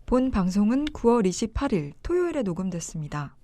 본 방송은 9월 28일 토요일에 녹음됐습니다.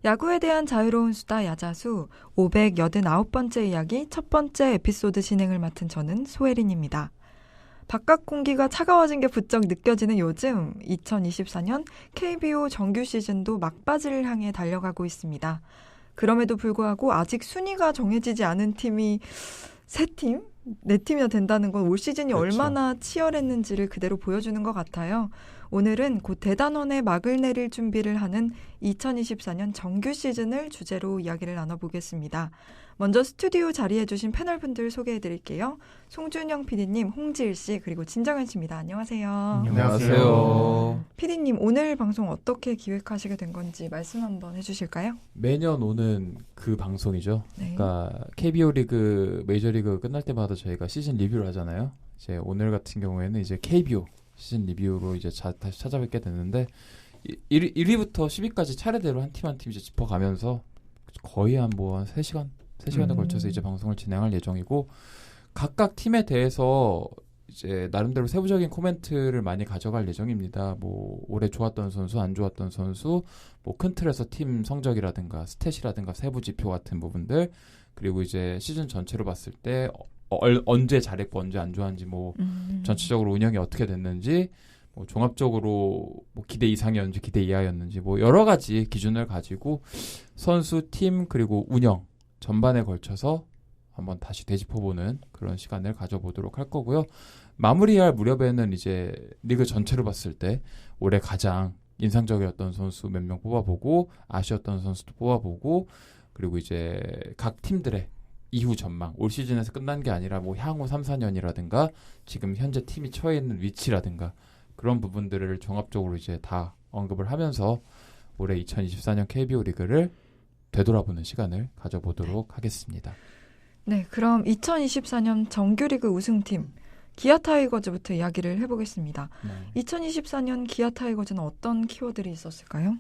야구에 대한 자유로운 수다 야자수 589번째 이야기 첫 번째 에피소드 진행을 맡은 저는 소혜린입니다. 바깥 공기가 차가워진 게 부쩍 느껴지는 요즘 2024년 KBO 정규 시즌도 막바지를 향해 달려가고 있습니다. 그럼에도 불구하고 아직 순위가 정해지지 않은 팀이 3팀? 4팀이나 된다는 건 올 시즌이 그렇죠. 얼마나 치열했는지를 그대로 보여주는 것 같아요. 오늘은 곧 대단원에 막을 내릴 준비를 하는 2024년 정규 시즌을 주제로 이야기를 나눠보겠습니다. 먼저 스튜디오 자리해주신 패널분들 소개해드릴게요. 송준영 PD님, 홍지일 씨, 그리고 진정현 씨입니다. 안녕하세요. 안녕하세요. PD님, 오늘 방송 어떻게 기획하시게 된 건지 말씀 한번 해주실까요? 매년 오는 그 방송이죠. 네. 그러니까 KBO 리그, 메이저리그 끝날 때마다 저희가 시즌 리뷰를 하잖아요. 이제 오늘 같은 경우에는 이제 KBO 시즌 리뷰로 이제 다시 찾아뵙게 됐는데 1위부터 10위까지 차례대로 한 팀 한 팀 이제 짚어가면서 거의 한 3시간에 걸쳐서 이제 방송을 진행할 예정이고, 각각 팀에 대해서 이제 나름대로 세부적인 코멘트를 많이 가져갈 예정입니다. 뭐 올해 좋았던 선수, 안 좋았던 선수, 뭐 큰 틀에서 팀 성적이라든가 스탯이라든가 세부 지표 같은 부분들, 그리고 이제 시즌 전체로 봤을 때 언제 잘했고 언제 안 좋았는지, 뭐 전체적으로 운영이 어떻게 됐는지, 뭐 종합적으로 뭐 기대 이상이었는지 기대 이하였는지, 뭐 여러 가지 기준을 가지고 선수, 팀, 그리고 운영 전반에 걸쳐서 한번 다시 되짚어보는 그런 시간을 가져보도록 할 거고요. 마무리할 무렵에는 이제 리그 전체로 봤을 때 올해 가장 인상적이었던 선수 몇 명 뽑아보고, 아쉬웠던 선수도 뽑아보고, 그리고 이제 각 팀들의 이후 전망, 올 시즌에서 끝난 게 아니라 뭐 향후 3, 4년이라든가 지금 현재 팀이 처해 있는 위치라든가 그런 부분들을 종합적으로 이제 다 언급을 하면서 올해 2024년 KBO 리그를 되돌아보는 시간을 가져보도록 하겠습니다. 네, 그럼 2024년 정규리그 우승팀 기아 타이거즈부터 이야기를 해보겠습니다. 2024년 기아 타이거즈는 어떤 키워드들이 있었을까요?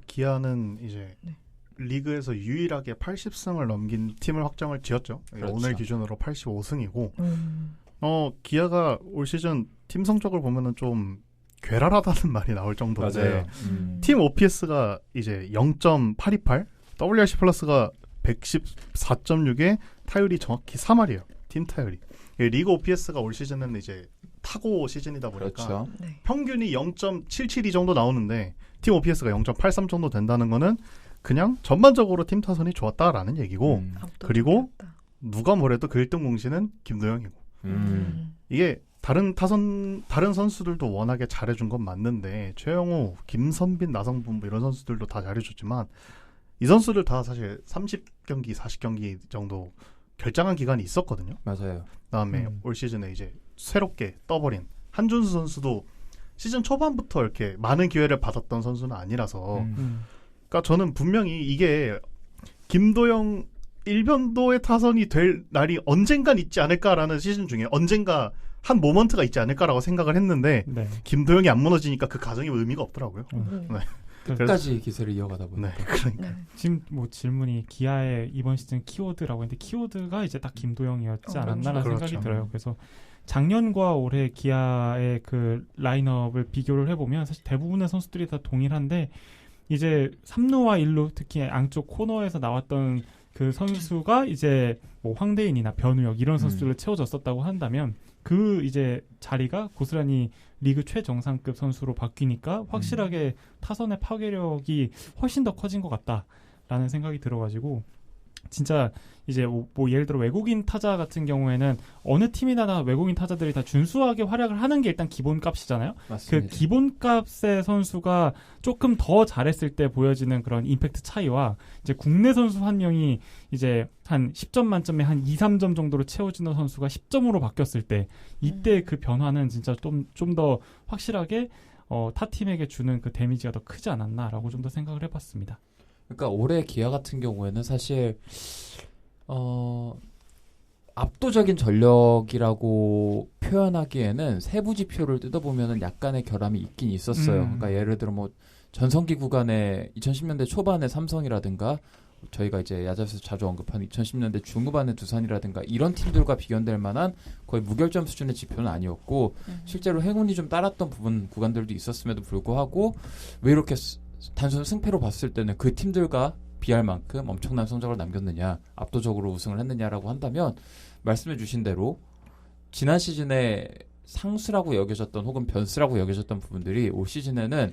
기아는 이제 네. 리그에서 유일하게 80승을 넘긴 팀을 확정을 지었죠. 그렇죠. 오늘 기준으로 85승이고 기아가 올 시즌 팀 성적을 보면은 좀 괴랄하다는 말이 나올 정도인데, 맞아요. 팀 OPS가 이제 0.828, WRC 플러스가 114.6에 타율이 정확히 3할이에요. 팀 타율이. 리그 OPS가 올 시즌은 이제 타고 시즌이다 보니까 그렇죠. 네. 평균이 0.772 정도 나오는데 팀 OPS가 0.83 정도 된다는 거는 그냥 전반적으로 팀 타선이 좋았다라는 얘기고, 그리고 누가 뭐래도 그 1등 공신은 김도영이고, 이게 다른 선수들도 워낙에 잘해준 건 맞는데 최영우, 김선빈, 나성분 뭐 이런 선수들도 다 잘해줬지만 이 선수들 다 사실 30경기, 40경기 정도 결장한 기간이 있었거든요. 맞아요. 그다음에 올 시즌에 이제 새롭게 떠버린 한준수 선수도 시즌 초반부터 이렇게 많은 기회를 받았던 선수는 아니라서, 그러니까 저는 분명히 이게 김도영 일변도의 타선이 될 날이 언젠간 있지 않을까라는, 시즌 중에 언젠가 한 모먼트가 있지 않을까라고 생각을 했는데 네. 김도영이 안 무너지니까 그 가정이 의미가 없더라고요. 끝까지 기세를 이어가다 보니까. 네, 그러니까. 네. 지금 뭐 질문이 기아의 이번 시즌 키워드라고 했는데 키워드가 이제 딱 김도영이었지 않았나라는 그렇죠. 생각이 들어요. 그래서 작년과 올해 기아의 그 라인업을 비교를 해보면 사실 대부분의 선수들이 다 동일한데, 이제 3루와 1루 특히 양쪽 코너에서 나왔던 그 선수가 이제 뭐 황대인이나 변우혁 이런 선수들을 채워줬었다고 한다면, 그 이제 자리가 고스란히 리그 최정상급 선수로 바뀌니까 확실하게 타선의 파괴력이 훨씬 더 커진 것 같다라는 생각이 들어가지고, 진짜 이제 뭐 예를 들어 외국인 타자 같은 경우에는 어느 팀이나 외국인 타자들이 다 준수하게 활약을 하는 게 일단 기본값이잖아요. 맞습니다. 그 기본값의 선수가 조금 더 잘했을 때 보여지는 그런 임팩트 차이와 이제 국내 선수 한 명이 이제 한 10점 만점에 한 2, 3점 정도로 채워지는 선수가 10점으로 바뀌었을 때 이때 그 변화는 진짜 좀 더 확실하게 타 팀에게 주는 그 데미지가 더 크지 않았나라고 좀 더 생각을 해봤습니다. 그러니까 올해 기아 같은 경우에는 사실 압도적인 전력이라고 표현하기에는 세부 지표를 뜯어보면은 약간의 결함이 있긴 있었어요. 그러니까 예를 들어 뭐 전성기 구간에 2010년대 초반에 삼성이라든가 저희가 이제 야자수에서 자주 언급하는 2010년대 중후반의 두산이라든가 이런 팀들과 비견될 만한 거의 무결점 수준의 지표는 아니었고 실제로 행운이 좀 따랐던 구간들도 있었음에도 불구하고 왜 이렇게 단순 승패로 봤을 때는 그 팀들과 비할 만큼 엄청난 성적을 남겼느냐, 압도적으로 우승을 했느냐라고 한다면 말씀해 주신 대로 지난 시즌에 상수라고 여겨졌던 혹은 변수라고 여겨졌던 부분들이 올 시즌에는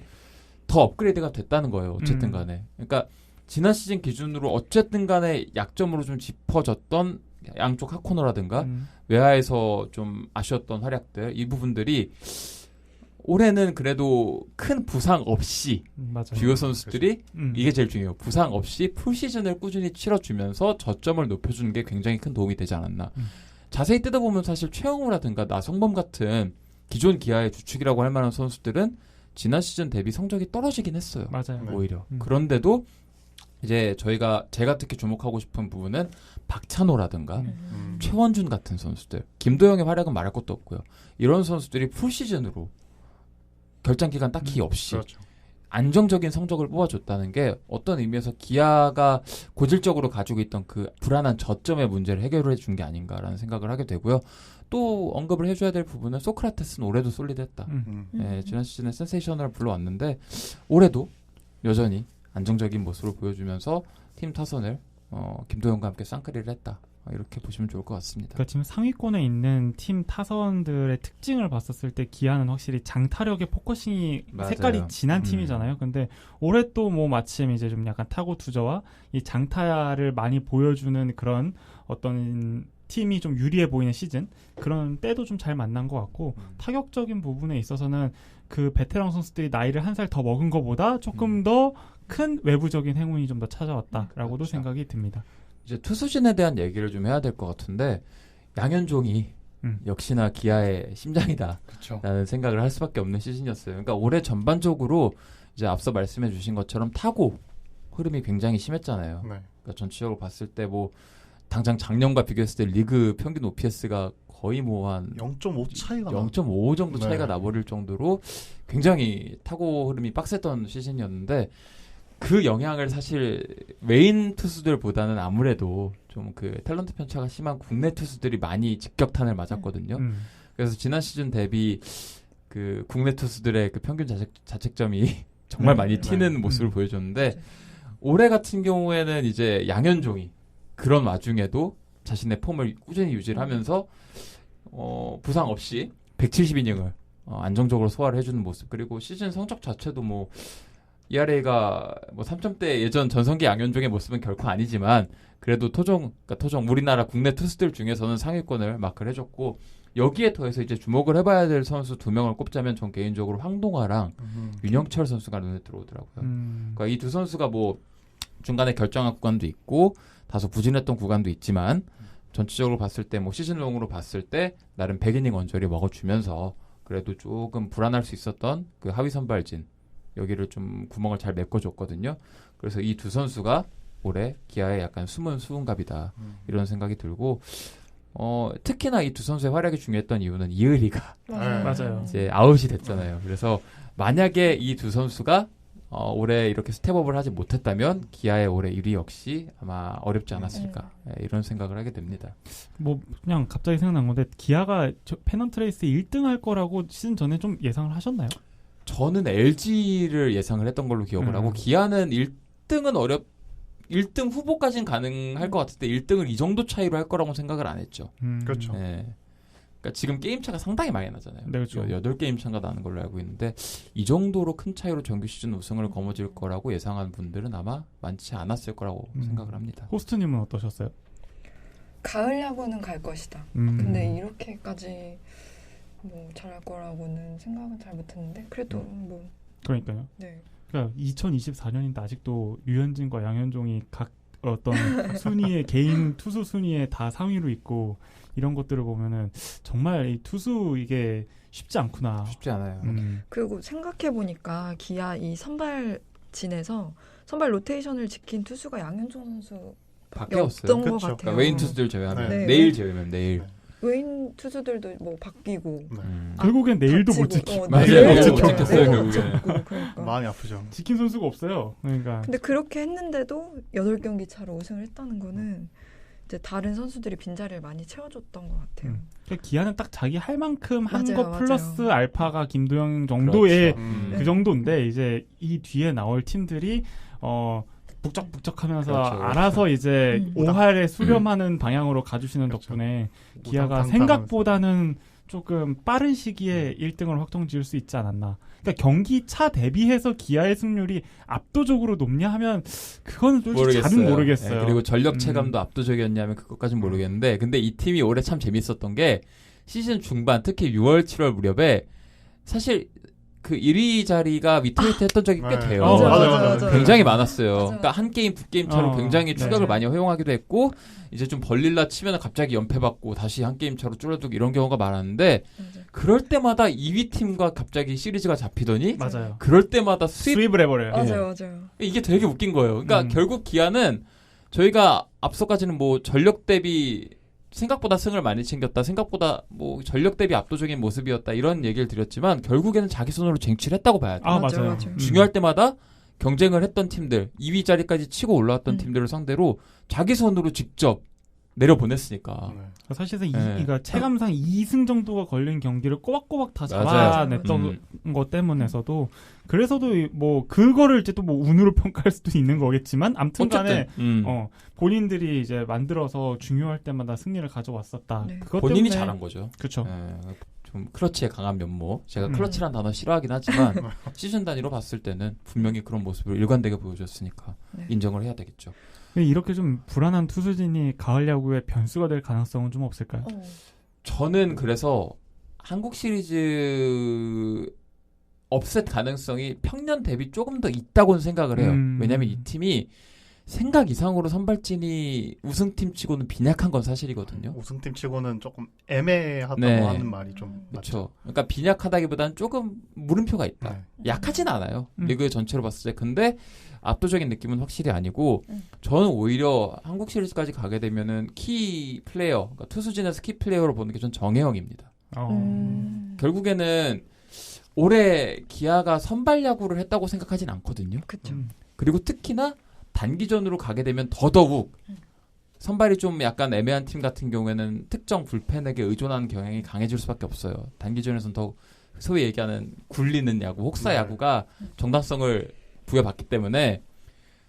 더 업그레이드가 됐다는 거예요. 어쨌든 간에. 그러니까 지난 시즌 기준으로 어쨌든 간에 약점으로 좀 짚어졌던 양쪽 하코너라든가 외야에서 좀 아쉬웠던 활약들 이 부분들이 올해는 그래도 큰 부상 없이 주요 선수들이 이게 제일 중요해요. 부상 없이 풀시즌을 꾸준히 치러주면서 저점을 높여주는 게 굉장히 큰 도움이 되지 않았나. 자세히 뜯어보면 사실 최영우라든가 나성범 같은 기존 기아의 주축이라고 할 만한 선수들은 지난 시즌 대비 성적이 떨어지긴 했어요. 맞아요. 오히려. 그런데도 이제 제가 특히 주목하고 싶은 부분은 박찬호라든가 최원준 같은 선수들, 김도영의 활약은 말할 것도 없고요. 이런 선수들이 풀시즌으로 결장 기간 딱히 없이 그렇죠. 안정적인 성적을 뽑아줬다는 게 어떤 의미에서 기아가 고질적으로 가지고 있던 그 불안한 저점의 문제를 해결해 준 게 아닌가라는 생각을 하게 되고요. 또 언급을 해줘야 될 부분은 소크라테스는 올해도 솔리드했다. 예, 지난 시즌에 센세이셔널을 불러왔는데 올해도 여전히 안정적인 모습을 보여주면서 팀 타선을 김도영과 함께 쌍끌이를 했다. 이렇게 보시면 좋을 것 같습니다. 그러니까 지금 상위권에 있는 팀 타선들의 특징을 봤었을 때 기아는 확실히 장타력의 포커싱이 맞아요. 색깔이 진한 팀이잖아요. 근데 올해 또 뭐 마침 이제 좀 약간 타고 투저와 이 장타를 많이 보여주는 그런 어떤 팀이 좀 유리해 보이는 시즌 그런 때도 좀 잘 만난 것 같고 타격적인 부분에 있어서는 그 베테랑 선수들이 나이를 한 살 더 먹은 것보다 조금 더 큰 외부적인 행운이 좀 더 찾아왔다라고도 그렇죠. 생각이 듭니다. 이제 투수진에 대한 얘기를 좀 해야 될 것 같은데 양현종이 역시나 기아의 심장이다 그렇죠. 라는 생각을 할 수밖에 없는 시즌이었어요. 그러니까 올해 전반적으로 이제 앞서 말씀해 주신 것처럼 타고 흐름이 굉장히 심했잖아요. 네. 그러니까 전체적으로 봤을 때 뭐 당장 작년과 비교했을 때 리그 평균 OPS가 거의 뭐 한 0.5 차이가 0.5 정도 차이가 네. 나버릴 정도로 굉장히 타고 흐름이 빡셌던 시즌이었는데 그 영향을 사실 외인 투수들보다는 아무래도 좀 그 탤런트 편차가 심한 국내 투수들이 많이 직격탄을 맞았거든요. 그래서 지난 시즌 대비 그 국내 투수들의 그 평균 자책점이 정말 많이 튀는 모습을 보여줬는데 올해 같은 경우에는 이제 양현종이 그런 와중에도 자신의 폼을 꾸준히 유지를 하면서 부상 없이 170이닝을 안정적으로 소화를 해주는 모습 그리고 시즌 성적 자체도 뭐 ERA가 뭐 3점대 예전 전성기 양현종의 모습은 결코 아니지만 그래도 그러니까 토종 우리나라 국내 투수들 중에서는 상위권을 마크를 해줬고 여기에 더해서 이제 주목을 해봐야 될 선수 2명을 꼽자면 전 개인적으로 황동화랑 윤영철 선수가 눈에 들어오더라고요. 그러니까 이 두 선수가 뭐 중간에 결정한 구간도 있고 다소 부진했던 구간도 있지만 전체적으로 봤을 때 뭐 시즌롱으로 봤을 때 나름 100이닝 언저리 먹어주면서 그래도 조금 불안할 수 있었던 그 하위 선발진 여기를 좀 구멍을 잘 메꿔줬거든요. 그래서 이 두 선수가 올해 기아의 약간 숨은 수훈갑이다 이런 생각이 들고 특히나 이 두 선수의 활약이 중요했던 이유는 이의리가 맞아요. 이제 아웃이 됐잖아요. 그래서 만약에 이 두 선수가 올해 이렇게 스텝업을 하지 못했다면 기아의 올해 1위 역시 아마 어렵지 않았을까 이런 생각을 하게 됩니다. 뭐 그냥 갑자기 생각난 건데 기아가 페넌트레이스 1등 할 거라고 시즌 전에 좀 예상을 하셨나요? 저는 LG를 예상을 했던 걸로 기억을 하고 기아는 1등은 1등 후보까지는 가능할 것 같은데 1등을 이 정도 차이로 할 거라고 생각을 안 했죠. 그렇죠. 네. 그러니까 지금 게임 차가 상당히 많이 나잖아요. 네, 그렇죠. 8게임 차가 나는 걸로 알고 있는데 이 정도로 큰 차이로 정규 시즌 우승을 거머쥘 거라고 예상한 분들은 아마 많지 않았을 거라고 생각을 합니다. 호스트님은 어떠셨어요? 가을 야구는 갈 것이다. 근데 이렇게까지 뭐 잘할 거라고는 생각은 잘 못했는데 그래도 뭐 그러니까요. 네. 그러니까 2024년인데 아직도 류현진과 양현종이 각 어떤 순위에 개인 투수 순위에 다 상위로 있고 이런 것들을 보면은 정말 이 투수 이게 쉽지 않구나. 쉽지 않아요. 그리고 생각해 보니까 기아 이 선발진에서 선발 로테이션을 지킨 투수가 양현종 선수 밖에 없어요. 없던 것 그쵸. 같아요. 그러니까 외인 투수들 제외하면 네. 내일 제외면 내일. 외인 투수들도 뭐 바뀌고 결국엔 내일도 못 다치고, 지키. 맞아요. 내일도 내일 못 못 지켰어요, 내일도 못 결국에는. 지키고, 그러니까. 마음이 아프죠. 지킨 선수가 없어요. 그러니까 근데 그렇게 했는데도 8경기 차로 우승을 했다는 거는 이제 다른 선수들이 빈자리를 많이 채워줬던 것 같아요. 그러니까 기아는 딱 자기 할 만큼 한 맞아요, 거 맞아요. 플러스 알파가 김도영 정도의 그렇죠. 그 정도인데 이제 이 뒤에 나올 팀들이 북적북적하면서 그렇죠, 그렇죠. 알아서 이제 5할에 수렴하는 방향으로 가주시는 그렇죠. 덕분에 기아가 우당탕탕 생각보다는 조금 빠른 시기에 1등을 확정지을 수 있지 않았나. 그러니까 경기 차 대비해서 기아의 승률이 압도적으로 높냐 하면 그건 솔직히 잘은 모르겠어요. 네, 그리고 전력 체감도 압도적이었냐면 그것까지는 모르겠는데 근데 이 팀이 올해 참 재밌었던 게 시즌 중반 특히 6월 7월 무렵에 사실 그 1위 자리가 위태위태했던 적이 꽤 돼요. 맞아요. 굉장히 많았어요. 맞아. 그러니까 한 게임 두 게임 차로 굉장히 추격을 네. 많이 허용하기도 했고 이제 좀 벌릴라 치면 갑자기 연패받고 다시 한 게임 차로 줄어들고 이런 경우가 많았는데 맞아요. 그럴 때마다 2위 팀과 갑자기 시리즈가 잡히더니 맞아요. 그럴 때마다 수입을 해버려요. 맞아요. 이게 되게 웃긴 거예요. 그러니까 결국 기아는 저희가 앞서까지는 뭐 전력 대비 생각보다 승을 많이 챙겼다. 생각보다 뭐 전력 대비 압도적인 모습이었다. 이런 얘기를 드렸지만 결국에는 자기 손으로 쟁취를 했다고 봐야 돼요. 맞아요. 중요할 때마다 경쟁을 했던 팀들, 2위 자리까지 치고 올라왔던 팀들을 상대로 자기 손으로 직접 내려보냈으니까. 사실은 네. 그러니까 체감상 2승 정도가 걸린 경기를 꼬박꼬박 다 맞아요. 잡아냈던 것 때문에서도 그래서도 뭐 그거를 이제 또 뭐 운으로 평가할 수도 있는 거겠지만 아무튼간에 본인들이 이제 만들어서 중요할 때마다 승리를 가져왔었다. 네. 그것 본인이 때문에 잘한 거죠. 그렇죠. 좀 클러치의 강한 면모. 제가 클러치란 단어 싫어하긴 하지만 시즌 단위로 봤을 때는 분명히 그런 모습을 일관되게 보여줬으니까 네. 인정을 해야 되겠죠. 이렇게 좀 불안한 투수진이 가을 야구의 변수가 될 가능성은 좀 없을까요? 저는 그래서 한국 시리즈 업셋 가능성이 평년 대비 조금 더 있다고는 생각을 해요. 왜냐하면 이 팀이 생각 이상으로 선발진이 우승팀 치고는 빈약한 건 사실이거든요. 우승팀 치고는 조금 애매하다고 네. 하는 말이 좀 맞죠. 그렇죠. 그러니까 빈약하다기보다는 조금 물음표가 있다. 네. 약하진 않아요. 리그 전체로 봤을 때. 근데 압도적인 느낌은 확실히 아니고 저는 오히려 한국 시리즈까지 가게 되면은 키 플레이어, 그러니까 투수진에서 키 플레이어로 보는 게 전 정혜영입니다. 결국에는 올해 기아가 선발 야구를 했다고 생각하진 않거든요. 그렇죠. 그리고 특히나 단기전으로 가게 되면 더더욱 선발이 좀 약간 애매한 팀 같은 경우에는 특정 불펜에게 의존하는 경향이 강해질 수밖에 없어요. 단기전에서는 더 소위 얘기하는 굴리는 야구, 혹사 야구가 정당성을 부여받기 때문에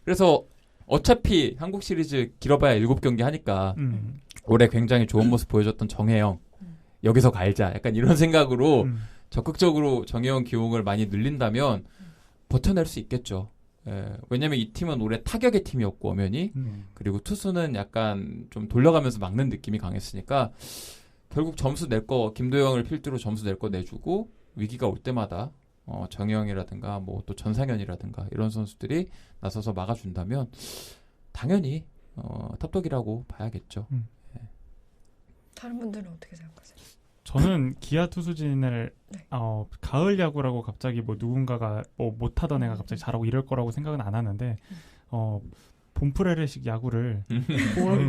그래서 어차피 한국 시리즈 길어봐야 7경기 하니까 올해 굉장히 좋은 모습 보여줬던 정혜영 여기서 갈자 약간 이런 생각으로 적극적으로 정혜영 기용을 많이 늘린다면 버텨낼 수 있겠죠. 예, 왜냐면 이 팀은 올해 타격의 팀이었고 엄연히 그리고 투수는 약간 좀 돌려가면서 막는 느낌이 강했으니까 결국 점수 낼 거 김도영을 필두로 점수 낼 거 내주고 위기가 올 때마다 정혜영이라든가 뭐 또 전상현이라든가 이런 선수들이 나서서 막아준다면 당연히 탑독이라고 봐야겠죠. 다른 분들은 어떻게 생각하세요? 저는 기아 투수진을 네. 가을 야구라고 갑자기 뭐 누군가가 뭐 못하던 애가 갑자기 잘하고 이럴 거라고 생각은 안 하는데 봄프레레식 야구를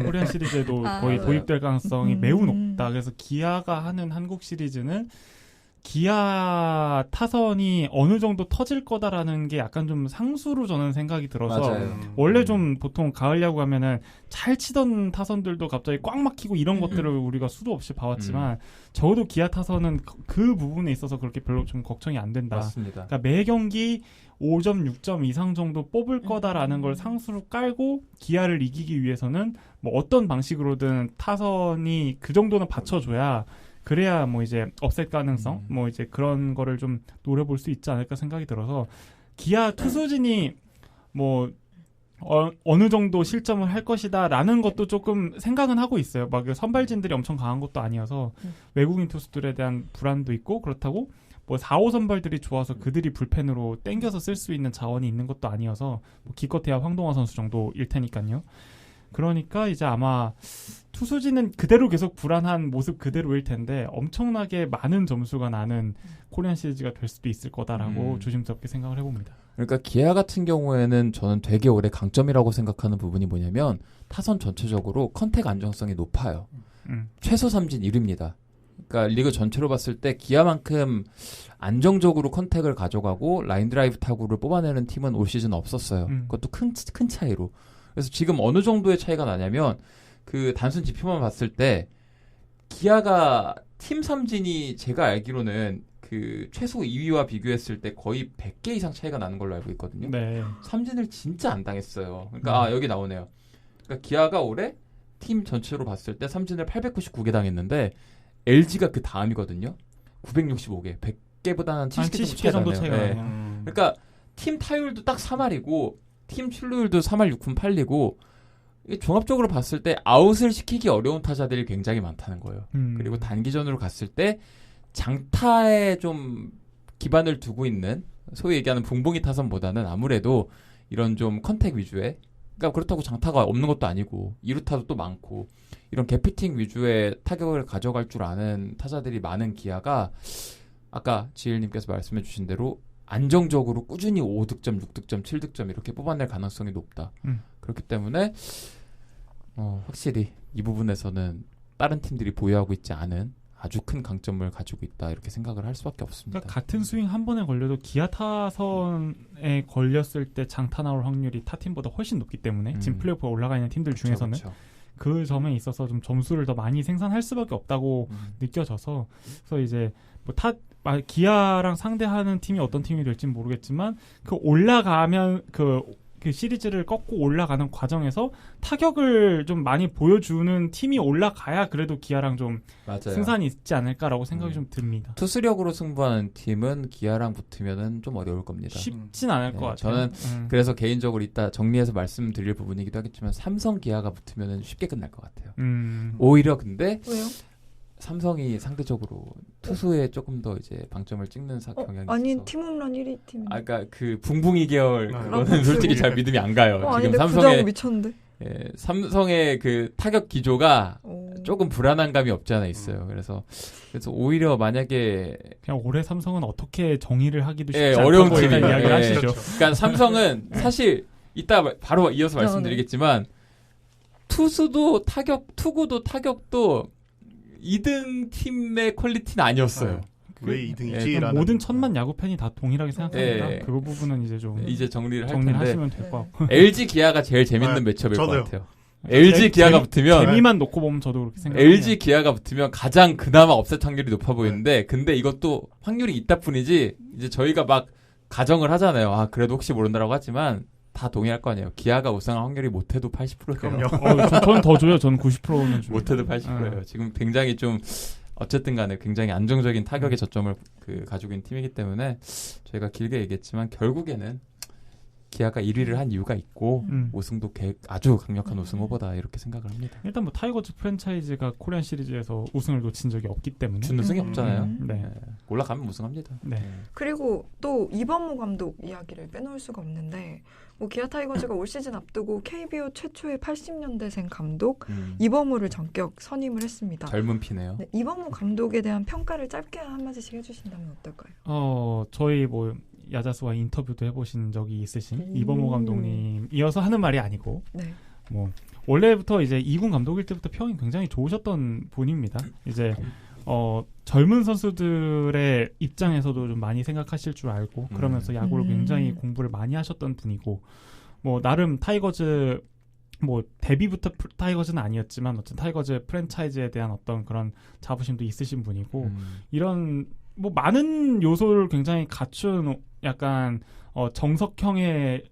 코리안 시리즈에도 거의 맞아요. 도입될 가능성이 매우 높다. 그래서 기아가 하는 한국 시리즈는 기아 타선이 어느 정도 터질 거다라는 게 약간 좀 상수로 저는 생각이 들어서 맞아요. 원래 좀 보통 가을 야구 하면은 잘 치던 타선들도 갑자기 꽉 막히고 이런 것들을 우리가 수도 없이 봐왔지만 적어도 기아 타선은 그 부분에 있어서 그렇게 별로 좀 걱정이 안 된다. 맞습니다. 그러니까 매 경기 5점, 6점 이상 정도 뽑을 거다라는 걸 상수로 깔고 기아를 이기기 위해서는 뭐 어떤 방식으로든 타선이 그 정도는 받쳐줘야 그래야 뭐 이제 업셋 가능성 뭐 이제 그런 거를 좀 노려볼 수 있지 않을까 생각이 들어서 기아 투수진이 뭐 어느 정도 실점을 할 것이다라는 것도 조금 생각은 하고 있어요. 막 선발진들이 엄청 강한 것도 아니어서 외국인 투수들에 대한 불안도 있고 그렇다고 뭐 4, 5 선발들이 좋아서 그들이 불펜으로 땡겨서 쓸 수 있는 자원이 있는 것도 아니어서 뭐 기껏해야 황동화 선수 정도일 테니까요. 그러니까 이제 아마 투수진은 그대로 계속 불안한 모습 그대로일 텐데 엄청나게 많은 점수가 나는 코리안 시리즈가 될 수도 있을 거다라고 조심스럽게 생각을 해봅니다. 그러니까 기아 같은 경우에는 저는 되게 올해 강점이라고 생각하는 부분이 뭐냐면 타선 전체적으로 컨택 안정성이 높아요. 최소 삼진 1위입니다. 그러니까 리그 전체로 봤을 때 기아만큼 안정적으로 컨택을 가져가고 라인 드라이브 타구를 뽑아내는 팀은 올 시즌 없었어요. 그것도 큰 차이로. 그래서 지금 어느 정도의 차이가 나냐면 그 단순 지표만 봤을 때 기아가 팀 삼진이 제가 알기로는 그 최소 2위와 비교했을 때 거의 100개 이상 차이가 나는 걸로 알고 있거든요. 네. 삼진을 진짜 안 당했어요. 그러니까 여기 나오네요. 그러니까 기아가 올해 팀 전체로 봤을 때 삼진을 899개 당했는데 LG가 그 다음이거든요. 965개. 100개보다는 한 70개 정도 차이가 나요. 그러니까 팀 타율도 딱 3할이고 팀 출루율도 3할 6푼 8리고 종합적으로 봤을 때 아웃을 시키기 어려운 타자들이 굉장히 많다는 거예요. 그리고 단기전으로 갔을 때 장타에 좀 기반을 두고 있는 소위 얘기하는 붕붕이 타선보다는 아무래도 이런 좀 컨택 위주의 그러니까 그렇다고 장타가 없는 것도 아니고 2루타도 또 많고 이런 개피팅 위주의 타격을 가져갈 줄 아는 타자들이 많은 기아가 아까 지일님께서 말씀해 주신 대로 안정적으로 꾸준히 5득점, 6득점, 7득점 이렇게 뽑아낼 가능성이 높다. 그렇기 때문에 확실히 이 부분에서는 다른 팀들이 보유하고 있지 않은 아주 큰 강점을 가지고 있다 이렇게 생각을 할 수밖에 없습니다. 그러니까 같은 스윙 한 번에 걸려도 기아 타선에 걸렸을 때 장타 나올 확률이 타 팀보다 훨씬 높기 때문에 지금 플레이오프에 올라가 있는 팀들 중에서는 그쵸. 그 점에 있어서 좀 점수를 더 많이 생산할 수밖에 없다고 느껴져서 그래서 이제 뭐 기아랑 상대하는 팀이 어떤 팀이 될지는 모르겠지만 그 올라가면 그 시리즈를 꺾고 올라가는 과정에서 타격을 좀 많이 보여주는 팀이 올라가야 그래도 기아랑 좀 맞아요. 승산이 있지 않을까라고 생각이 좀 듭니다. 투수력으로 승부하는 팀은 기아랑 붙으면은 좀 어려울 겁니다. 쉽진 않을 것 같아요. 저는 그래서 개인적으로 이따 정리해서 말씀드릴 부분이기도 하겠지만 삼성 기아가 붙으면은 쉽게 끝날 것 같아요. 오히려 근데 왜요? 삼성이 상대적으로 투수에 조금 더 이제 방점을 찍는 경향이 아니 있어서. 팀홈런 1위 팀. 그러니까 그 붕붕이 계열 그거는 그치. 솔직히 잘 믿음이 안 가요. 지금 아닌데 삼성의 미쳤는데. 삼성의 그 타격 기조가 오. 조금 불안한 감이 없지 않아 있어요. 그래서 오히려 만약에 그냥 올해 삼성은 어떻게 정의를 하기도 쉽지 어려운 않다고 팀이에요. 이야기를 예. 하시죠. 그러니까 삼성은 사실 이따 바로 이어서 말씀드리겠지만 투수도 투구도 타격도 2등 팀의 퀄리티는 아니었어요. 왜 2등이지라는 모든 천만 야구 팬이 다 동일하게 생각합니다. 예. 그 부분은 이제 좀 이제 정리를 할 텐데 하시면 될 것 같고 LG 기아가 제일 재밌는 매첩일 것 저도요. 같아요. LG 기아가 붙으면 재미만 놓고 보면 저도 그렇게 생각해요. LG 기아가 붙으면 가장 그나마 업셋 확률이 높아 보이는데 근데 이것도 확률이 있다 뿐이지 이제 저희가 막 가정을 하잖아요. 그래도 혹시 모른다라고 하지만 다 동의할 거 아니에요. 기아가 우승할 확률이 못해도 80%예요. 저는 더 줘요. 저는 90%는 줘요. 못해도 80%예요. 지금 굉장히 좀 어쨌든 간에 굉장히 안정적인 타격의 저점을 가지고 있는 팀이기 때문에 저희가 길게 얘기했지만 결국에는 기아가 1위를 한 이유가 있고 우승도 아주 강력한 우승 후보다 이렇게 생각을 합니다. 일단 뭐 타이거즈 프랜차이즈가 코리안 시리즈에서 우승을 놓친 적이 없기 때문에 준우승이 없잖아요. 네. 올라가면 우승합니다. 네. 그리고 또 이범호 감독 이야기를 빼놓을 수가 없는데 뭐 기아 타이거즈가 올 시즌 앞두고 KBO 최초의 80년대생 감독 이범호를 전격 선임을 했습니다. 젊은 피네요. 네, 이범호 감독에 대한 평가를 짧게 한마디씩 해주신다면 어떨까요? 저희 뭐 야자수와 인터뷰도 해보신 적이 있으신 이범호 감독님 이어서 하는 말이 아니고 네. 뭐 원래부터 이제 2군 감독일 때부터 평이 굉장히 좋으셨던 분입니다. 이제 젊은 선수들의 입장에서도 좀 많이 생각하실 줄 알고 그러면서 야구를 굉장히 공부를 많이 하셨던 분이고 뭐 나름 타이거즈 뭐 데뷔부터 타이거즈는 아니었지만 어쨌든 타이거즈 프랜차이즈에 대한 어떤 그런 자부심도 있으신 분이고 이런 뭐 많은 요소를 굉장히 갖춘 약간 정석형의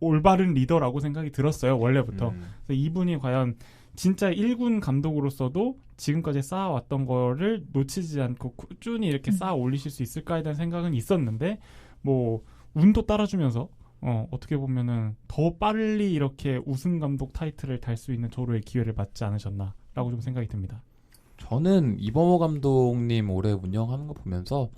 올바른 리더라고 생각이 들었어요. 원래부터. 그래서 이분이 과연 진짜 1군 감독으로서도 지금까지 쌓아왔던 거를 놓치지 않고 꾸준히 이렇게 쌓아 올리실 수 있을까에 대한 생각은 있었는데 뭐 운도 따라주면서 어떻게 보면은 더 빨리 이렇게 우승 감독 타이틀을 달 수 있는 저로의 기회를 맞지 않으셨나라고 좀 생각이 듭니다. 저는 이범호 감독님 올해 운영하는 거 보면서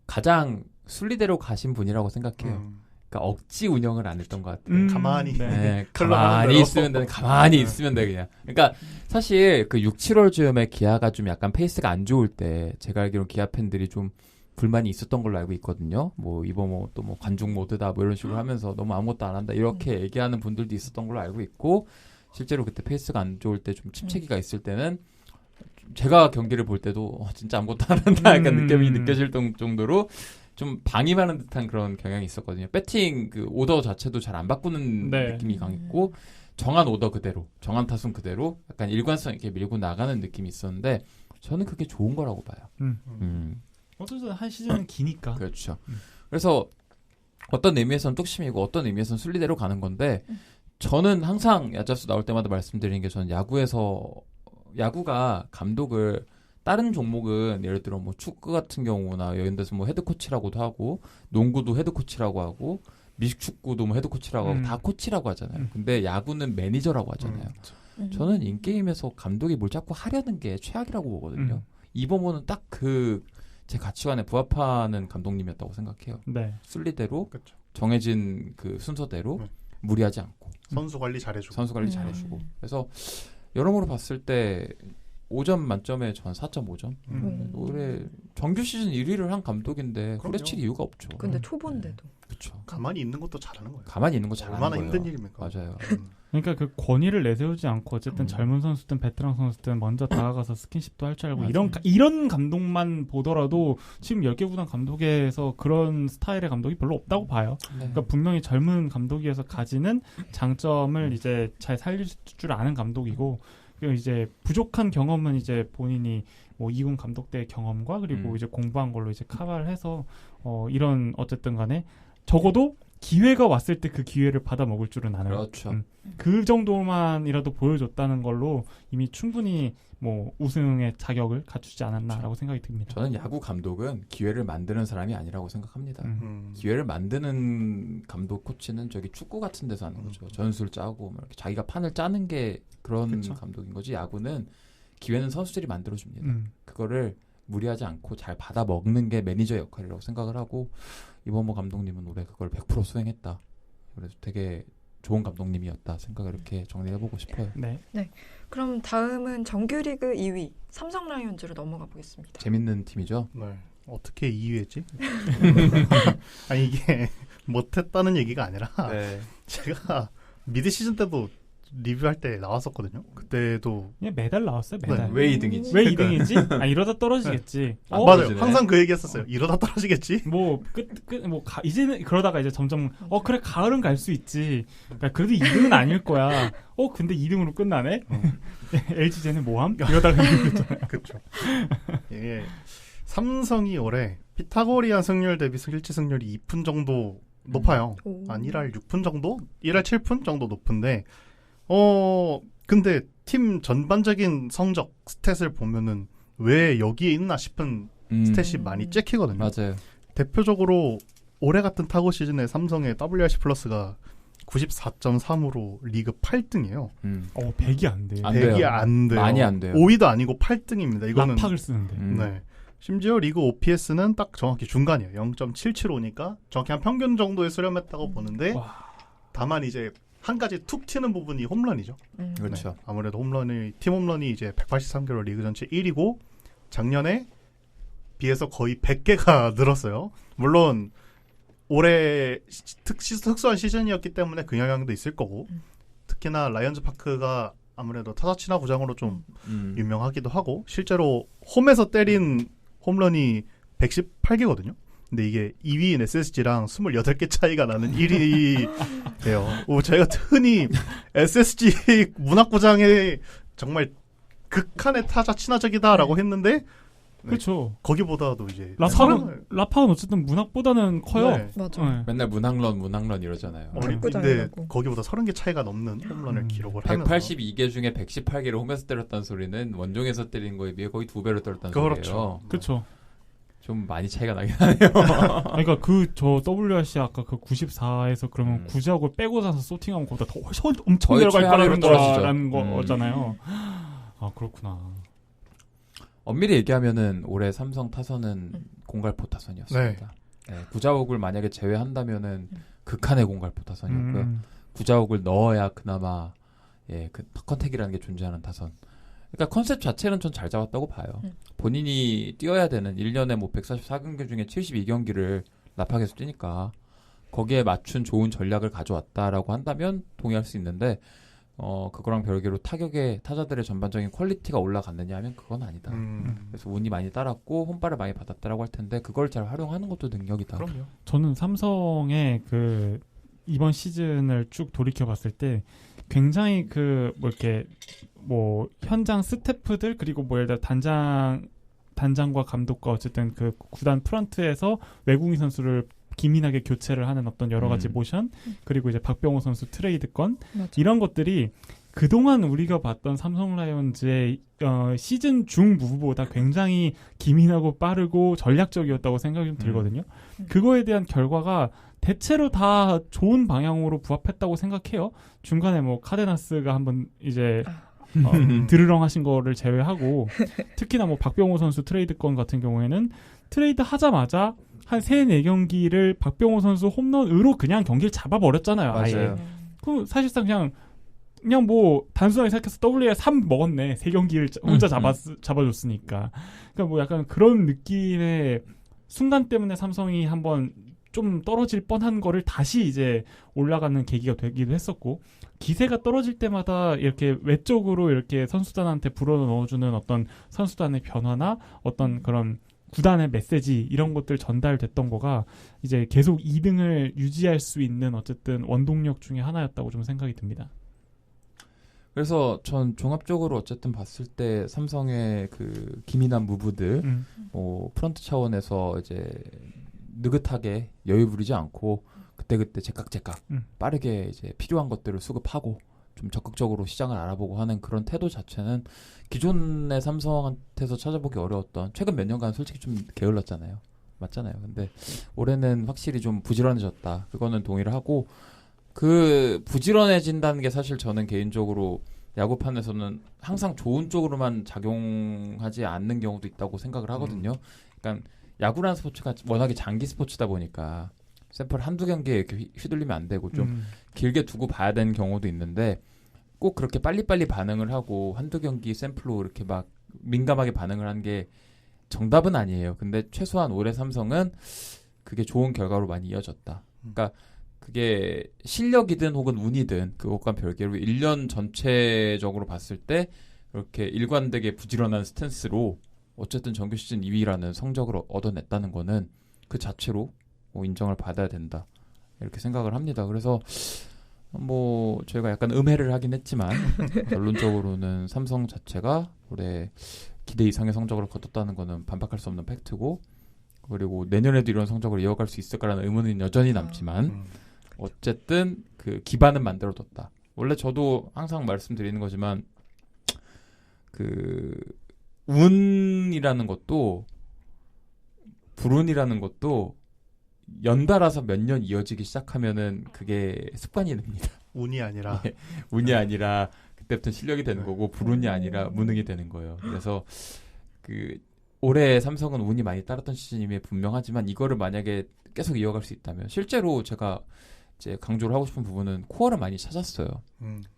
가장 순리대로 가신 분이라고 생각해요. 그러니까 억지 운영을 안 했던 것 같아요. 가만히. 네, 흘러가는 가만히 대로. 있으면 돼. 가만히 있으면 돼 그냥. 그러니까 사실 그 6, 7월쯤에 기아가 좀 약간 페이스가 안 좋을 때 제가 알기로는 기아 팬들이 좀 불만이 있었던 걸로 알고 있거든요. 뭐 이범호 또 뭐 관중 모드다 뭐 이런 식으로 하면서 너무 아무것도 안 한다 이렇게 얘기하는 분들도 있었던 걸로 알고 있고 실제로 그때 페이스가 안 좋을 때 좀 침체기가 있을 때는 제가 경기를 볼 때도 진짜 아무것도 안 한다 약간 느낌이 느껴질 정도로 좀 방임하는 듯한 그런 경향이 있었거든요. 배팅 그 오더 자체도 잘 안 바꾸는 네. 느낌이 강했고 정한 오더 그대로, 정한 타순 그대로 약간 일관성 있게 밀고 나가는 느낌이 있었는데 저는 그게 좋은 거라고 봐요. 어쨌든 한 시즌은 기니까. 그렇죠. 그래서 어떤 의미에서는 뚝심이고 어떤 의미에서는 순리대로 가는 건데 저는 항상 야자수 나올 때마다 말씀드리는 게 저는 야구가 감독을 다른 종목은 예를 들어 뭐 축구 같은 경우나 이런 데서 뭐 헤드코치라고도 하고 농구도 헤드코치라고 하고 미식축구도 뭐 헤드코치라고 하고 다 코치라고 하잖아요. 근데 야구는 매니저라고 하잖아요. 저는 인게임에서 감독이 뭘 자꾸 하려는 게 최악이라고 보거든요. 이범호는 딱 그 제 가치관에 부합하는 감독님이었다고 생각해요. 네. 순리대로 그렇죠. 정해진 그 순서대로 무리하지 않고 선수 관리 잘해주고. 선수 관리 잘해주고 그래서 여러모로 봤을 때 5점 만점에 전 4.5점. 올해 정규 시즌 1위를 한 감독인데 그럼요. 후려칠 이유가 없죠. 근데 초본데도. 그렇죠. 가만히 있는 것도 잘하는 거예요. 가만히 있는 거 잘하는 얼마나 거예요. 힘든 일입니까? 맞아요. 그러니까 그 권위를 내세우지 않고 어쨌든 젊은 선수든 베테랑 선수든 먼저 다가가서 스킨십도 할 줄 알고 이런 감독만 보더라도 지금 10개 구단 감독에서 그런 스타일의 감독이 별로 없다고 봐요. 네. 그러니까 분명히 젊은 감독이어서 가지는 장점을 이제 잘 살릴 줄 아는 감독이고 그리고 이제 부족한 경험은 이제 본인이 뭐 2군 감독 때의 경험과 그리고 이제 공부한 걸로 이제 커버를 해서 이런 어쨌든 간에 적어도 기회가 왔을 때 그 기회를 받아 먹을 줄은 아는. 그렇죠. 그 정도만이라도 보여줬다는 걸로 이미 충분히 뭐 우승의 자격을 갖추지 않았나라고 생각이 듭니다. 저는 야구 감독은 기회를 만드는 사람이 아니라고 생각합니다. 기회를 만드는 감독 코치는 저기 축구 같은 데서 하는 거죠. 전술 짜고 뭐 이렇게 자기가 판을 짜는 게 그런 그쵸. 감독인 거지. 야구는 기회는 선수들이 만들어줍니다. 그거를 무리하지 않고 잘 받아 먹는 게 매니저의 역할이라고 생각을 하고 이범호 감독님은 올해 그걸 100% 수행했다. 그래서 되게 좋은 감독님이었다 생각을 이렇게 정리해보고 싶어요. 네. 그럼 다음은 정규리그 2위 삼성 라이온즈로 넘어가 보겠습니다. 재밌는 팀이죠. 네. 어떻게 2위했지? 아니 이게 못했다는 얘기가 아니라 제가 미드 시즌 때도 리뷰할 때 나왔었거든요. 그때도 그냥 매달 나왔어요. 매달. 왜 2등이지? 왜 2등이지? 이러다 떨어지겠지. 맞아요. 떨어지네. 항상 그 얘기했었어요. 이러다 떨어지겠지. 뭐 이제는 그러다가 이제 점점 그래 가을은 갈 수 있지. 그러니까 그래도 2등은 아닐 거야. 근데 2등으로 끝나네. LG전에 뭐함? 이러다가 그렇죠. 예. 삼성이 올해 피타고리안 승률 대비 실제 승률이 2푼 정도 높아요. 한 1할 6푼 정도? 1할 7푼 정도 높은데 근데 팀 전반적인 성적 스탯을 보면은 왜 여기에 있나 싶은 스탯이 많이 찍히거든요. 맞아요. 대표적으로 올해 같은 타고 시즌에 삼성의 WRC 플러스가 94.3으로 리그 8등이에요. 100이 안 돼. 100이 안 돼요. 많이 안 돼요. 5위도 아니고 8등입니다. 이거는 락팍을 쓰는데. 네. 심지어 리그 OPS는 딱 정확히 중간이에요. 0.775니까 정확히 한 평균 정도에 수렴했다고 보는데 다만 이제 한 가지 툭 튀는 부분이 홈런이죠. 그렇죠. 네. 아무래도 팀 홈런이 이제 183개로 리그 전체 1위고 작년에 비해서 거의 100개가 늘었어요. 물론 올해 특수한 시즌이었기 때문에 그 영향도 있을 거고 특히나 라이언즈 파크가 아무래도 타자 친화 구장으로 좀 유명하기도 하고 실제로 홈에서 때린 홈런이 118개거든요. 근데 이게 2위인 SSG랑 28개 차이가 나는 1위예요. 저희가 흔히 SSG 문학구장에 정말 극한의 타자 친화적이다라고 했는데 그렇죠. 거기보다도 이제 라파는 어쨌든 문학보다는 커요. 네. 맞아. 네. 맨날 문학런 이러잖아요. 근데 축구장이라고. 거기보다 30개 차이가 넘는 홈런을 기록을 하면서 182개 중에 118개를 홈에서 때렸다는 소리는 원종에서 때린 거에 비해 거의 2배로 때렸다는 소리예요. 그렇죠. 좀 많이 차이가 나긴 하네요. 그러니까 저 WRC 아까 그 94에서 그러면 구자욱을 빼고 나서 소팅하면 거기다 더 엄청 거의 내려갈 최하위로 거라는 떨어지죠. 거잖아요. 아 그렇구나. 엄밀히 얘기하면은 올해 삼성 타선은 공갈포 타선이었습니다. 네, 구자욱을 만약에 제외한다면은 극한의 공갈포 타선이었고요. 구자욱을 넣어야 그나마 그 컨택이라는 게 존재하는 타선. 그러니까 컨셉 자체는 전 잘 잡았다고 봐요. 본인이 뛰어야 되는 1년에 뭐 144경기 중에 72경기를 라팍에서 뛰니까 거기에 맞춘 좋은 전략을 가져왔다라고 한다면 동의할 수 있는데 그거랑 별개로 타격의 타자들의 전반적인 퀄리티가 올라갔느냐 하면 그건 아니다. 그래서 운이 많이 따랐고 홈발을 많이 받았다라고 할 텐데 그걸 잘 활용하는 것도 능력이다. 그럼요. 저는 삼성의 그 이번 시즌을 쭉 돌이켜 봤을 때 굉장히 이렇게 현장 스태프들 그리고 예를 들어 단장과 감독과 어쨌든 그 구단 프런트에서 외국인 선수를 기민하게 교체를 하는 어떤 여러 가지 모션 그리고 이제 박병호 선수 트레이드 건 맞아. 이런 것들이 그동안 우리가 봤던 삼성 라이온즈의 시즌 중 무브보다 굉장히 기민하고 빠르고 전략적이었다고 생각이 좀 들거든요. 그거에 대한 결과가 대체로 다 좋은 방향으로 부합했다고 생각해요. 중간에 카데나스가 한번 이제 드르렁 하신 거를 제외하고 특히나 박병호 선수 트레이드 건 같은 경우에는 트레이드 하자마자 한 3-4경기를 박병호 선수 홈런으로 그냥 경기를 잡아버렸잖아요. 아예. 맞아요. 그럼 사실상 그냥 단순하게 생각해서 WR 3 먹었네. 3경기를 혼자 잡아줬으니까. 그러니까 약간 그런 느낌의 순간 때문에 삼성이 한번 좀 떨어질 뻔한 거를 다시 이제 올라가는 계기가 되기도 했었고 기세가 떨어질 때마다 이렇게 외적으로 이렇게 선수단한테 불어넣어주는 어떤 선수단의 변화나 어떤 그런 구단의 메시지 이런 것들 전달됐던 거가 이제 계속 2등을 유지할 수 있는 어쨌든 원동력 중에 하나였다고 좀 생각이 듭니다. 그래서 전 종합적으로 어쨌든 봤을 때 삼성의 그 기민한 무브들 프런트 차원에서 이제 느긋하게 여유 부리지 않고 그때그때 제깍제깍 빠르게 이제 필요한 것들을 수급하고 좀 적극적으로 시장을 알아보고 하는 그런 태도 자체는 기존의 삼성한테서 찾아보기 어려웠던 최근 몇 년간 솔직히 좀 게을렀잖아요. 맞잖아요. 근데 올해는 확실히 좀 부지런해졌다. 그거는 동의를 하고 그 부지런해진다는 게 사실 저는 개인적으로 야구판에서는 항상 좋은 쪽으로만 작용하지 않는 경우도 있다고 생각을 하거든요. 그러니까 야구라는 스포츠가 워낙에 장기 스포츠다 보니까 샘플 한두 경기에 이렇게 휘둘리면 안 되고 좀 길게 두고 봐야 되는 경우도 있는데 꼭 그렇게 빨리빨리 반응을 하고 한두 경기 샘플로 이렇게 막 민감하게 반응을 한 게 정답은 아니에요. 근데 최소한 올해 삼성은 그게 좋은 결과로 많이 이어졌다. 그러니까 그게 실력이든 혹은 운이든 그것과 별개로 1년 전체적으로 봤을 때 이렇게 일관되게 부지런한 스탠스로 어쨌든 정규 시즌 2위라는 성적을 얻어냈다는 거는 그 자체로 인정을 받아야 된다. 이렇게 생각을 합니다. 그래서 저희가 약간 음해를 하긴 했지만 결론적으로는 삼성 자체가 올해 기대 이상의 성적을 거뒀다는 거는 반박할 수 없는 팩트고 그리고 내년에도 이런 성적을 이어갈 수 있을까라는 의문은 여전히 남지만 어쨌든 그 기반은 만들어뒀다. 원래 저도 항상 말씀드리는 거지만 그 운이라는 것도 불운이라는 것도 연달아서 몇 년 이어지기 시작하면은 그게 습관이 됩니다. 운이 아니라 운이 아니라 그때부터 실력이 되는 거고 불운이 아니라 무능이 되는 거예요. 그래서 그 올해 삼성은 운이 많이 따랐던 시즌임에 분명하지만 이거를 만약에 계속 이어갈 수 있다면 실제로 제가 이제 강조를 하고 싶은 부분은 코어를 많이 찾았어요.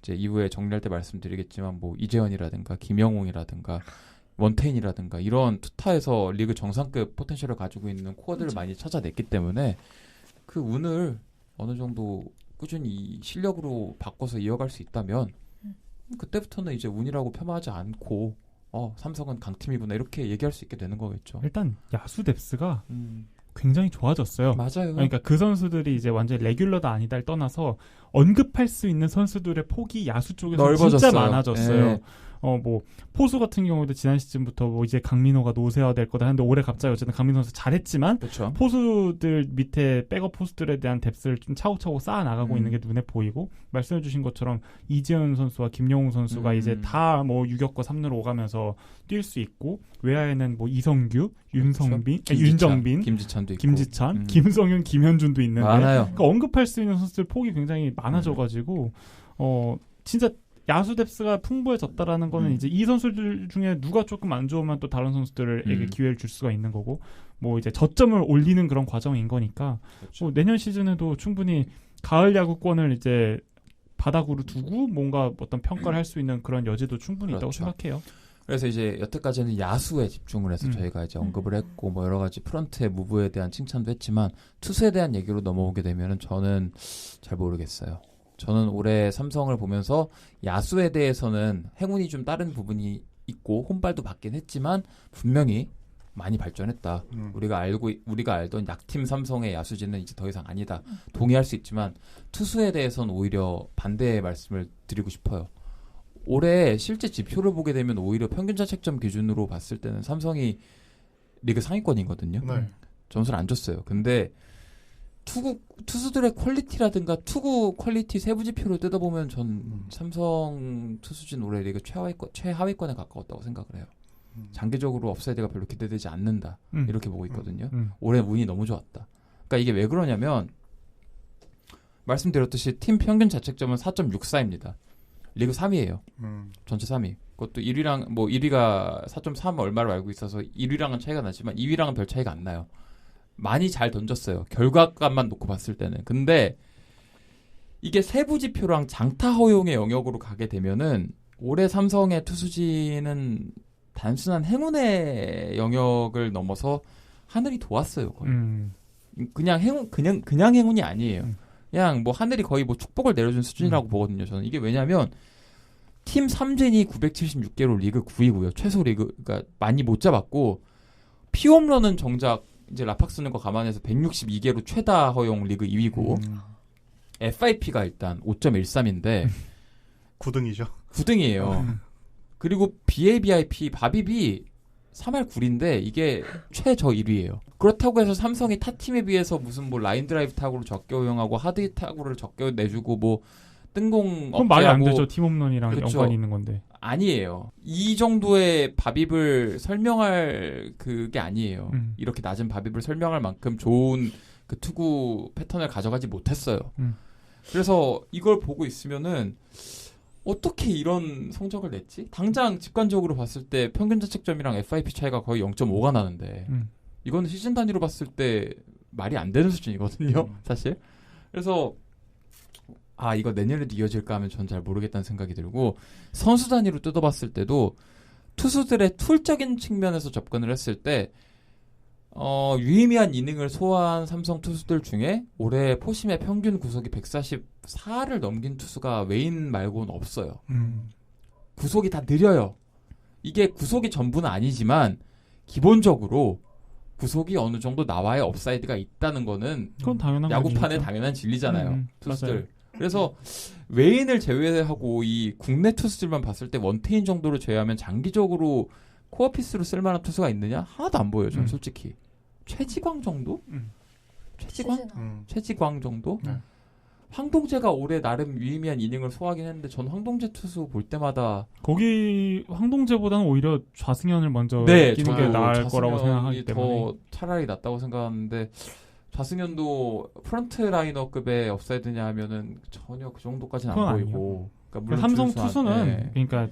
이제 이후에 정리할 때 말씀드리겠지만 이재현이라든가 김영웅이라든가 원태인이라든가 이런 투타에서 리그 정상급 포텐셜을 가지고 있는 코어들을 많이 찾아냈기 때문에 그 운을 어느 정도 꾸준히 실력으로 바꿔서 이어갈 수 있다면 그때부터는 이제 운이라고 폄하하지 않고 삼성은 강팀이구나 이렇게 얘기할 수 있게 되는 거겠죠. 일단 야수 뎁스가 굉장히 좋아졌어요. 맞아요. 그러니까 그 선수들이 이제 완전 레귤러다 아니다를 떠나서 언급할 수 있는 선수들의 폭이 야수 쪽에서 넓어졌어요. 진짜 많아졌어요. 뭐 포수 같은 경우도 지난 시즌부터 뭐 이제 강민호가 노세화될 거다 하는데 올해 갑자기 어쨌든 강민호 선수 잘했지만 그렇죠. 포수들 밑에 백업 포수들에 대한 뎁스를 좀 차곡차곡 쌓아 나가고 있는 게 눈에 보이고 말씀해주신 것처럼 이재현 선수와 김영웅 선수가 이제 다 뭐 유격과 3루로 오가면서 뛸 수 있고 외야에는 뭐 이성규, 윤성빈, 그렇죠. 윤정빈, 김지찬도 있고. 김지찬, 김성윤, 김현준도 있는데 많아요. 그러니까 언급할 수 있는 선수들 폭이 굉장히 많아져가지고 진짜 야수 뎁스가 풍부해졌다라는 거는 이제 이 선수들 중에 누가 조금 안 좋으면 또 다른 선수들에게 기회를 줄 수가 있는 거고 뭐 이제 저점을 올리는 그런 과정인 거니까 그렇죠. 뭐 내년 시즌에도 충분히 가을 야구권을 이제 바닥으로 두고 뭔가 어떤 평가를 할 수 있는 그런 여지도 충분히 있다고 그렇죠. 생각해요. 그래서 이제 여태까지는 야수에 집중을 해서 저희가 이제 언급을 했고 뭐 여러 가지 프런트의 무브에 대한 칭찬도 했지만 투수에 대한 얘기로 넘어오게 되면은 저는 잘 모르겠어요. 저는 올해 삼성을 보면서 야수에 대해서는 행운이 좀 다른 부분이 있고 홈발도 받긴 했지만 분명히 많이 발전했다. 우리가 알던 약팀 삼성의 야수진은 이제 더 이상 아니다. 동의할 수 있지만 투수에 대해서는 오히려 반대의 말씀을 드리고 싶어요. 올해 실제 지표를 보게 되면 오히려 평균 자책점 기준으로 봤을 때는 삼성이 리그 상위권이거든요. 네. 점수를 안 줬어요. 근데 투수들의 퀄리티라든가 투구 퀄리티 세부 지표를 뜯어보면 전 삼성 투수진 올해 리그 최하위권에 가까웠다고 생각을 해요. 장기적으로 업사이드가 별로 기대되지 않는다. 이렇게 보고 있거든요. 올해 운이 너무 좋았다. 그러니까 이게 왜 그러냐면 말씀드렸듯이 팀 평균 자책점은 4.64입니다. 리그 3위예요. 전체 3위. 그것도 1위랑 뭐 1위가 4.3 얼마로 알고 있어서 1위랑은 차이가 나지만 2위랑은 별 차이가 안 나요. 많이 잘 던졌어요. 결과값만 놓고 봤을 때는. 근데 이게 세부 지표랑 장타 허용의 영역으로 가게 되면은 올해 삼성의 투수진은 단순한 행운의 영역을 넘어서 하늘이 도왔어요. 거의. 그냥 행운이 아니에요. 그냥 뭐 하늘이 거의 뭐 축복을 내려준 수준이라고 보거든요. 저는 이게 왜냐면 팀 3진이 976개로 리그 9위고요. 최소 리그 그러니까 많이 못 잡았고 피홈런은 정작 이제 라팍 쓰는 거 감안해서 162개로 최다 허용 리그 2위고 FIP가 일단 5.13인데 9등이죠. 9등이에요. 그리고 BABIP 바비비 3할 9리인데 이게 최저 1위예요. 그렇다고 해서 삼성이 타 팀에 비해서 무슨 뭐 라인 드라이브 타구를 적게 허용하고 하드 타구를 적게 내주고 뭐 뜬공 그건 말이 안 억제하고 되죠. 팀 홈런이랑 그렇죠. 연관이 있는 건데. 아니에요. 이 정도의 바빕을 설명할 그게 아니에요. 이렇게 낮은 바빕을 설명할 만큼 좋은 그 투구 패턴을 가져가지 못했어요. 그래서 이걸 보고 있으면은 어떻게 이런 성적을 냈지? 당장 직관적으로 봤을 때 평균 자책점이랑 FIP 차이가 거의 0.5가 나는데 이거는 시즌 단위로 봤을 때 말이 안 되는 수준이거든요. 사실. 그래서 이거 내년에도 이어질까 하면 전 잘 모르겠다는 생각이 들고 선수 단위로 뜯어봤을 때도 투수들의 툴적인 측면에서 접근을 했을 때 유의미한 이닝을 소화한 삼성 투수들 중에 올해 포심의 평균 구속이 144를 넘긴 투수가 웨인 말고는 없어요. 구속이 다 느려요. 이게 구속이 전부는 아니지만 기본적으로 구속이 어느 정도 나와야 업사이드가 있다는 거는 그건 당연한 야구판의 거니까. 당연한 진리잖아요. 투수들. 맞아요. 그래서 웨인을 제외하고 이 국내 투수들만 봤을 때 원태인 정도를 제외하면 장기적으로 코어피스로 쓸만한 투수가 있느냐? 하나도 안 보여요. 저는 솔직히. 최지광 정도? 최지광 정도? 황동재가 올해 나름 유의미한 이닝을 소화하긴 했는데 전 황동재 투수 볼 때마다 거기 황동재보다는 오히려 좌승현을 먼저 네, 끼는 게 나을 거라고 생각하기 때문에 더 차라리 낫다고 생각하는데 좌승현도 프런트 라이너급의 업사이드냐 하면은 전혀 그 정도까지는 안 보이고. 그러니까 물론 삼성 준수한, 투수는 그러니까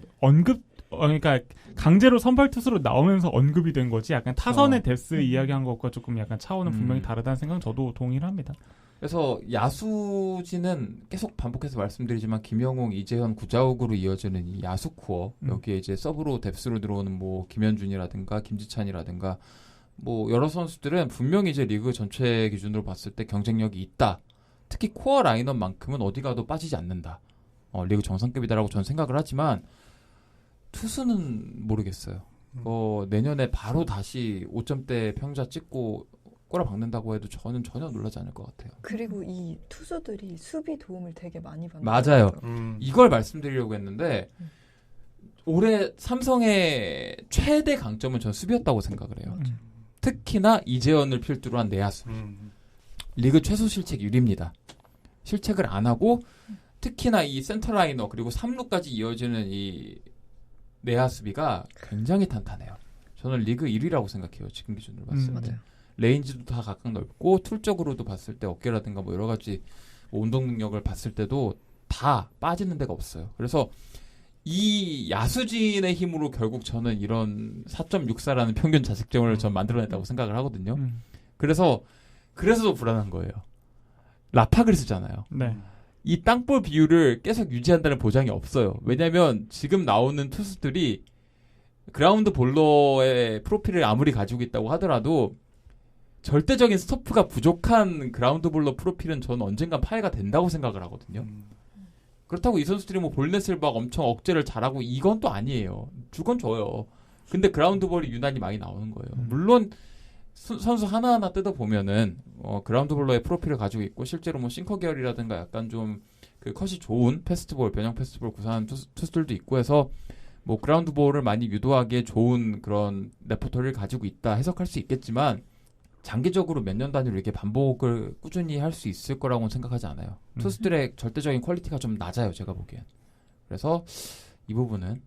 그러니까 강제로 선발 투수로 나오면서 언급이 된 거지. 약간 타선의 뎁스 이야기한 것과 조금 약간 차원은 분명히 다르다는 생각은 저도 동의를 합니다. 그래서 야수진은 계속 반복해서 말씀드리지만 김영웅, 이재현, 구자욱으로 이어지는 이 야수 코어 여기에 이제 서브로 뎁스로 들어오는 뭐 김현준이라든가 김지찬이라든가 뭐 여러 선수들은 분명히 이제 리그 전체 기준으로 봤을 때 경쟁력이 있다. 특히 코어 라인업만큼은 어디 가도 빠지지 않는다. 리그 정상급이다라고 저는 생각을 하지만 투수는 모르겠어요. 내년에 바로 다시 5점대 평자 찍고 꼬라박는다고 해도 저는 전혀 놀라지 않을 것 같아요. 그리고 이 투수들이 수비 도움을 되게 많이 받는 맞아요. 것 같아요. 이걸 말씀드리려고 했는데 올해 삼성의 최대 강점은 전 수비였다고 생각을 해요. 특히나 이재현을 필두로 한 내야 수비. 리그 최소 실책 1위입니다. 실책을 안 하고 특히나 이 센터라이너 그리고 3루까지 이어지는 이 내야 수비가 굉장히 탄탄해요. 저는 리그 1위라고 생각해요. 지금 기준으로 봤을 때. 레인지도 다 각각 넓고 툴적으로도 봤을 때 어깨라든가 뭐 여러 가지 뭐 운동 능력을 봤을 때도 다 빠지는 데가 없어요. 그래서 이 야수진의 힘으로 결국 저는 이런 4.64라는 평균 자책점을 전 만들어냈다고 생각을 하거든요. 그래서 더 불안한 거예요. 라팍을 쓰잖아요. 네. 이 땅볼 비율을 계속 유지한다는 보장이 없어요. 왜냐하면 지금 나오는 투수들이 그라운드 볼러의 프로필을 아무리 가지고 있다고 하더라도 절대적인 스토프가 부족한 그라운드 볼러 프로필은 저는 언젠간 파해가 된다고 생각을 하거든요. 그렇다고 이 선수들이 뭐 볼넷을 막 엄청 억제를 잘하고 이건 또 아니에요. 주건 줘요. 근데 그라운드 볼이 유난히 많이 나오는 거예요. 물론 선수 하나하나 뜯어보면은 그라운드 볼러의 프로필을 가지고 있고 실제로 뭐 싱커 계열이라든가 약간 좀 그 컷이 좋은 패스트볼, 변형 패스트볼 구사하는 투수들도 있고 해서 뭐 그라운드 볼을 많이 유도하기에 좋은 그런 레퍼토리를 가지고 있다 해석할 수 있겠지만 장기적으로 몇 년 단위로 이렇게 반복을 꾸준히 할 수 있을 거라고는 생각하지 않아요. 투수들의 절대적인 퀄리티가 좀 낮아요, 제가 보기엔. 그래서 이 부분은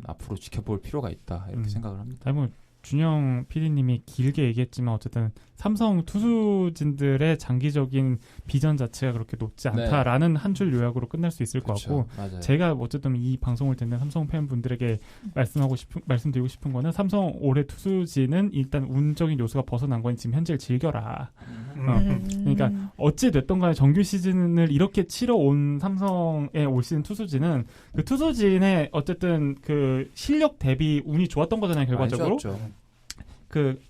앞으로 지켜볼 필요가 있다 이렇게 생각을 합니다. 아니 뭐 준영 PD님이 길게 얘기했지만 어쨌든 삼성 투수진들의 장기적인 비전 자체가 그렇게 높지 않다라는 한 줄 요약으로 끝날 수 있을 것 같고 맞아요. 제가 어쨌든 이 방송을 듣는 삼성 팬분들에게 말씀드리고 싶은 거는 삼성 올해 투수진은 일단 운적인 요소가 벗어난 건 지금 현재를 즐겨라. 그러니까 어찌 됐던 간에 정규 시즌을 이렇게 치러 온 삼성의 올 시즌 투수진은 그 투수진의 어쨌든 그 실력 대비 운이 좋았던 거잖아요, 결과적으로. 그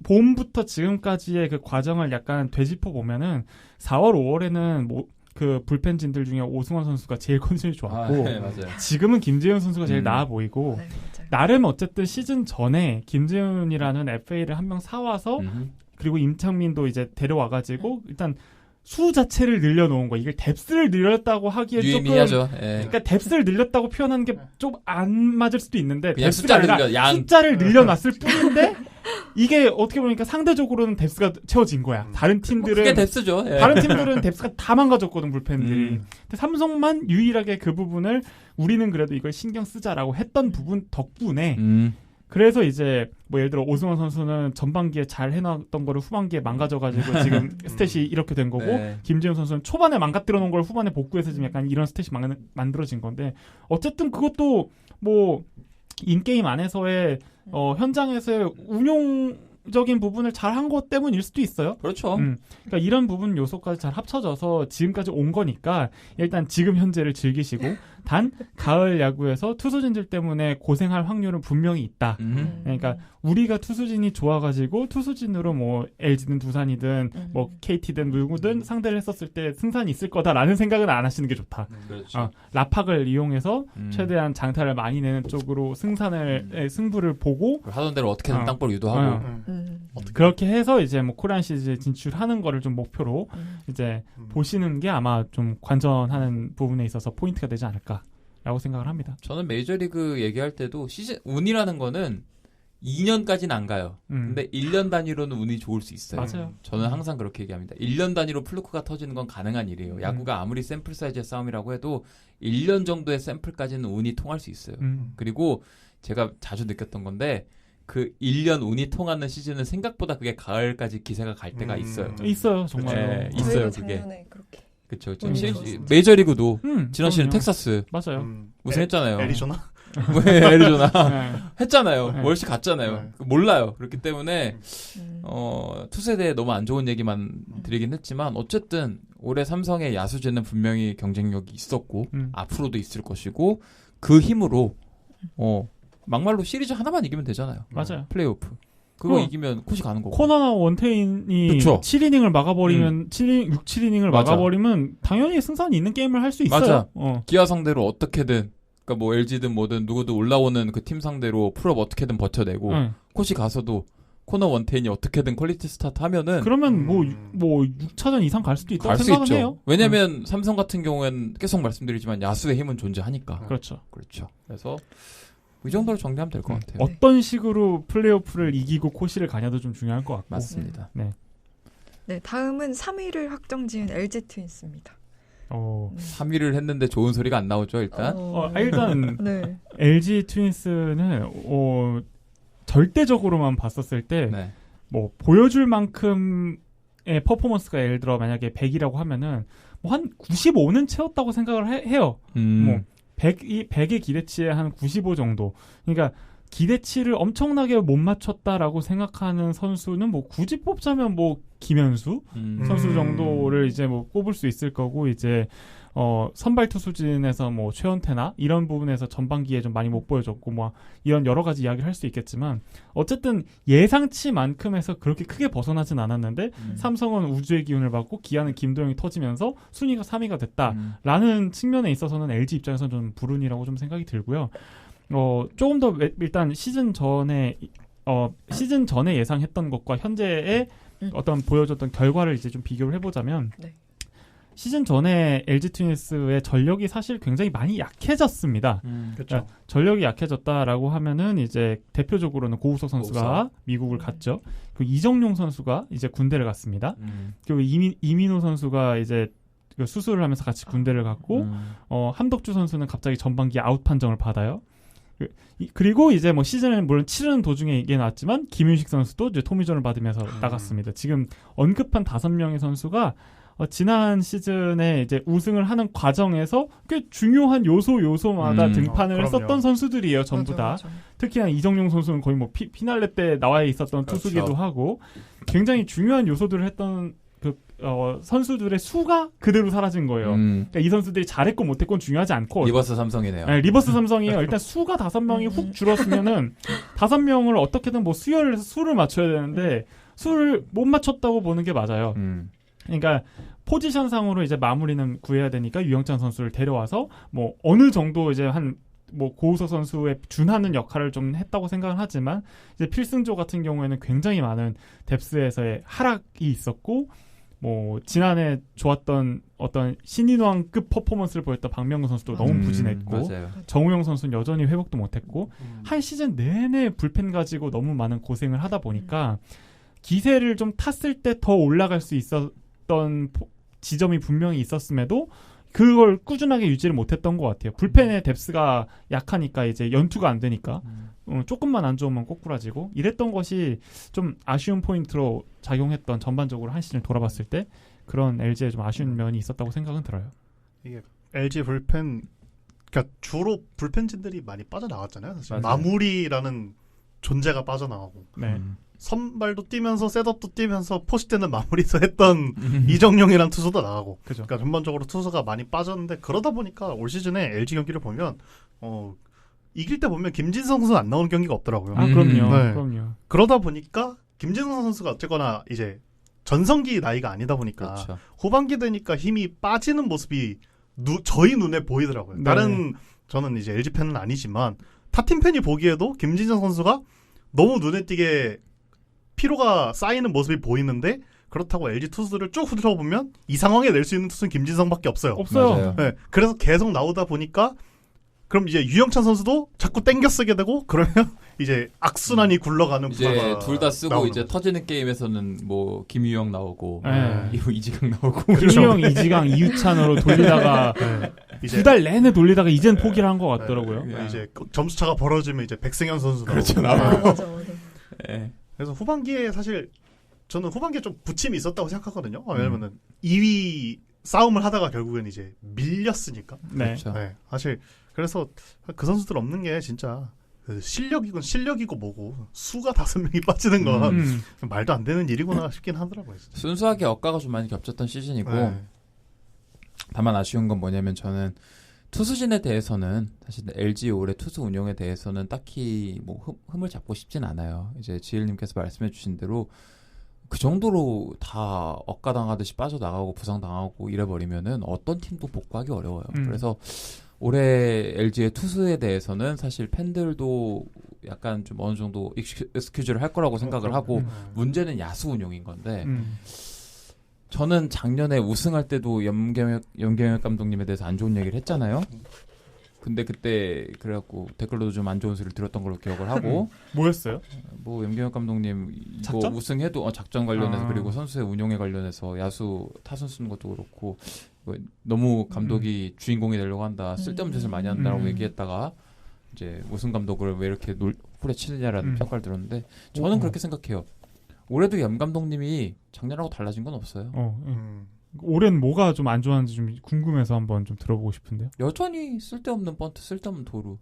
봄부터 지금까지의 그 과정을 약간 되짚어 보면은 4월, 5월에는 뭐 그 불펜진들 중에 오승환 선수가 제일 컨디션이 좋았고 맞아요. 지금은 김재훈 선수가 제일 나아 보이고 네, 맞아요. 나름 어쨌든 시즌 전에 김재훈이라는 FA를 한 명 사와서 그리고 임창민도 이제 데려와가지고 일단 수 자체를 늘려놓은 거. 이걸 뎁스를 늘렸다고 하기에 조금 유의미하죠. 예. 그러니까 뎁스를 늘렸다고 표현하는 게 좀 안 맞을 수도 있는데 그냥 뎁스가 아니라 숫자를 늘려놨을 뿐인데 이게 어떻게 보니까 상대적으로는 뎁스가 채워진 거야. 다른 팀들은 그게 뎁스죠. 예. 다른 팀들은 뎁스가 다 망가졌거든, 불펜들이. 근데 삼성만 유일하게 그 부분을 우리는 그래도 이걸 신경 쓰자라고 했던 부분 덕분에 그래서 이제 뭐 예를 들어 오승환 선수는 전반기에 잘 해놨던 거를 후반기에 망가져가지고 지금 스탯이 이렇게 된 거고 네. 김재훈 선수는 초반에 망가뜨려 놓은 걸 후반에 복구해서 지금 약간 이런 스탯이 만들어진 건데 어쨌든 그것도 뭐 인게임 안에서의 현장에서의 운용적인 부분을 잘 한 것 때문일 수도 있어요. 그렇죠. 그러니까 이런 부분 요소까지 잘 합쳐져서 지금까지 온 거니까 일단 지금 현재를 즐기시고 단 가을 야구에서 투수진들 때문에 고생할 확률은 분명히 있다. 그러니까 우리가 투수진이 좋아가지고 투수진으로 뭐 LG든 두산이든 뭐 KT든 누구든 상대를 했었을 때 승산이 있을 거다라는 생각은 안 하시는 게 좋다. 그렇죠. 라팍을 이용해서 최대한 장타를 많이 내는 쪽으로 승부를 보고 하던 대로 어떻게든 땅볼 유도하고 그렇게 해서 이제 뭐 코리안 시리즈에 진출하는 거를 좀 목표로 이제 보시는 게 아마 좀 관전하는 부분에 있어서 포인트가 되지 않을까라고 생각을 합니다. 저는 메이저리그 얘기할 때도 시즌 운이라는 거는 2년까지는 안 가요. 근데 1년 단위로는 운이 좋을 수 있어요. 맞아요. 저는 항상 그렇게 얘기합니다. 1년 단위로 플루크가 터지는 건 가능한 일이에요. 야구가 아무리 샘플 사이즈의 싸움이라고 해도 1년 정도의 샘플까지는 운이 통할 수 있어요. 그리고 제가 자주 느꼈던 건데 그 1년 운이 통하는 시즌은 생각보다 그게 가을까지 기세가 갈 때가 있어요. 있어요, 정말로. 네, 있어요, 저희가 그게. 작년에 그렇게. 그쵸. 운이 지금 좋았어요. 메이저리그도 지난 시즌 그럼요. 텍사스 맞아요. 우승했잖아요. 애리조나? 왜 애리조나 네. 했잖아요. 네. 월시 갔잖아요. 네. 몰라요. 그렇기 때문에 투수에 대해 너무 안 좋은 얘기만 드리긴 했지만 어쨌든 올해 삼성의 야수진은 분명히 경쟁력이 있었고 앞으로도 있을 것이고 그 힘으로 막말로 시리즈 하나만 이기면 되잖아요. 맞아요. 플레이오프. 그거 이기면 콧이 가는 거고. 코너나 원태인이 그쵸. 7이닝을 막아버리면 7이닝을 맞아. 막아버리면 당연히 승산이 있는 게임을 할 수 있어요. 맞아. 기아 상대로 어떻게든 그러니까 뭐 LG든 뭐든 누구든 올라오는 그 팀 상대로 풀업 어떻게든 버텨내고 콧이 가서도 코너 원테인이 어떻게든 퀄리티 스타트 하면은 그러면 뭐 6차전 이상 갈 수도 있다고 갈 수 생각은 있죠. 해요. 왜냐면 삼성 같은 경우에는 계속 말씀드리지만 야수의 힘은 존재하니까. 그렇죠. 그렇죠. 그래서 이 정도로 정리하면 될 것 같아요. 어떤 식으로 플레이오프를 이기고 코시를 가냐도 좀 중요할 것 같고. 맞습니다. 네. 네, 다음은 3위를 확정 지은 LG 트윈스입니다. 3위를 했는데 좋은 소리가 안 나오죠, 일단. 일단 네. LG 트윈스는 절대적으로만 봤었을 때 네. 뭐 보여줄 만큼의 퍼포먼스가 예를 들어 만약에 100이라고 하면은 뭐 한 95는 채웠다고 생각을 해요. 뭐 100의 기대치에 한 95 정도. 그러니까 기대치를 엄청나게 못 맞췄다라고 생각하는 선수는 뭐 굳이 뽑자면 뭐 김현수 선수 정도를 이제 뭐 꼽을 수 있을 거고 이제 선발 투수진에서 뭐 최원태나 이런 부분에서 전반기에 좀 많이 못 보여줬고 뭐 이런 여러 가지 이야기를 할 수 있겠지만 어쨌든 예상치만큼에서 그렇게 크게 벗어나진 않았는데 삼성은 우주의 기운을 받고 기아는 김도영이 터지면서 순위가 3위가 됐다라는 측면에 있어서는 LG 입장에서는 좀 불운이라고 좀 생각이 들고요. 조금 더 일단 시즌 전에 예상했던 것과 현재의 어떤 보여줬던 결과를 이제 좀 비교를 해보자면 네. 시즌 전에 LG 트윈스의 전력이 사실 굉장히 많이 약해졌습니다. 그렇죠. 전력이 약해졌다라고 하면은 이제 대표적으로는 고우석 선수가 미국을 갔죠. 그리고 이정용 선수가 이제 군대를 갔습니다. 그리고 이민호 선수가 이제 그 수술을 하면서 같이 군대를 갔고 한덕주 선수는 갑자기 전반기 아웃 판정을 받아요. 그리고 이제 뭐 시즌을 물론 치르는 도중에 이게 나왔지만 김윤식 선수도 이제 토미존을 받으면서 나갔습니다. 지금 언급한 5명의 선수가 지난 시즌에 이제 우승을 하는 과정에서 꽤 중요한 요소마다 등판을 했었던 선수들이에요, 전부 다. 맞아. 특히나 이정용 선수는 거의 뭐 피날레 때 나와 있었던 그렇죠. 투수기도 하고 굉장히 중요한 요소들을 했던 선수들의 수가 그대로 사라진 거예요. 그러니까 이 선수들이 잘했고 못했고 중요하지 않고 리버스 삼성이네요. 네, 리버스 삼성이에요. 일단 수가 5명이 훅 줄었으면은 5명을 어떻게든 뭐 수혈을 해서 수를 맞춰야 되는데 수를 못 맞췄다고 보는 게 맞아요. 그러니까 포지션상으로 이제 마무리는 구해야 되니까 유영찬 선수를 데려와서 뭐 어느 정도 이제 뭐 고우석 선수에 준하는 역할을 좀 했다고 생각은 하지만 이제 필승조 같은 경우에는 굉장히 많은 뎁스에서의 하락이 있었고 뭐 지난해 좋았던 어떤 신인왕급 퍼포먼스를 보였던 박명근 선수도 너무 부진했고 맞아요. 정우영 선수는 여전히 회복도 못했고 한 시즌 내내 불펜 가지고 너무 많은 고생을 하다 보니까 기세를 좀 탔을 때 더 올라갈 수 있었던 지점이 분명히 있었음에도 그걸 꾸준하게 유지를 못했던 것 같아요. 불펜의 뎁스가 약하니까 이제 연투가 안 되니까 조금만 안 좋으면 꼬꾸라지고 이랬던 것이 좀 아쉬운 포인트로 작용했던 전반적으로 한 시즌을 돌아봤을 때 그런 LG에 좀 아쉬운 면이 있었다고 생각은 들어요. 이게 LG 불펜 그러니까 주로 불펜진들이 많이 빠져나갔잖아요. 사실. 맞아요. 마무리라는 존재가 빠져나가고 네. 선발도 뛰면서 셋업도 뛰면서 포시 때는 마무리도 했던 이정용이란 투수도 나가고 그죠. 그러니까 전반적으로 투수가 많이 빠졌는데 그러다 보니까 올 시즌에 LG 경기를 보면 이길 때 보면 김진성 선수 안 나오는 경기가 없더라고요. 그럼요. 네. 그럼요. 그러다 보니까 김진성 선수가 어쨌거나 이제 전성기 나이가 아니다 보니까 그렇죠. 후반기 되니까 힘이 빠지는 모습이 저희 눈에 보이더라고요. 네. 다른 저는 이제 LG 팬은 아니지만 타팀 팬이 보기에도 김진성 선수가 너무 눈에 띄게 피로가 쌓이는 모습이 보이는데 그렇다고 LG 투수들을 쭉 훑어보면 이 상황에 낼 수 있는 투수는 김진성밖에 없어요. 없어요. 맞아요. 네, 그래서 계속 나오다 보니까 그럼 이제 유영찬 선수도 자꾸 땡겨 쓰게 되고 그러면 이제 악순환이 굴러가는 이제 구도가 둘 다 쓰고 나오는 이제 거죠. 터지는 게임에서는 뭐 김유영 나오고 네. 이후 이지강 나오고 김유영, 이지강, 이유찬으로 돌리다가 네, 이제 2달 내내 돌리다가 이젠 포기를 한 것 같더라고요. 네. 이제 점수차가 벌어지면 이제 백승현 선수 그렇죠, 나오고. 맞아. 네. 그래서 후반기에 사실 저는 후반기에 좀 부침이 있었다고 생각하거든요. 왜냐면은 2위 싸움을 하다가 결국엔 이제 밀렸으니까. 네. 그렇죠. 네, 사실 그래서 그 선수들 없는 게 진짜 실력이고 뭐고 수가 5명이 빠지는 건 말도 안 되는 일이구나 싶긴 하더라고요. 진짜. 순수하게 억가가 좀 많이 겹쳤던 시즌이고 네. 다만 아쉬운 건 뭐냐면 저는 투수진에 대해서는 사실 LG 올해 투수 운영에 대해서는 딱히 뭐 흠을 잡고 싶진 않아요. 이제 지일님께서 말씀해주신 대로 그 정도로 다 억가당하듯이 빠져나가고 부상당하고 이래버리면은 어떤 팀도 복구하기 어려워요. 그래서 올해 LG의 투수에 대해서는 사실 팬들도 약간 좀 어느 정도 익스큐즈를 할 거라고 생각을 하고 문제는 야수 운용인 건데 저는 작년에 우승할 때도 염경엽 감독님에 대해서 안 좋은 얘기를 했잖아요. 근데 그때 그래갖고 댓글로도 좀 안 좋은 소리를 들었던 걸로 기억을 하고 뭐였어요? 뭐 염경엽 감독님 이거 작전? 우승해도 작전 관련해서 그리고 선수의 운용에 관련해서 야수 타선 쓰는 것도 그렇고 너무 감독이 주인공이 되려고 한다 쓸데없는 짓을 많이 한다라고 얘기했다가 이제 우승 감독을 왜 이렇게 후려치느냐라는 평가를 들었는데 저는 그렇게 생각해요. 올해도 염 감독님이 작년하고 달라진 건 없어요. 올해는 뭐가 좀 안 좋았는지 좀 궁금해서 한번 좀 들어보고 싶은데요. 여전히 쓸데없는 번트, 쓸데없는 도루,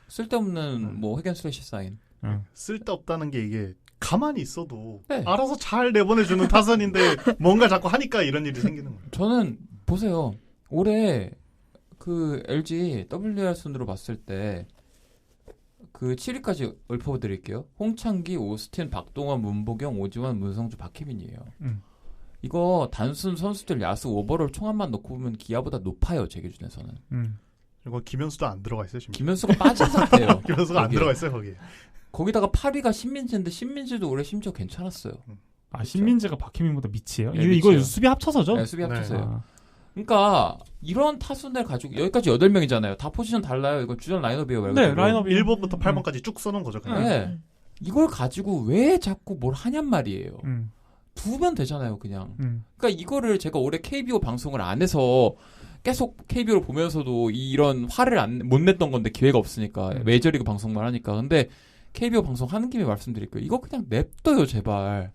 쓸데없는 뭐 회견 슬래시 사인. 쓸데없다는 게 이게 가만히 있어도 네. 알아서 잘 내보내주는 타선인데 뭔가 자꾸 하니까 이런 일이 생기는 거예요. 저는 보세요. 올해 그 LG WR 순으로 봤을 때 그 7위까지 읊어드릴게요. 홍창기, 오스틴, 박동원, 문보경, 오지환, 문성주, 박혜민이에요. 이거 단순 선수들 야수 오버롤 총합만 놓고 보면 기아보다 높아요. 제 기준에서는. 이거 김현수도 안 들어가 있어요. 지금. 김현수가 빠진 상태예요. 김현수가 안 들어가 있어요 거기에. 거기다가 8위가 신민재인데 신민재도 올해 심지어 괜찮았어요. 아 신민재가 박혜민보다 밑이에요? 네, 이거 밑이에요. 수비 합쳐서죠? 네, 수비 합쳐서요. 아. 그러니까 이런 타순을 가지고 여기까지 8명이잖아요. 다 포지션 달라요. 이거 주전 라인업이에요. 말 네, 그대로. 라인업 1번부터 8번까지 쭉 써놓은 거죠. 그냥. 네. 이걸 가지고 왜 자꾸 뭘 하냔 말이에요. 두면 되잖아요, 그냥. 그러니까 이거를 제가 올해 KBO 방송을 안 해서 계속 KBO를 보면서도 이런 화를 못 냈던 건데 기회가 없으니까 메이저리그 방송만 하니까. 근데 KBO 방송 하는 김에 말씀드릴게요. 이거 그냥 냅둬요, 제발.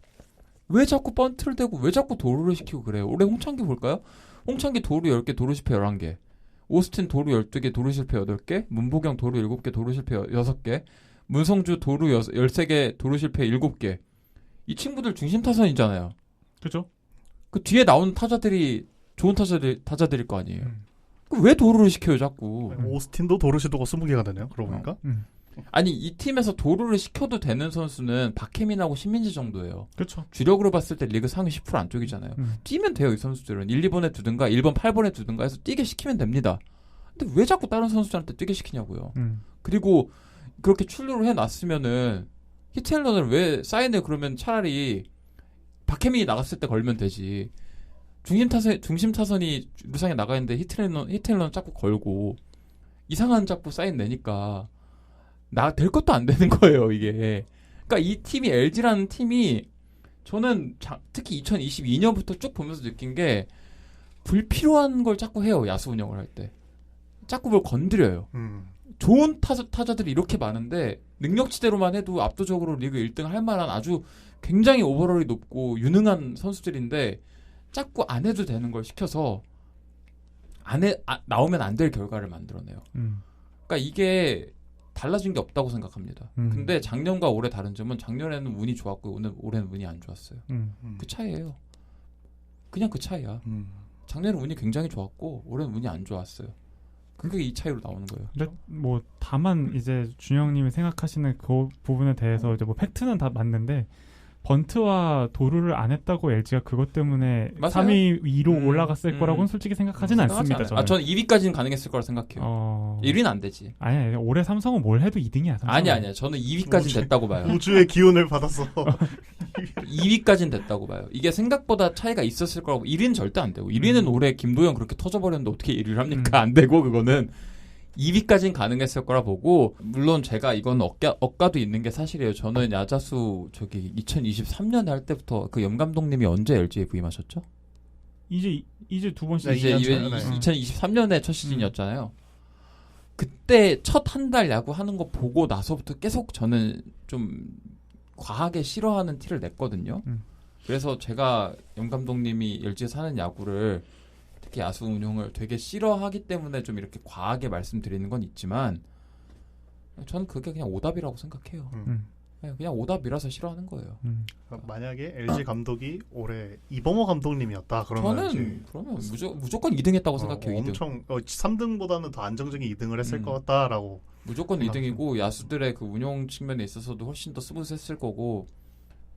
왜 자꾸 번트를 대고 왜 자꾸 도루를 시키고 그래요? 올해 홍창기 볼까요? 홍창기 도루 10개, 도루 실패 11개. 오스틴 도루 12개, 도루 실패 8개. 문보경 도루 7개, 도루 실패 6개. 문성주 도루 13개, 도루 실패 7개. 이 친구들 중심 타선이잖아요. 그죠? 그 뒤에 나오는 타자들이 좋은 타자들일 거 아니에요. 왜 도루를 시켜요, 자꾸? 오스틴도 도르시도가 20개가 되네요. 그러고 보니까. 아니, 이 팀에서 도루를 시켜도 되는 선수는 박혜민하고 신민재 정도예요. 그렇죠. 주력으로 봤을 때 리그 상위 10% 안쪽이잖아요. 뛰면 돼요, 이 선수들은. 1, 2번에 두든가 1번, 8번에 두든가 해서 뛰게 시키면 됩니다. 근데 왜 자꾸 다른 선수들한테 뛰게 시키냐고요. 그리고 그렇게 출루를 해놨으면은 히트앤런을 왜 사인을 그러면 차라리 박혜민이 나갔을 때 걸면 되지. 중심 타선이 루상에 나가 있는데 히트앤런 자꾸 걸고 이상한 자꾸 사인 내니까 될 것도 안 되는 거예요, 이게. 그러니까 이 팀이 LG라는 팀이 저는 특히 2022년부터 쭉 보면서 느낀 게 불필요한 걸 자꾸 해요, 야수 운영을 할 때. 자꾸 뭘 건드려요. 좋은 타자들이 이렇게 많은데 능력치대로만 해도 압도적으로 리그 1등 할 만한 아주 굉장히 오버롤이 높고 유능한 선수들인데 자꾸 안 해도 되는 걸 시켜서 나오면 안 될 결과를 만들어내요. 그러니까 이게 달라진 게 없다고 생각합니다. 근데 작년과 올해 다른 점은 작년에는 운이 좋았고 올해는 운이 안 좋았어요. 그 차이예요. 그냥 그 차이야. 작년에 운이 굉장히 좋았고 올해는 운이 안 좋았어요. 그게 이 차이로 나오는 거예요. 근데 뭐 다만 이제 준영님이 생각하시는 그 부분에 대해서 이제 뭐 팩트는 다 맞는데 번트와 도루를 안 했다고 LG가 그것 때문에 맞아요. 3위, 2로 올라갔을 거라고는 솔직히 생각하진 않습니다. 저는 2위까지는 가능했을 거라 생각해요. 1위는 안 되지. 아니 올해 삼성은 뭘 해도 2등이야. 아니야. 저는 2위까지는 됐다고 봐요. 우주의 기운을 받았어. 2위까지는 됐다고 봐요. 이게 생각보다 차이가 있었을 거라고. 1위는 절대 안 되고. 1위는 올해 김도영 그렇게 터져버렸는데 어떻게 1위를 합니까? 안 되고 그거는. 2위까지는 가능했을 거라 보고 물론 제가 이건 억가도 있는 게 사실이에요. 저는 야자수 2023년에 할 때부터 그 염 감독님이 언제 LG에 부임하셨죠? 이제 두 번 이제 시즌 2023년에 첫 시즌이었잖아요. 그때 첫 한 달 야구 하는 거 보고 나서부터 계속 저는 좀 과하게 싫어하는 티를 냈거든요. 그래서 제가 염 감독님이 LG에서 하는 야구를 특히 야수 운용을 되게 싫어하기 때문에 좀 이렇게 과하게 말씀드리는 건 있지만 저는 그게 그냥 오답이라고 생각해요. 그냥 오답이라서 싫어하는 거예요. 만약에 LG 감독이 올해 이범호 감독님이었다 그러면 저는 그러면 무조건 2등했다고 생각해요. 2등. 엄청 3등보다는 더 안정적인 2등을 했을 것 같다라고. 무조건 2등이고 야수들의 그 운용 측면에 있어서도 훨씬 더 스무스했을 거고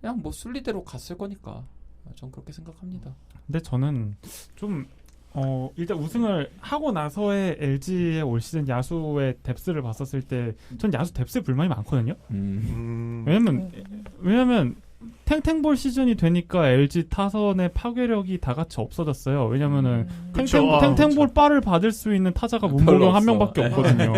그냥 뭐 순리대로 갔을 거니까 전 그렇게 생각합니다. 근데 저는 좀 일단 우승을 하고 나서의 LG의 올 시즌 야수의 뎁스를 봤었을 때 전 야수 뎁스에 불만이 많거든요. 왜냐면 탱탱볼 시즌이 되니까 LG 타선의 파괴력이 다 같이 없어졌어요. 왜냐면은 탱탱볼 바를 받을 수 있는 타자가 문보경 한 명밖에 없거든요.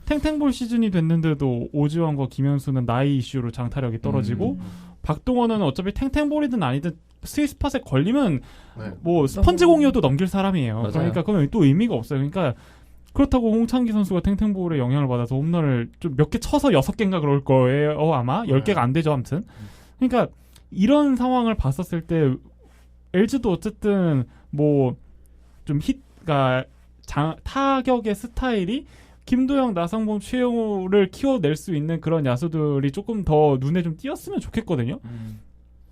탱탱볼 시즌이 됐는데도 오지환과 김현수는 나이 이슈로 장타력이 떨어지고 박동원은 어차피 탱탱볼이든 아니든 스위스팟에 걸리면 뭐 스펀지 공이어도 넘길 사람이에요. 맞아요. 그러니까 그건 또 의미가 없어요. 그러니까 그렇다고 홍창기 선수가 탱탱볼에 영향을 받아서 홈런을 좀 몇 개 쳐서 6개인가 그럴 거예요. 아마 10개가 안 되죠. 아무튼. 그러니까 이런 상황을 봤었을 때 LG도 어쨌든 뭐 좀 그러니까 타격의 스타일이 김도영, 나성범, 최영우를 키워낼 수 있는 그런 야수들이 조금 더 눈에 좀 띄었으면 좋겠거든요.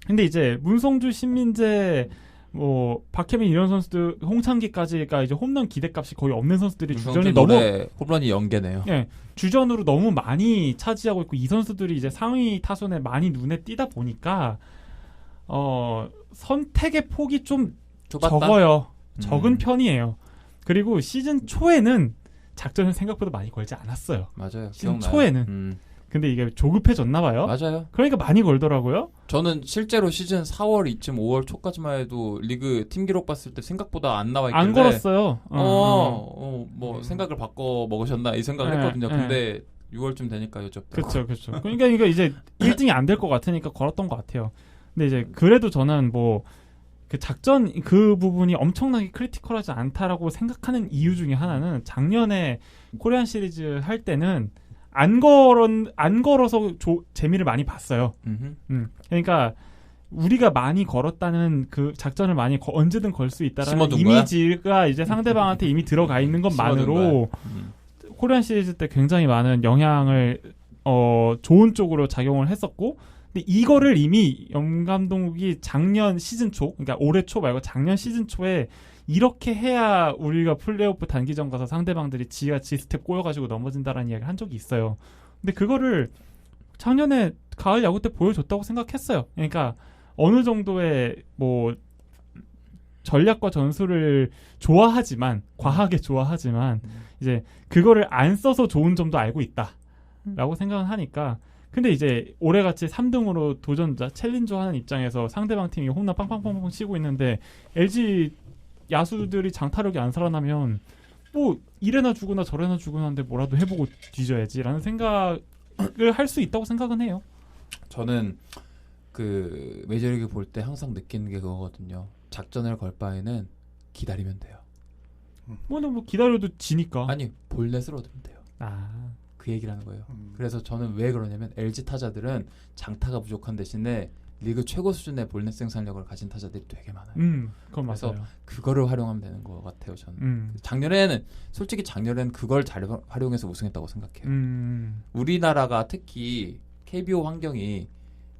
근데 이제 문성주, 신민재, 뭐 박혜민 이런 선수들, 홍창기까지가 이제 홈런 기대값이 거의 없는 선수들이 주전이 너무 홈런이 0개네요. 예, 주전으로 너무 많이 차지하고 있고 이 선수들이 이제 상위 타선에 많이 눈에 띄다 보니까 선택의 폭이 좀 좁았다? 적어요. 적은 편이에요. 그리고 시즌 초에는 작전을 생각보다 많이 걸지 않았어요. 맞아요. 시즌 기억나요. 초에는. 근데 이게 조급해졌나 봐요. 맞아요. 그러니까 많이 걸더라고요. 저는 실제로 시즌 4월 이쯤 5월 초까지만 해도 리그 팀 기록 봤을 때 생각보다 안 나와 있길래 안 걸었어요. 뭐 생각을 바꿔 먹으셨나 이 생각을 했거든요. 근데 6월쯤 되니까 여쭤보더라고요. 그렇죠. 그러니까 이제 1등이 안 될 것 같으니까 걸었던 것 같아요. 근데 이제 그래도 저는 뭐 그 작전 그 부분이 엄청나게 크리티컬하지 않다라고 생각하는 이유 중에 하나는 작년에 코리안 시리즈 할 때는 안 걸어서 재미를 많이 봤어요. 그러니까 우리가 많이 걸었다는 그 작전을 많이 언제든 걸 수 있다라는 이미지가 이제 상대방한테 이미 들어가 있는 것만으로 코리안 시리즈 때 굉장히 많은 영향을 좋은 쪽으로 작용을 했었고, 근데 이거를 이미 염 감독이 작년 시즌 초, 그러니까 올해 초 말고 작년 시즌 초에 이렇게 해야 우리가 플레이오프 단기전 가서 상대방들이 지가 지 스텝 꼬여가지고 넘어진다라는 이야기를 한 적이 있어요. 근데 그거를 작년에 가을 야구 때 보여줬다고 생각했어요. 그러니까 어느 정도의 뭐 전략과 전술을 좋아하지만 과하게 좋아하지만 이제 그거를 안 써서 좋은 점도 알고 있다라고 생각을 하니까. 근데 이제 올해같이 3등으로 도전자 챌린저 하는 입장에서 상대방 팀이 홈런 빵빵빵빵 치고 있는데 LG 야수들이 장타력이 안 살아나면 뭐 이래나 주거나 저래나 주거나인데 뭐라도 해보고 뒤져야지라는 생각을 할 수 있다고 생각은 해요. 저는 그 메이저리그 볼 때 항상 느끼는 게 그거거든요. 작전을 걸 바에는 기다리면 돼요. 뭐 기다려도 지니까. 아니 볼넷을 얻으면 돼요. 그 얘기를 하는 거예요. 그래서 저는 왜 그러냐면 LG 타자들은 장타가 부족한 대신에 리그 최고 수준의 볼넷 생산력을 가진 타자들이 되게 많아요. 그건 그래서 맞아요. 그거를 활용하면 되는 것 같아요. 저는 작년에는 그걸 잘 활용해서 우승했다고 생각해요. 우리나라가 특히 KBO 환경이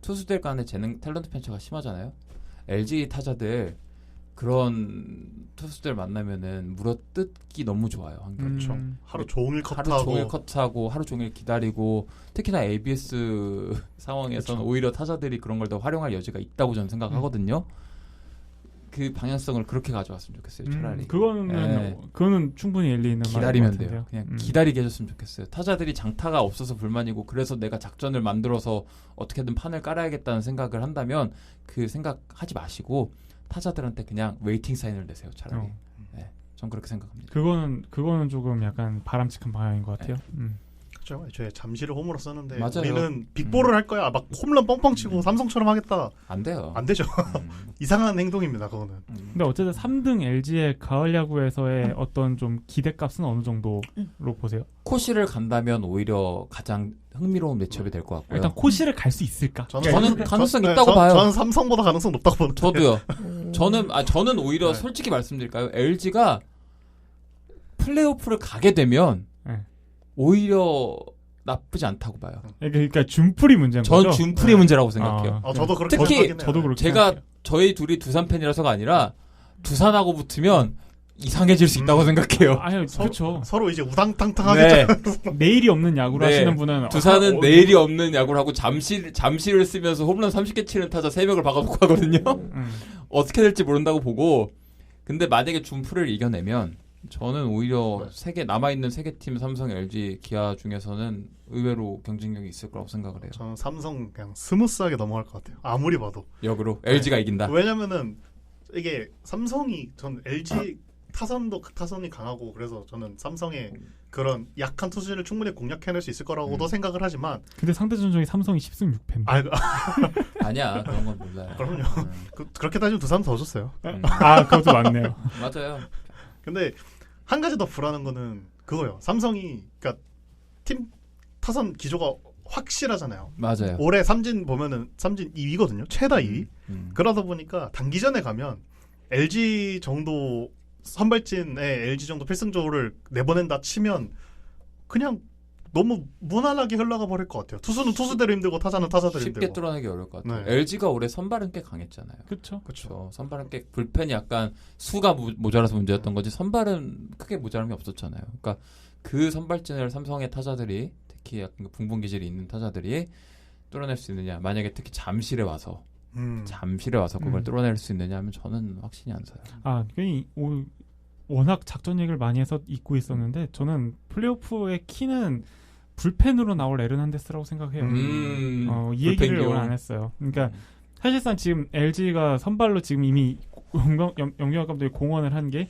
투수들 간의 탤런트 편차가 심하잖아요. LG 타자들 그런 투수들 만나면은 물어뜯기 너무 좋아요. 그렇죠. 하루 종일 컷하고 하루 종일 기다리고 특히나 ABS 상황에서는 그렇죠. 오히려 타자들이 그런 걸 더 활용할 여지가 있다고 저는 생각하거든요. 그 방향성을 그렇게 가져왔으면 좋겠어요. 차라리. 그거는 충분히 일리 있는 기다리면 돼요. 그냥 기다리게 해줬으면 좋겠어요. 타자들이 장타가 없어서 불만이고 그래서 내가 작전을 만들어서 어떻게든 판을 깔아야겠다는 생각을 한다면 그 생각 하지 마시고 타자들한테 그냥 웨이팅 사인을 내세요. 차라리. 네, 전 그렇게 생각합니다. 그거는 조금 약간 바람직한 방향인 것 같아요. 그렇죠. 애초에 잠시를 홈으로 쓰는데 맞아요. 우리는 빅볼을 할 거야. 막 홈런 뻥뻥 치고 삼성처럼 하겠다. 안 돼요. 안 되죠. 이상한 행동입니다. 그거는. 근데 어쨌든 3등 LG의 가을 야구에서의 어떤 좀 기대값은 어느 정도로 보세요? 코시를 간다면 오히려 가장 흥미로운 매치업이 될 것 같고요. 일단 코시를 갈 수 있을까? 저는 가능성 있다고 봐요. 저는 삼성보다 가능성 높다고 보는데. 저도요. 저는 오히려 솔직히 말씀드릴까요? LG가 플레이오프를 가게 되면 오히려 나쁘지 않다고 봐요. 그러니까 준풀이 문제인 거죠? 전 준풀이 문제라고 생각해요. 저도 그렇게 특히 저도 그렇게 제가 생각해요. 저희 둘이 두산 팬이라서가 아니라 두산하고 붙으면 이상해질 수 있다고 생각해요. 아니, 그렇죠. 서로 이제 우당탕탕하게 내일이 없는 야구를 하시는 분은 두산은 내일이 없는 야구를 하고 잠시를 쓰면서 홈런 30개 치는 타자 3명을 박아놓고 하거든요. 어떻게 될지 모른다고 보고 근데 만약에 준프를 이겨내면 저는 오히려 네. 남아있는 세 개 팀 삼성, LG, 기아 중에서는 의외로 경쟁력이 있을 거라고 생각을 해요. 저는 삼성 그냥 스무스하게 넘어갈 것 같아요. 아무리 봐도. 역으로 LG가 이긴다. 왜냐면은 이게 삼성이 전 LG 타선이 강하고 그래서 저는 삼성의 그런 약한 투수를 충분히 공략해낼 수 있을 거라고도 생각을 하지만 근데 상대 전적이 삼성이 10승 6패인데. 아니야 그런 건 몰라요. 그럼요. 그렇게 따지면 두산 더 줬어요. 그것도 맞네요. 맞아요. 근데 한 가지 더 불안한 거는 그거예요. 삼성이 그러니까 팀 타선 기조가 확실하잖아요. 맞아요. 올해 삼진 보면은 삼진 2위거든요. 최다 2위. 그러다 보니까 단기전에 가면 LG 정도 선발진에 LG 정도 필승조를 내보낸다 치면 그냥 너무 무난하게 흘러가 버릴 것 같아요. 투수는 투수대로 힘들고 타자는 타자대로 쉽게 힘들고. 뚫어내기 어려울 것 같아요. 네. LG가 올해 선발은 꽤 강했잖아요. 그렇죠. 그렇죠. 선발은 꽤 불펜이 약간 수가 모자라서 문제였던 거지 선발은 크게 모자람이 없었잖아요. 그러니까 그 선발진을 삼성의 타자들이 특히 약간 붕붕 기질이 있는 타자들이 뚫어낼 수 있느냐. 만약에 특히 잠실에 와서 그걸 뚫어낼 수 있느냐 하면 저는 확신이 안 서요. 워낙 작전 얘기를 많이 해서 잊고 있었는데 저는 플레이오프의 키는 불펜으로 나올 에르난데스라고 생각해요. 이 얘기를 오늘 안 했어요. 그러니까 사실상 지금 LG가 선발로 지금 이미 영경환 감독이 공언을 한 게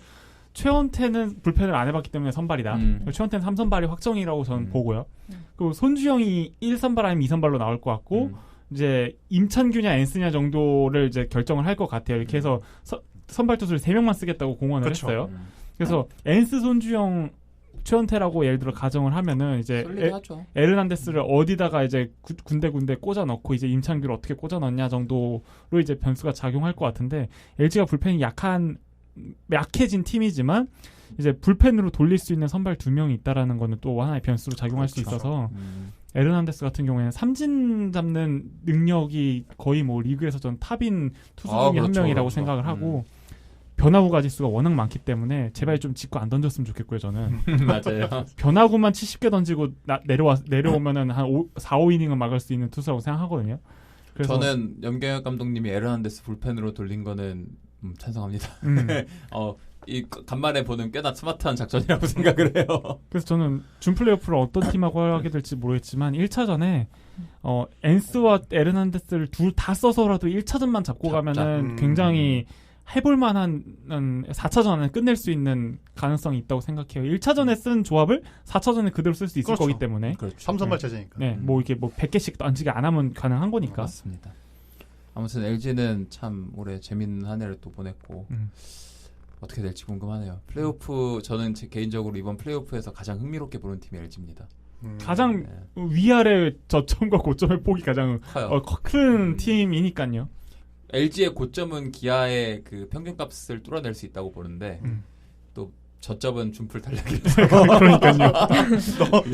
최원태는 불펜을 안 해봤기 때문에 선발이다. 최원태는 3선발이 확정이라고 저는 보고요. 그리고 손주영이 1선발 아니면 2선발로 나올 것 같고 이제 임찬규냐 앤스냐 정도를 이제 결정을 할 것 같아요. 이렇게 해서 선발 투수를 3명만 쓰겠다고 공언을 그쵸. 했어요. 그래서 앤스, 손주영, 최원태라고 예를 들어 가정을 하면은 이제 에르난데스를 어디다가 이제 군데 꽂아 넣고 이제 임창규를 어떻게 꽂아 넣냐 정도로 이제 변수가 작용할 것 같은데 LG가 불펜이 약해진 팀이지만 이제 불펜으로 돌릴 수 있는 선발 2명이 있다라는 거는 또 하나의 변수로 작용할 수 있어서 에르난데스 같은 경우에는 삼진 잡는 능력이 거의 뭐 리그에서 전 탑인 투수 중에 한 명이라고 생각을 하고 변화구 가지수가 워낙 많기 때문에 제발 좀 짚고 안 던졌으면 좋겠고요. 저는 맞아요. 변화구만 70개 던지고 내려오면은 한 4, 5이닝은 막을 수 있는 투수라고 생각하거든요. 그래서 저는 염경엽 감독님이 에르난데스 불펜으로 돌린 거는 찬성합니다. 이 간만에 보는 꽤나 스마트한 작전이라고 생각을 해요. 그래서 저는 준 플레이오프를 어떤 팀하고 하게 될지 모르겠지만 1차전에 엔스와 에르난데스를 둘 다 써서라도 1차전만 잡고 가면은 굉장히 해볼 만한 4차전 안에 끝낼 수 있는 가능성이 있다고 생각해요. 1차전에 쓴 조합을 4차전에 그대로 쓸 수 있을 거기 때문에. 그렇죠. 3선발 체제니까. 네, 뭐 이게 뭐 100개씩 던지게 안 하면 가능한 거니까. 맞습니다. 아무튼 LG는 참 올해 재밌는 한 해를 또 보냈고 어떻게 될지 궁금하네요. 플레이오프 저는 제 개인적으로 이번 플레이오프에서 가장 흥미롭게 보는 팀이 LG입니다. 가장 위아래 저점과 고점의 폭이 가장 커요. 큰 팀이니까요. LG의 고점은 기아의 그 평균값을 뚫어낼 수 있다고 보는데 또 저점은 준풀 탈락이라서 그러니까요.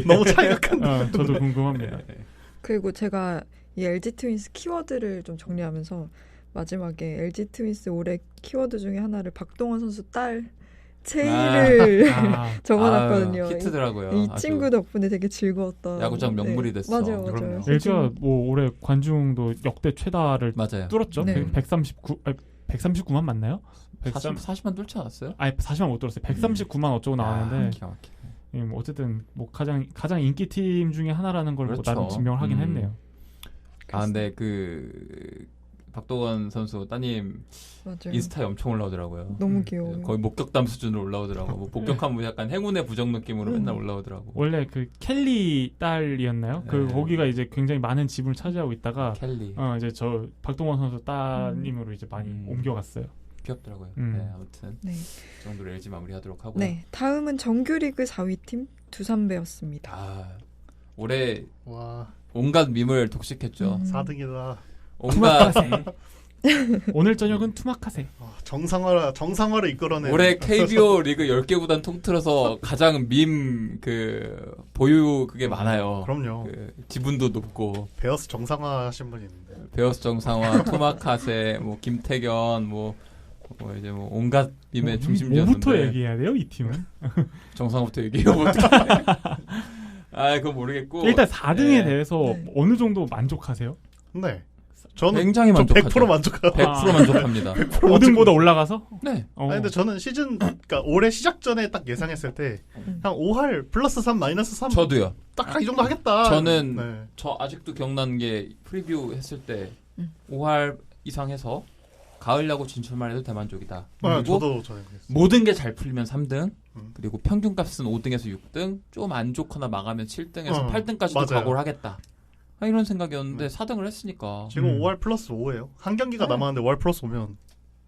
너무 차이가 큰데. 저도 궁금합니다. 그리고 제가 이 LG 트윈스 키워드를 좀 정리하면서 마지막에 LG 트윈스 올해 키워드 중에 하나를 박동원 선수 딸 체이를 적어놨거든요. 히트더라고요. 이 친구 덕분에 되게 즐거웠다. 야구장 명물이 됐어. 맞아요. LG가 뭐 올해 관중도 역대 최다를 뚫었죠. 네. 139만 맞나요? 40만 뚫지 않았어요? 아니 40만 못 뚫었어요. 139만 어쩌고 나왔는데 뭐 어쨌든 뭐 가장 인기 팀 중에 하나라는 걸 그렇죠. 나름 증명을 하긴 했네요. 근데 그 박동원 선수 따님 맞아요. 인스타에 엄청 올라오더라고요. 너무 귀여워요. 거의 목격담 수준으로 올라오더라고. 뭐 목격하면 약간 행운의 부정 느낌으로 맨날 올라오더라고. 원래 그 켈리 딸이었나요? 그 거기가 이제 굉장히 많은 지분을 차지하고 있다가 켈리. 이제 저 박동원 선수 따님으로 이제 많이 옮겨갔어요. 귀엽더라고요. 네, 아무튼 그 정도로 LG 마무리하도록 하고요. 네, 다음은 정규리그 4위 팀 두산베어스입니다. 올해 온갖 밈을 독식했죠. 4등이다. 온갖 오늘 저녁은 투마카세. 정상화를 이끌어낸. 올해 KBO 리그 10개 구단 통틀어서 가장 밈 보유 그게 많아요. 그럼요. 지분도 높고. 베어스 정상화 하신 분이 있는데. 베어스 정상화, 투마카세, 뭐 김태견, 뭐 이제 뭐 온갖 밈의 중심지였는데. 뭐부터 얘기해야 돼요, 이 팀은? 정상부터 얘기해요. 그건 모르겠고. 일단 4등에 대해서 어느 정도 만족하세요? 네. 저는 굉장히 저 만족하죠. 100% 만족하고 100% 만족합니다. 5등보다 올라가서? 네. 아니 근데 저는 그러니까 올해 시작 전에 딱 예상했을 때 한 5할 플러스 3 마이너스 3 저도요. 딱 이 정도 하겠다. 저는 네. 저 아직도 기억나는 게 프리뷰 했을 때 5할 이상 해서 가을 야구 진출만 해도 대만족이다. 그리고 저도 모든 게 잘 풀리면 3등, 음. 그리고 평균값은 5등에서 6등, 좀 안 좋거나 망하면 7등에서 8등까지도 맞아요. 각오를 하겠다. 이런 생각이었는데 4등을 했으니까 지금 5할 플러스 5예요. 한 경기가 남았는데 5할 플러스 5면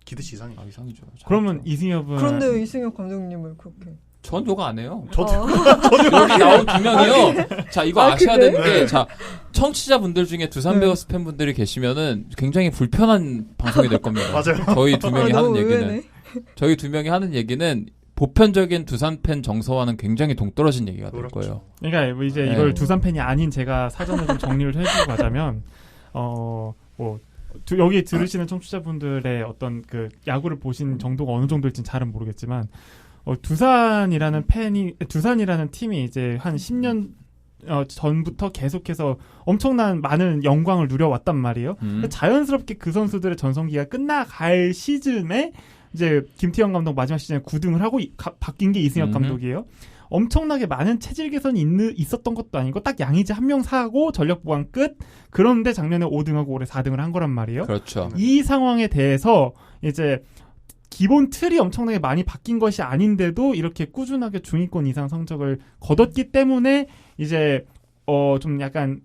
기대치 이상이에요. 이상이죠. 그러면 잘했죠. 이승엽은 그런데 이승엽 감독님을 그렇게. 전 요가 안 해요. 저도 여기 나온 2명이요. 자, 이거 아셔야 그래? 되는 게, 자, 청취자분들 중에 두산 베어스 팬분들이 계시면은 굉장히 불편한 방송이 될 겁니다. 맞아요. 저희 두 명이 하는 너무 얘기는. 의외네. 저희 두 명이 하는 얘기는 보편적인 두산 팬 정서와는 굉장히 동떨어진 얘기가 될 그렇죠. 거예요. 그러니까 뭐 이제 네. 이걸 두산 팬이 아닌 제가 사전에 좀 정리를 해주고 가자면 여기 들으시는 청취자분들의 어떤 그 야구를 보신 정도가 어느 정도일지는 잘은 모르겠지만 두산이라는 팀이 이제 한 10년 전부터 계속해서 엄청난 많은 영광을 누려왔단 말이에요. 자연스럽게 그 선수들의 전성기가 끝나갈 시즌에 이제 김태형 감독 마지막 시즌에 9등을 하고 바뀐 게 이승엽 감독이에요. 엄청나게 많은 체질 개선이 있었던 것도 아니고 딱 양의지 한 명 사고 전력 보완 끝. 그런데 작년에 5등하고 올해 4등을 한 거란 말이에요. 그렇죠. 이 상황에 대해서 이제 기본 틀이 엄청나게 많이 바뀐 것이 아닌데도 이렇게 꾸준하게 중위권 이상 성적을 거뒀기 때문에 이제 좀 약간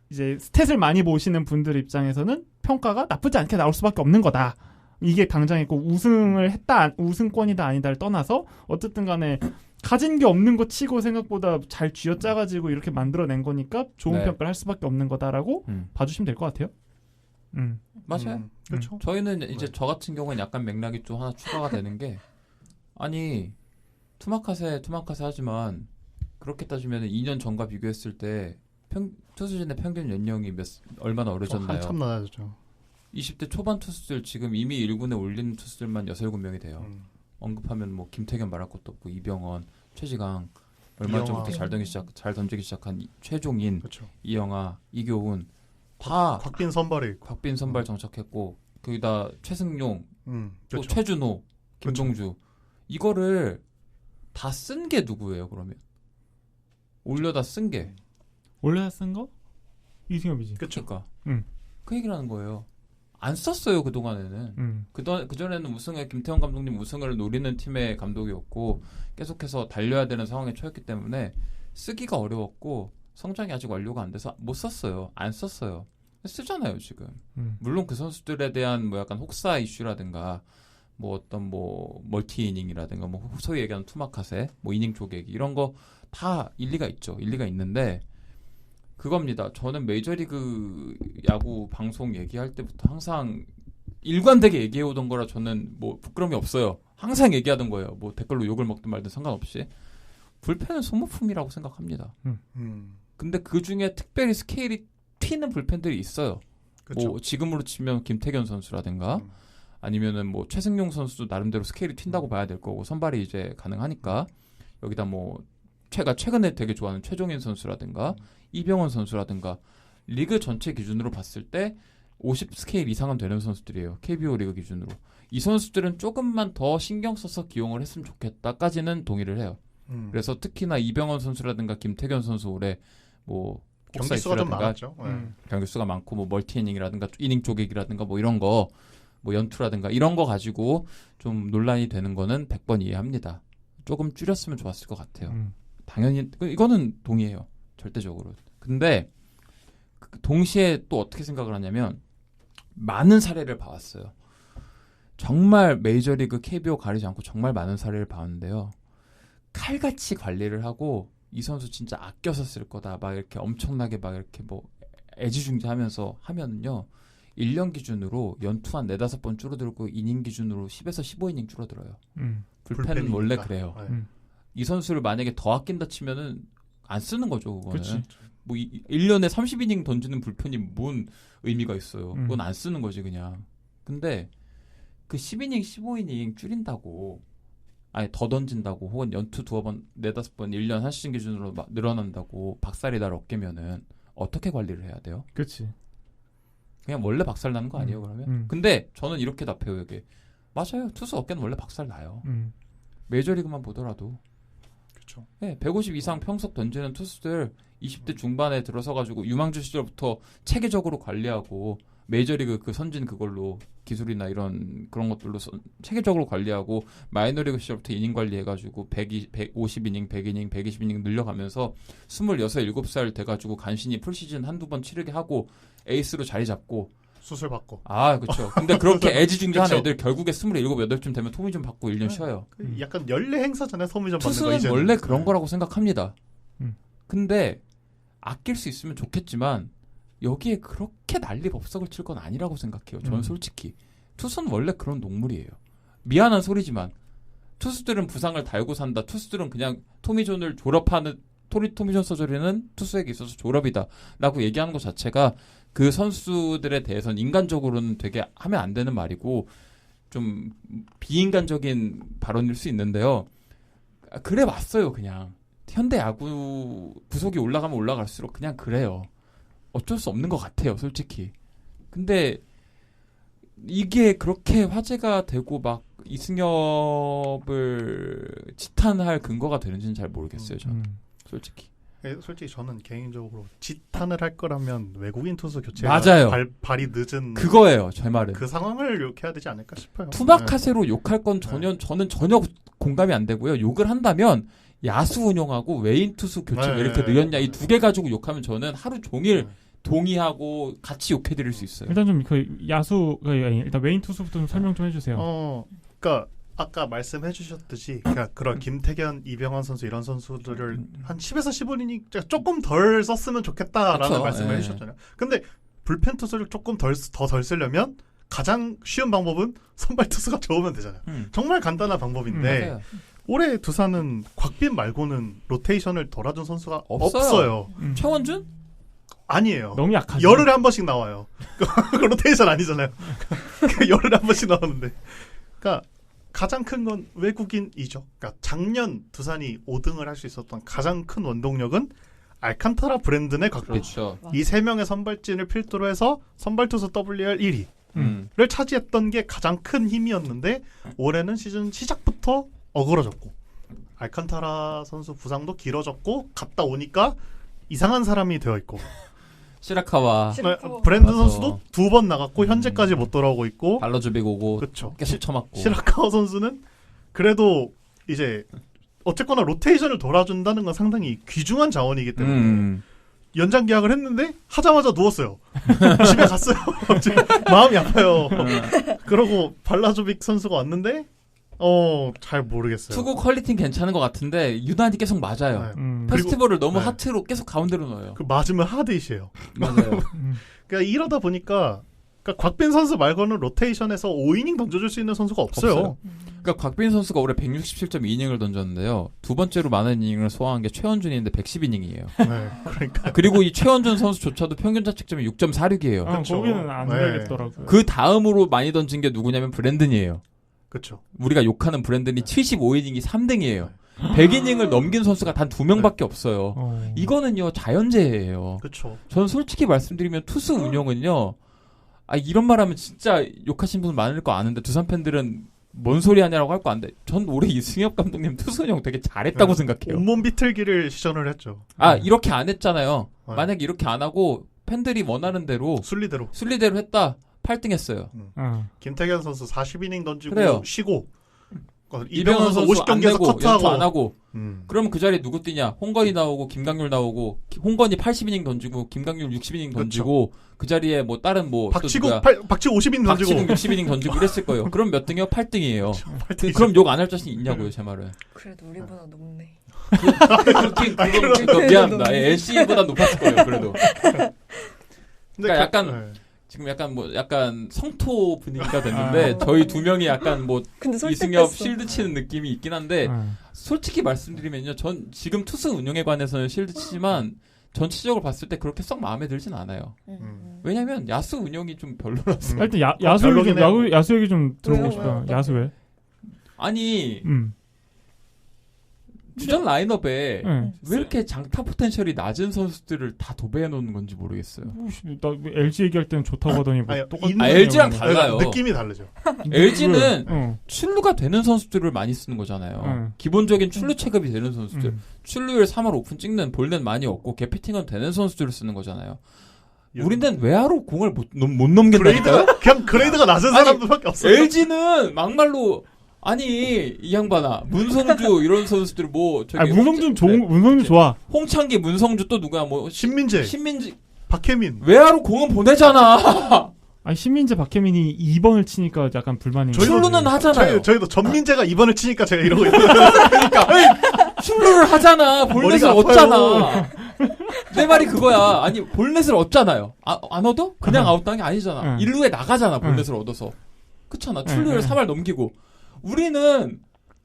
이제 스탯을 많이 보시는 분들 입장에서는 평가가 나쁘지 않게 나올 수밖에 없는 거다. 이게 당장 있고 우승을 했다, 우승권이다 아니다를 떠나서 어쨌든 간에 가진 게 없는 거 치고 생각보다 잘 쥐어짜가지고 이렇게 만들어낸 거니까 좋은 네. 평가를 할 수밖에 없는 거다라고 봐주시면 될 것 같아요. 맞아요. 그렇죠. 저희는 이제 저 같은 경우는 약간 맥락이 좀 하나 추가가 되는 게, 아니 투마카세 하지만 그렇게 따지면 2년 전과 비교했을 때 투수진의 평균 연령이 얼마나 어려졌나요? 한참 낮아졌죠. 20대 초반 투수들 지금 이미 1군에 올린 투수들만 6, 7명이 돼요. 언급하면 뭐 김태균 말할 것도 없고, 이병헌, 최지강, 얼마 이영하. 전부터 잘 던지기 시작한 최종인, 그렇죠. 이영하, 이교훈 다 곽빈 선발에 곽빈 선발 정착했고, 거기다 최승용, 또 그렇죠. 최준호, 김동주, 이거를 다 쓴 게 누구예요? 그러면 올려다 쓴 게 원래 쓴 거? 이승엽이지. 그러니까 음. 그 얘기를 하는 거예요. 안 썼어요, 그동안에는. 그전에는 김태형 감독님 우승을 노리는 팀의 감독이었고 계속해서 달려야 되는 상황에 처했기 때문에 쓰기가 어려웠고 성장이 아직 완료가 안 돼서 못 썼어요. 안 썼어요. 쓰잖아요, 지금. 물론 그 선수들에 대한 뭐 약간 혹사 이슈라든가 뭐 어떤 뭐 멀티 이닝이라든가 뭐 소위 얘기하는 투마카세, 뭐 이닝 쪼개기 이런 거 다 일리가 있죠. 일리가 있는데 그겁니다. 저는 메이저리그 야구 방송 얘기할 때부터 항상 일관되게 얘기해오던 거라 저는 뭐 부끄러움이 없어요. 항상 얘기하던 거예요. 뭐 댓글로 욕을 먹든 말든 상관없이. 불펜은 소모품이라고 생각합니다. 근데 그 중에 특별히 스케일이 튀는 불펜들이 있어요. 그렇죠. 뭐 지금으로 치면 김태견 선수라든가 아니면은 뭐 최승용 선수도 나름대로 스케일이 튄다고 봐야 될 거고 선발이 이제 가능하니까 여기다 뭐 최근에 되게 좋아하는 최종인 선수라든가 이병헌 선수라든가 리그 전체 기준으로 봤을 때 50 스케일 이상은 되는 선수들이에요. KBO 리그 기준으로. 이 선수들은 조금만 더 신경 써서 기용을 했으면 좋겠다까지는 동의를 해요. 그래서 특히나 이병헌 선수라든가 김태견 선수 올해 뭐 경기 수가 좀 많았죠. 경기 수가 많고 뭐 멀티 이닝이라든가 이닝 쪼개기라든가 뭐 이런 거 뭐 연투라든가 이런 거 가지고 좀 논란이 되는 거는 100번 이해합니다. 조금 줄였으면 좋았을 것 같아요. 당연히 이거는 동의해요. 절대적으로. 근데 동시에 또 어떻게 생각을 하냐면 많은 사례를 봐왔어요. 정말 메이저리그 KBO 가리지 않고 정말 많은 사례를 봐왔는데요. 칼같이 관리를 하고 이 선수 진짜 아껴서 쓸 거다. 막 이렇게 엄청나게 막 이렇게 뭐 애지중지하면서 하면은요. 1년 기준으로 연투 한 4-5번 줄어들고 이닝 기준으로 10에서 15이닝 줄어들어요. 불펜은 원래 그래요. 이 선수를 만약에 더 아낀다 치면은 안 쓰는 거죠, 그거는. 그치. 뭐 1년에 30이닝 던지는 불펜이 뭔 의미가 있어요. 그건 안 쓰는 거지 그냥. 근데 그 10이닝, 15이닝 줄인다고 아니 더 던진다고 혹은 연투 2번, 4-5번 1년 한 시즌 기준으로 늘어난다고 박살이 날 어깨면은 어떻게 관리를 해야 돼요? 그렇지. 그냥 원래 박살 나는 거 아니에요 그러면? 근데 저는 이렇게 답해요 이게. 맞아요. 투수 어깨는 원래 박살 나요. 메이저리그만 보더라도. 그렇죠. 네, 150 이상 평속 던지는 투수들 20대 중반에 들어서가지고 유망주 시절부터 체계적으로 관리하고 메이저리그 그 선진 그걸로 기술이나 이런 그런 것들로 체계적으로 관리하고 마이너리그 시절부터 이닝 관리해가지고 150이닝, 100이닝, 120이닝 늘려가면서 26, 7살 돼가지고 간신히 풀시즌 한두 번 치르게 하고 에이스로 자리 잡고 수술 받고. 아 그렇죠. 근데 그렇게 애지중지한 그쵸. 애들 결국에 27, 8쯤 되면 토미좀 받고 1년 쉬어요. 약간 연례 행사잖아요. 토미좀 받는 거 투수는 이제. 원래 그런 거라고 생각합니다. 음. 근데 아낄 수 있으면 좋겠지만 여기에 그렇게 난리법석을 칠 건 아니라고 생각해요. 저는 솔직히. 투수는 원래 그런 농물이에요. 미안한 소리지만 투수들은 부상을 달고 산다. 투수들은 그냥 토미존을 졸업하는 토미존 서저리는 투수에게 있어서 졸업이다 라고 얘기하는 것 자체가 그 선수들에 대해서는 인간적으로는 되게 하면 안 되는 말이고 좀 비인간적인 발언일 수 있는데요. 그래 왔어요 그냥. 현대 야구 구속이 올라가면 올라갈수록 그냥 그래요. 어쩔 수 없는 것 같아요, 솔직히. 근데 이게 그렇게 화제가 되고 막 이승엽을 지탄할 근거가 되는지는 잘 모르겠어요, 저는. 솔직히. 솔직히 저는 개인적으로 지탄을 할 거라면 외국인 투수 교체 맞아요. 발이 늦은 그거예요, 제 말은. 그 상황을 욕해야 되지 않을까 싶어요. 투박카세로 욕할 건 저는 전혀 공감이 안 되고요. 욕을 한다면 야수 운용하고 외인 투수 교체 왜 이렇게 느렸냐 이 두 개 가지고 욕하면 저는 하루 종일 동의하고 같이 욕해드릴 수 있어요. 일단 좀 그 야수 일단 외인 투수부터 좀 설명 좀 해주세요. 그러니까 아까 말씀해주셨듯이 그러니까 그런 김태견, 이병헌 선수 이런 선수들을 한 10에서 15이닝 조금 덜 썼으면 좋겠다라는 그쵸, 말씀을 해주셨잖아요. 근데 불펜 투수를 조금 더 덜 쓰려면 가장 쉬운 방법은 선발 투수가 좋으면 되잖아요. 정말 간단한 방법인데 맞아요. 올해 두산은 곽빈 말고는 로테이션을 돌아준 선수가 없어요. 없어요. 최원준? 아니에요. 너무 약하죠. 열흘에 한 번씩 나와요. 로테이션 아니잖아요. 열흘에 한 번씩 나오는데. 그러니까 가장 큰 건 외국인이죠. 그러니까 작년 두산이 5등을 할 수 있었던 가장 큰 원동력은 알칸타라 브랜든의 각본. 그렇죠. 이 세 명의 선발진을 필두로 해서 선발 투수 WR 1위를 차지했던 게 가장 큰 힘이었는데 올해는 시즌 시작부터 어그러졌고 알칸타라 선수 부상도 길어졌고 갔다 오니까 이상한 사람이 되어 있고 시라카와 브랜든 맞아. 선수도 2번 나갔고 현재까지 못 돌아오고 있고 발로주빅 오고 그렇죠. 계속 쳐맞고 시라카와 선수는 그래도 이제 어쨌거나 로테이션을 돌아준다는 건 상당히 귀중한 자원이기 때문에 연장 계약을 했는데 하자마자 누웠어요. 집에 갔어요. 마음이 아파요. 그러고 발라조빅 선수가 왔는데 잘 모르겠어요. 투구 퀄리티는 괜찮은 것 같은데 유난히 계속 맞아요. 네. 페스티벌을 너무 네. 하트로 계속 가운데로 넣어요. 그 맞으면 하드잇이에요. 맞아요. 그러니까 이러다 보니까 곽빈 선수 말고는 로테이션에서 5이닝 던져줄 수 있는 선수가 없어요. 그러니까 곽빈 선수가 올해 167.2이닝을 던졌는데요. 두 번째로 많은 이닝을 소화한 게 최원준인데 110이닝이에요. 네, 그러니까 그리고 이 최원준 선수조차도 평균 자책점이 6.46이에요. 그렇죠. 거기는 안 네. 되겠더라고요. 그 다음으로 많이 던진 게 누구냐면 브랜든이에요. 그렇죠. 우리가 욕하는 브랜든이 75이닝이 3등이에요. 100이닝을 넘긴 선수가 단 2명밖에 없어요. 이거는요 자연재해예요. 그렇죠. 저는 솔직히 말씀드리면 투수 운영은요. 이런 말하면 진짜 욕하신 분 많을 거 아는데 두산 팬들은 뭔 소리 하냐라고 할 거 아는데 전 올해 이승엽 감독님 투수 운영 되게 잘했다고 생각해요. 온몸 비틀기를 시전을 했죠. 이렇게 안 했잖아요. 네. 만약에 이렇게 안 하고 팬들이 원하는 대로 순리대로. 순리대로 했다. 8등 했어요. 김태견 선수 40이닝 던지고 그래요. 쉬고 이병헌 선수 50경기에서 안 내고 연투 커트하고 안 하고 그러면 그 자리에 누구 뛰냐? 홍건희 나오고 김강률 나오고 홍건희 80이닝 던지고 김강률 60이닝 던지고 그 자리에 뭐 다른 뭐 박치구 또 누구야? 50이닝 던지고 박치국 60이닝 던지고 이랬을 거예요. 그럼 몇 등이요? 8등이에요. 8등이죠. 그럼 욕 안 할 자신 있냐고요, 제 말은. 그래도 우리보다 높네. 그건 미안합니다. LC보다 높았을 거예요, 그래도. 근데 그러니까 약간 지금 약간 성토 분위기가 됐는데 저희 두 명이 약간 뭐 근데 이승엽 설득됐어. 실드 치는 느낌이 있긴 한데 솔직히 말씀드리면요. 전 지금 투수 운영에 관해서는 실드 치지만 전체적으로 봤을 때 그렇게 썩 마음에 들진 않아요. 왜냐면 야수 운영이 좀 별로라서. 일단 야수 얘기 별로긴 해요. 야수 얘기 좀 들어보고 왜요? 싶어요. 왜요? 야수 왜? 아니 주전 라인업에 네. 왜 이렇게 장타 포텐셜이 낮은 선수들을 다 도배해 놓는 건지 모르겠어요. 나 LG 얘기할 때는 좋다고 하더니 뭐 아니, 똑같은 있는- LG랑 거냐고. 달라요. 느낌이 다르죠. LG는 출루가 되는 선수들을 많이 쓰는 거잖아요. 응. 기본적인 출루 체급이 되는 선수들. 출루율 3할 오픈 찍는 볼넷 많이 없고 개피팅은 되는 선수들을 쓰는 거잖아요. 우리는 외야로 공을 못 넘긴다니까요? 그냥 그레이드가 낮은 아니, 사람들밖에 없어요. LG는 막말로 아니 이 양반아 문성주 이런 선수들 뭐 저기 문성준 문성준 좋아. 홍창기 문성주 또 누구야 뭐 신민재, 신민지 박혜민. 외야로 공은 보내잖아. 아니 신민재 박혜민이 2번을 치니까 약간 불만인 거예요. 출루는 하잖아요. 저희도 전민재가 이번을 치니까 제가 이러고 있어요. 출루를 하잖아. 볼넷을 머리가 얻잖아. 내 말이 그거야. 아니 볼넷을 얻잖아요. 안 얻어? 그냥 아웃당한 게 아니잖아. 응. 1루에 나가잖아. 볼넷을 얻어서. 그렇잖아. 출루율 응. 3할 넘기고. 우리는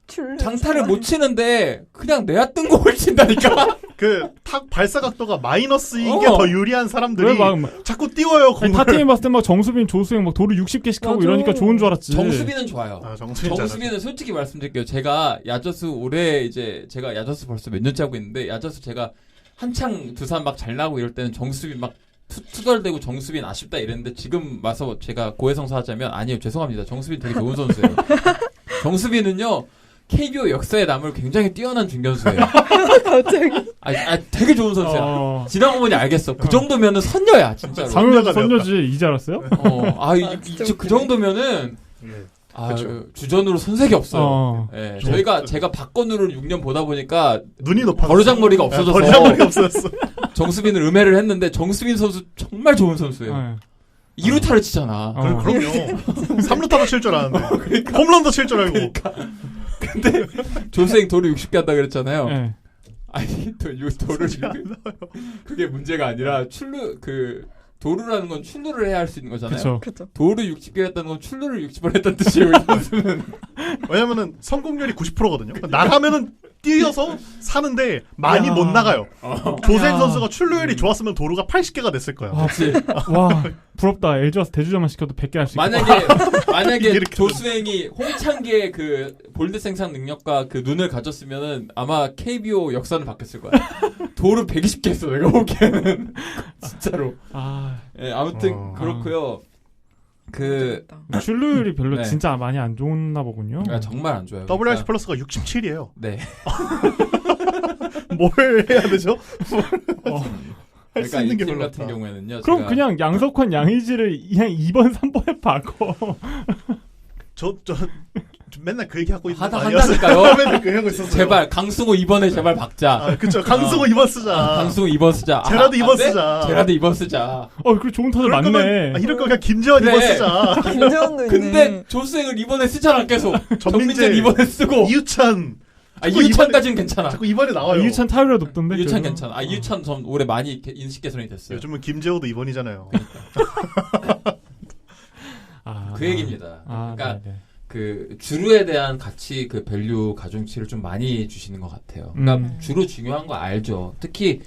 장타를 못 치는데 그냥 내야 뜬 공을 친다니까. 그 탁 발사 각도가 마이너스인 게 더 유리한 사람들이 왜 막 자꾸 띄워요 공을. 타팀이 봤을 때 막 정수빈, 조수영 막 도루 60개씩 하고 맞아. 이러니까 좋은 줄 알았지. 정수빈은 좋아요. 아, 정수빈 정수빈은 솔직히 말씀드릴게요. 제가 야저수 올해 이제 제가 야저수 벌써 몇 년째 하고 있는데 야저수 제가 한창 두산 막 잘 나고 이럴 때는 정수빈 막 투덜대고 정수빈 아쉽다 이랬는데 지금 와서 제가 고해성사하자면 아니요 죄송합니다. 정수빈 되게 좋은 선수예요. 정수빈은요 KBO 역사에 남을 굉장히 뛰어난 중견수예요. 갑자기. 되게 좋은 선수야. 지나고 보니 알겠어. 그 정도면은 선녀야 진짜로. 선녀가 선녀지 이제 알았어요? 진짜 그 정도면은 예. 그쵸. 주전으로 손색이 없어요. 예, 제가 박건우를 6년 보다 보니까 눈이 높아. 버르장머리가 없어져서 버르장머리가 없어졌어. 정수빈을 음해를 했는데 정수빈 선수 정말 좋은 선수예요. 2루타를 치잖아. 그럼요. 3루타도 칠 줄 아는데. 홈런도 칠 줄 알고. 근데 조수행 도루 60개 한다 그랬잖아요. 네. 아니 도루를 그게 문제가 아니라 도루라는 건 출루를 해야 할 수 있는 거잖아요. 그쵸. 도루 60개 했다는 건 출루를 60번 했다는 뜻이에요. 이 선수는. 왜냐면은 성공률이 90%거든요. 나가면은 뛰어서 사는데 많이 못 나가요. 조생 선수가 출루율이 좋았으면 도루가 80개가 됐을 거예요. 와 부럽다. LG 와서 대주자만 시켜도 100개 할 수 있고. 만약에 조수행이 홍창기의 그 볼넷 생산 능력과 그 눈을 가졌으면은 아마 KBO 역사는 바뀌었을 거야. 도루 120개 했어 내가 보기에는. 진짜로. 아무튼 그렇고요. 출루율이 별로 네. 진짜 많이 안 좋나 보군요. 정말 안 좋아요. WRC 플러스가 67이에요. 네. 뭘 해야 되죠? 할 수 그러니까 있는 이 게 팀 별로 같은 없다. 경우에는요. 그럼 그냥 양석환, 양의지를 그냥 2번, 3번에 바꿔. 저 맨날 그 얘기 하고 있는 거 한다니까요. 맨날 그 얘기 하고 있었어요. 제발 강승호 2번에 제발 박자. 그쵸. 강승호 2번 쓰자. 강승호 2번 쓰자. 제라드 2번 돼? 쓰자. 제라드 2번 쓰자. 그 좋은 타자 그럴 많네. 이럴 거 그냥 김재환 그래. 2번 쓰자. 김재원도 있네. 근데 조수행을 2번에 쓰잖아 계속. 전민재 2번에 쓰고. 이유찬. 이유찬까지는 괜찮아. 자꾸 2번에 나와요. 이유찬 타율이 높던데. 이유찬 그래도? 괜찮아. 이유찬 전 올해 많이 인식 개선이 됐어요. 요즘은 김재호도 2번이잖아요. 그 얘기입니다. 그러니까 네네. 그 주루에 대한 가치 그 밸류 가중치를 좀 많이 주시는 것 같아요. 그러니까 주루 중요한 거 알죠. 특히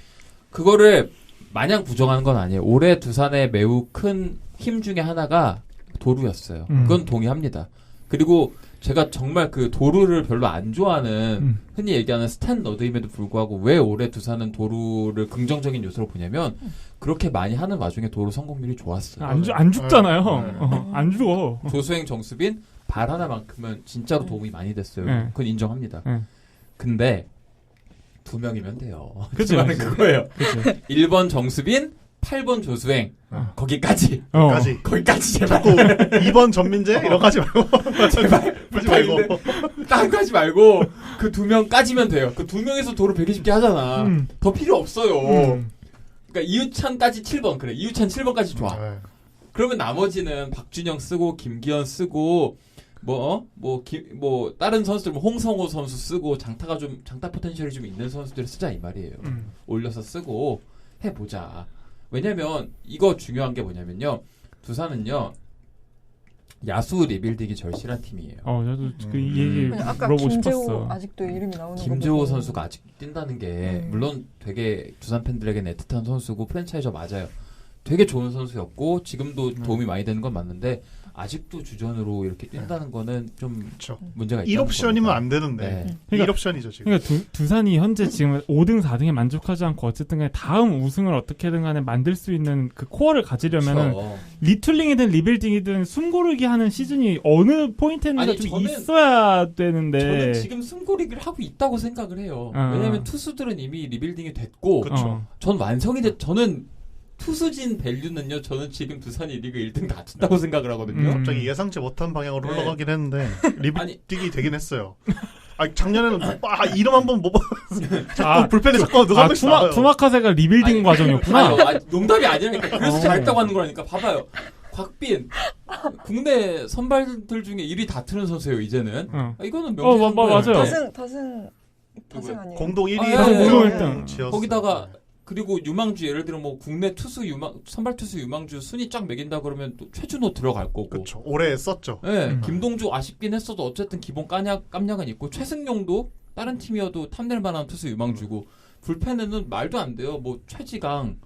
그거를 마냥 부정하는 건 아니에요. 올해 두산의 매우 큰 힘 중에 하나가 도루였어요. 그건 동의합니다. 그리고 제가 정말 그 도루를 별로 안 좋아하는 흔히 얘기하는 스탠러드임에도 불구하고 왜 올해 두산은 도루를 긍정적인 요소로 보냐면 그렇게 많이 하는 와중에 도루 성공률이 좋았어요. 안 죽잖아요. 안 죽어. 조수행, 정수빈 발 하나만큼은 진짜로 도움이 많이 됐어요. 네. 그건 인정합니다. 네. 근데 2명이면 돼요. 그치, 말은 그치. 그거예요. 그치. 1번 정수빈, 8번 조수행. 거기까지. 거기까지 제발. 자꾸 2번 전민재 이런 거 하지 말고. 제발. 하지 말고. 딴 거 하지 말고 그 2명까지면 돼요. 그 2명에서 도로 120개 하잖아. 더 필요 없어요. 그러니까 이유찬까지 7번. 그래. 이유찬 7번까지 좋아. 그러면 나머지는 박준영 쓰고 김기현 쓰고 다른 선수들 홍성호 선수 쓰고 장타 포텐셜이 좀 있는 선수들 쓰자 이 말이에요. 올려서 쓰고 해보자. 왜냐면 이거 중요한 게 뭐냐면요. 두산은요. 야수 리빌딩이 절실한 팀이에요. 저도 그 얘기 아까 물어보고 김재호 싶었어. 아직도 이름이 나오는 거 김재호 보고. 선수가 아직 뛴다는 게 물론 되게 두산 팬들에게는 애틋한 선수고 프랜차이저 맞아요. 되게 좋은 선수였고 지금도 도움이 많이 되는 건 맞는데 아직도 주전으로 이렇게 뛴다는 거는 좀 그렇죠. 문제가 있다는 1옵션이면 거니까. 안 되는데 네. 그러니까 1옵션이죠 지금. 그러니까 두산이 현재 지금 5등, 4등에 만족하지 않고 어쨌든 간에 다음 우승을 어떻게든 간에 만들 수 있는 그 코어를 가지려면은 그렇죠. 리툴링이든 리빌딩이든 숨고르기 하는 시즌이 어느 포인트에는 아니, 좀 저는- 있어야 되는데 저는 지금 승고리기를 하고 있다고 생각을 해요. 왜냐하면 투수들은 이미 리빌딩이 됐고 그렇죠. 전 완성이 저는 투수진 밸류는요. 저는 지금 두산이 리그 1등 다툰다고 생각을 하거든요. 갑자기 예상치 못한 방향으로 네. 흘러가긴 했는데 아니. 리빌딩이 되긴 했어요. 작년에는 이름 한번 못 자꾸 아, 불펜에 자꾸 누가 한 명씩 나와요. 투마카세가 리빌딩 아니, 과정이었구나. 농담이 아니라니까. 그래서 잘했다고 하는 거라니까. 봐봐요. 곽빈 국내 선발들 중에 1위 다투는 선수예요. 이제는. 이거는 명시한 거예요. 맞아요. 다승 누구야? 아니에요? 공동 1위 아, 예, 공동 예, 1등. 지었어요. 거기다가 그리고 유망주 예를 들어 뭐 국내 선발 투수 유망주 순위 쫙 매긴다 그러면 또 최준호 들어갈 거고. 그렇죠. 올해 썼죠. 네, 김동주 아쉽긴 했어도 어쨌든 기본 깜냥은 있고 최승용도 다른 팀이어도 탐낼 만한 투수 유망주고 불펜에는 말도 안 돼요. 뭐 최지강,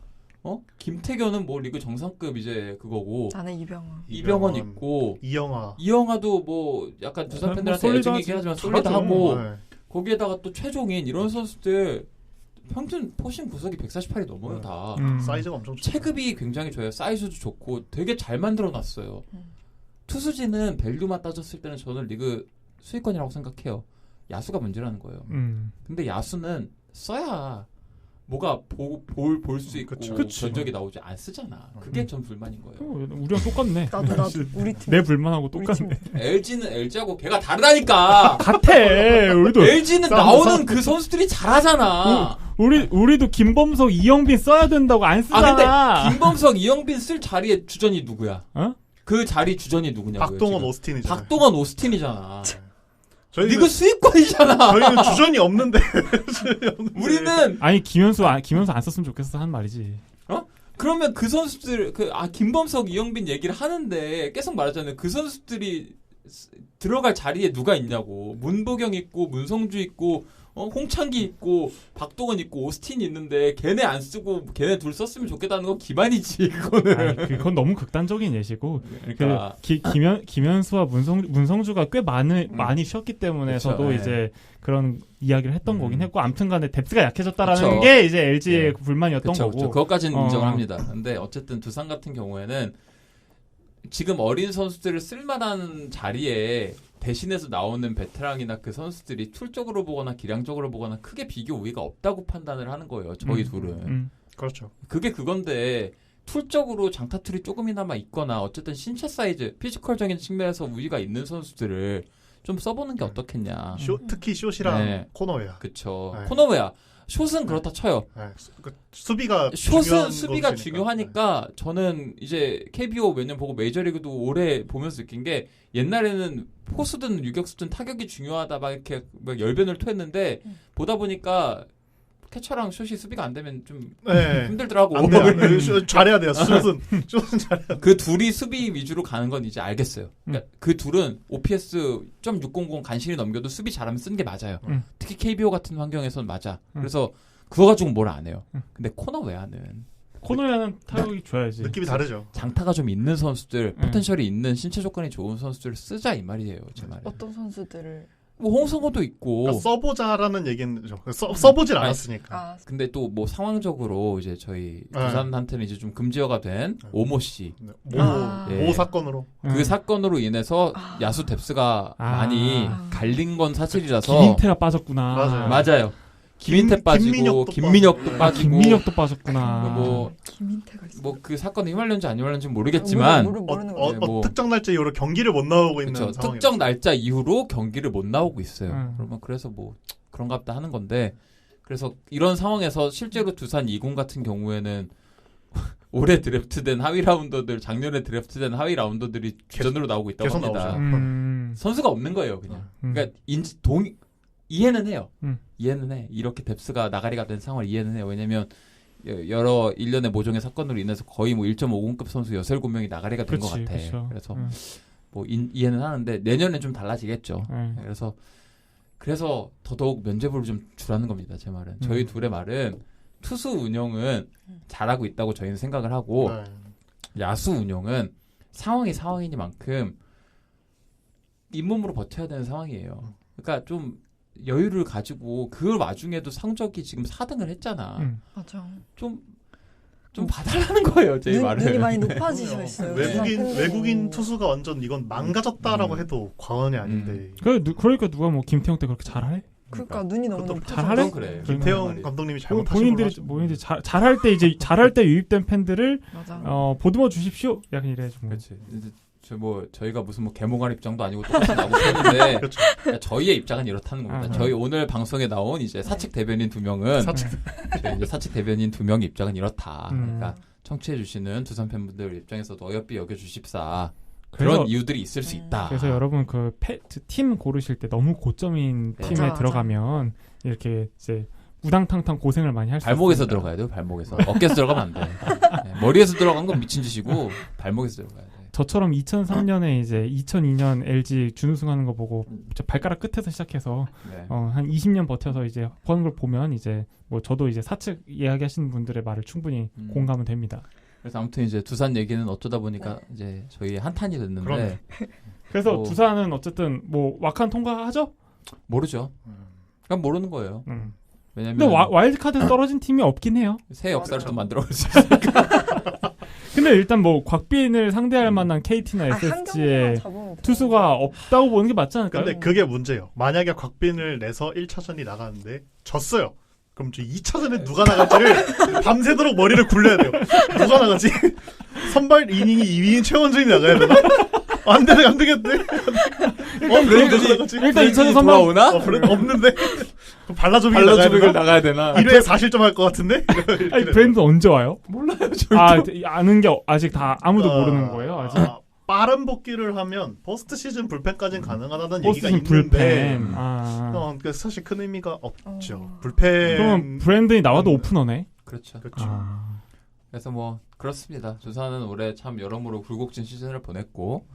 김태견은 뭐 리그 정상급 이제 그거고 나는 이병헌. 이병헌 있고 이영하도 뭐 약간 두산 뭐 팬들한테 솔리드하지. 애증이긴 하지만 잘하죠. 솔리드하고 네. 거기에다가 또 최종인 이런 선수들 평균 포싱 구속이 148이 넘어요 다. 사이즈가 엄청 좋죠. 체급이 굉장히 좋아요. 사이즈도 좋고 되게 잘 만들어놨어요. 투수진은 밸류만 따졌을 때는 저는 리그 수위권이라고 생각해요. 야수가 문제라는 거예요. 근데 야수는 써야 뭐가 볼 수 있고 그치. 전적이 나오지 안 쓰잖아. 그게 전 불만인 거예요. 우리랑 똑같네. 나도 우리 팀. 내 불만하고 우리 똑같네. 팀. LG는 LG하고 걔가 다르다니까. 같아. 우리도 LG는 나오는 그 선수들이 잘하잖아. 우리도 김범석, 이영빈 써야 된다고 안 쓰잖아. 근데 김범석, 이영빈 쓸 자리에 주전이 누구야? 어? 그 자리 주전이 누구냐고요? 박동원 지금. 오스틴이잖아요. 박동원 오스틴이잖아. 저희는, 리그 수익권이잖아. 저희는 주전이 없는데 우리는 아니 김현수 안 썼으면 좋겠어 하는 말이지. 그러면 그 선수들 김범석, 이영빈 얘기를 하는데 계속 말하잖아요. 그 선수들이 들어갈 자리에 누가 있냐고. 문보경 있고 문성주 있고 홍창기 있고 박동원 있고 오스틴이 있는데 걔네 안 쓰고 걔네 둘 썼으면 좋겠다는 건 기만이지 그거는. 아니, 그건 너무 극단적인 예시고. 그러니까 김현수와 문성주가 꽤 많이 쉬었기 때문에서도 그쵸, 이제 그런 이야기를 했던 거긴 했고 아무튼간에 뎁스가 약해졌다라는 그쵸. 게 이제 LG의 불만이었던 그쵸, 거고. 그쵸. 그것까지는 인정을 합니다. 근데 어쨌든 두산 같은 경우에는 지금 어린 선수들을 쓸만한 자리에 대신해서 나오는 베테랑이나 그 선수들이 툴적으로 보거나 기량적으로 보거나 크게 비교 우위가 없다고 판단을 하는 거예요. 저희 둘은. 그렇죠. 그게 그건데 툴적으로 장타툴이 조금이나마 있거나 어쨌든 신체 사이즈, 피지컬적인 측면에서 우위가 있는 선수들을 좀 써보는 게 어떻겠냐. 특히 숏이랑 네. 코너웨어. 그쵸. 네. 코너웨어. 숏은 그렇다 쳐요. 네. 수비가 숏은 수비가 것이니까. 중요하니까 저는 이제 KBO 몇 년 보고 메이저리그도 오래 보면서 느낀 게 옛날에는 포수든 유격수든 타격이 중요하다 막 이렇게 막 열변을 토했는데 보다 보니까 캐쳐랑 숏이 수비가 안 되면 좀 네. 힘들더라고. 안 돼요. 잘해야 돼요. 숏은 잘해야 돼요. 그 둘이 수비 위주로 가는 건 이제 알겠어요. 그러니까 그 둘은 OPS .600 간신히 넘겨도 수비 잘하면 쓰는 게 맞아요. 특히 KBO 같은 환경에서는 맞아. 그래서 그거 가지고 뭘 안 해요. 근데 코너웨어는 코너웨어는 타격이 줘야지. 느낌이 다르죠. 장타가 좀 있는 선수들, 포텐셜이 있는 신체 조건이 좋은 선수들을 쓰자 이 말이에요. 제 말은. 어떤 선수들을? 뭐 홍성호도 있고. 그러니까 써보자라는 얘기는 써보질 않았으니까. 아, 근데 또 뭐 상황적으로 이제 저희 두산한테는 이제 좀 금지어가 된 오모 씨. 모 사건으로. 그 사건으로 인해서 야수 뎁스가 많이 갈린 건 사실이라서. 김인태가 빠졌구나. 맞아요. 김인태 빠지고 김민혁도 빠지고 김민혁도 빠졌구나. 김인태가 있어. 뭐 그 사건이 휘말렸는지 안 휘말렸는지 모르겠지만 모르는 거죠. 뭐 특정 날짜 이후로 경기를 못 나오고 있는 그쵸, 상황이죠. 특정 날짜 이후로 경기를 못 나오고 있어요. 그러면 그래서 뭐 그런가 보다 하는 건데 그래서 이런 상황에서 실제로 두산 2군 같은 경우에는 올해 드래프트된 하위 라운더들, 작년에 드래프트된 하위 라운더들이 주전으로 나오고 있다고 계속 합니다. 나오죠. 선수가 없는 거예요, 그냥. 그러니까 이해는 해요. 이해는 해. 이렇게 뎁스가 나가리가 된 상황을 이해는 해요. 왜냐면 여러 일련의 모종의 사건으로 인해서 거의 뭐 1.5군급 선수 6, 7명이 나가리가 된 것 같아. 그쵸. 그래서 뭐 이해는 하는데 내년엔 좀 달라지겠죠. 그래서 더더욱 면제부를 좀 주라는 겁니다. 제 말은. 저희 둘의 말은 투수 운영은 잘하고 있다고 저희는 생각을 하고 네. 야수 운영은 상황이 상황이니만큼 잇몸으로 버텨야 되는 상황이에요. 그러니까 좀 여유를 가지고 그 와중에도 성적이 지금 4등을 했잖아. 맞아. 좀 봐달라는 거예요, 제 말을. 눈이 많이 높아지셔 있어요. 외국인 투수가 완전 이건 망가졌다라고 해도 과언이 아닌데. 그러니까 누가 뭐 김태형 때 그렇게 잘해? 그러니까 눈이 너무 높아져. 잘하래? 그래. 김태형 감독님이 잘못하신 걸로 본인들이 잘할 때 유입된 팬들을 맞아. 보듬어 주십시오. 약간 이래야지 뭐. 그렇지. 저희가 무슨 뭐 개몽할 입장도 아니고 똑같이 나오고 있는데 그렇죠. 저희의 입장은 이렇다는 겁니다. 저희 오늘 방송에 나온 이제 사측 대변인 2명은 저희 이제 사측 대변인 2명의 입장은 이렇다. 그러니까 청취해 주시는 두산 팬분들 입장에서도 어여삐 여겨 주십사. 그런 이유들이 있을 수 있다. 그래서 여러분 팀 고르실 때 너무 고점인 팀에 맞아. 들어가면 이렇게 이제 우당탕탕 고생을 많이 할 수 있습니다. 발목에서 들어가야 돼요. 발목에서. 어깨에서 들어가면 안 돼. 네, 머리에서 들어간 건 미친 짓이고 발목에서 들어가야 돼. 저처럼 2003년에 이제 2002년 LG 준우승하는 거 보고 발가락 끝에서 시작해서 네. 한 20년 버텨서 이제 그런 걸 보면 이제 뭐 저도 이제 사측 이야기하시는 분들의 말을 충분히 공감은 됩니다. 그래서 아무튼 이제 두산 얘기는 어쩌다 보니까 이제 저희 한탄이 됐는데 그래서 두산은 어쨌든 뭐 와칸 통과하죠? 모르죠. 그냥 모르는 거예요. 왜냐면 근데 와일드카드 떨어진 팀이 없긴 해요. 새 역사를 또 만들어갈 수 있으니까. 근데 일단 뭐 곽빈을 상대할 만한 KT나 SSG의 투수가 없다고 보는 게 맞지 않을까요? 근데 그게 문제예요. 만약에 곽빈을 내서 1차전이 나가는데 졌어요. 그럼 저 2차전에 누가 나갈지를 밤새도록 머리를 굴려야 돼요. 누가 나가지? 선발 이닝이 2위인 최원준이 나가야 되나? 안 되겠네. 일단 2차전 선발 돌아오나? 없는데. 그럼 발라조빅을 나가야 되나? 1회에 4실점 할 것 같은데? 아니 브랜드 언제 와요? 몰라요. 저희도. 아는 게 아직 다 아무도 모르는 거예요. 아직. 빠른 복귀를 하면 포스트 시즌 불펜까지는 가능하다는 얘기가 포스트 시즌 있는데 불펜. 그러니까 사실 큰 의미가 없죠. 불펜. 그러면 브랜든이 나와도 오프너네. 그렇죠. 그래서 뭐 그렇습니다. 두산은 올해 참 여러모로 굴곡진 시즌을 보냈고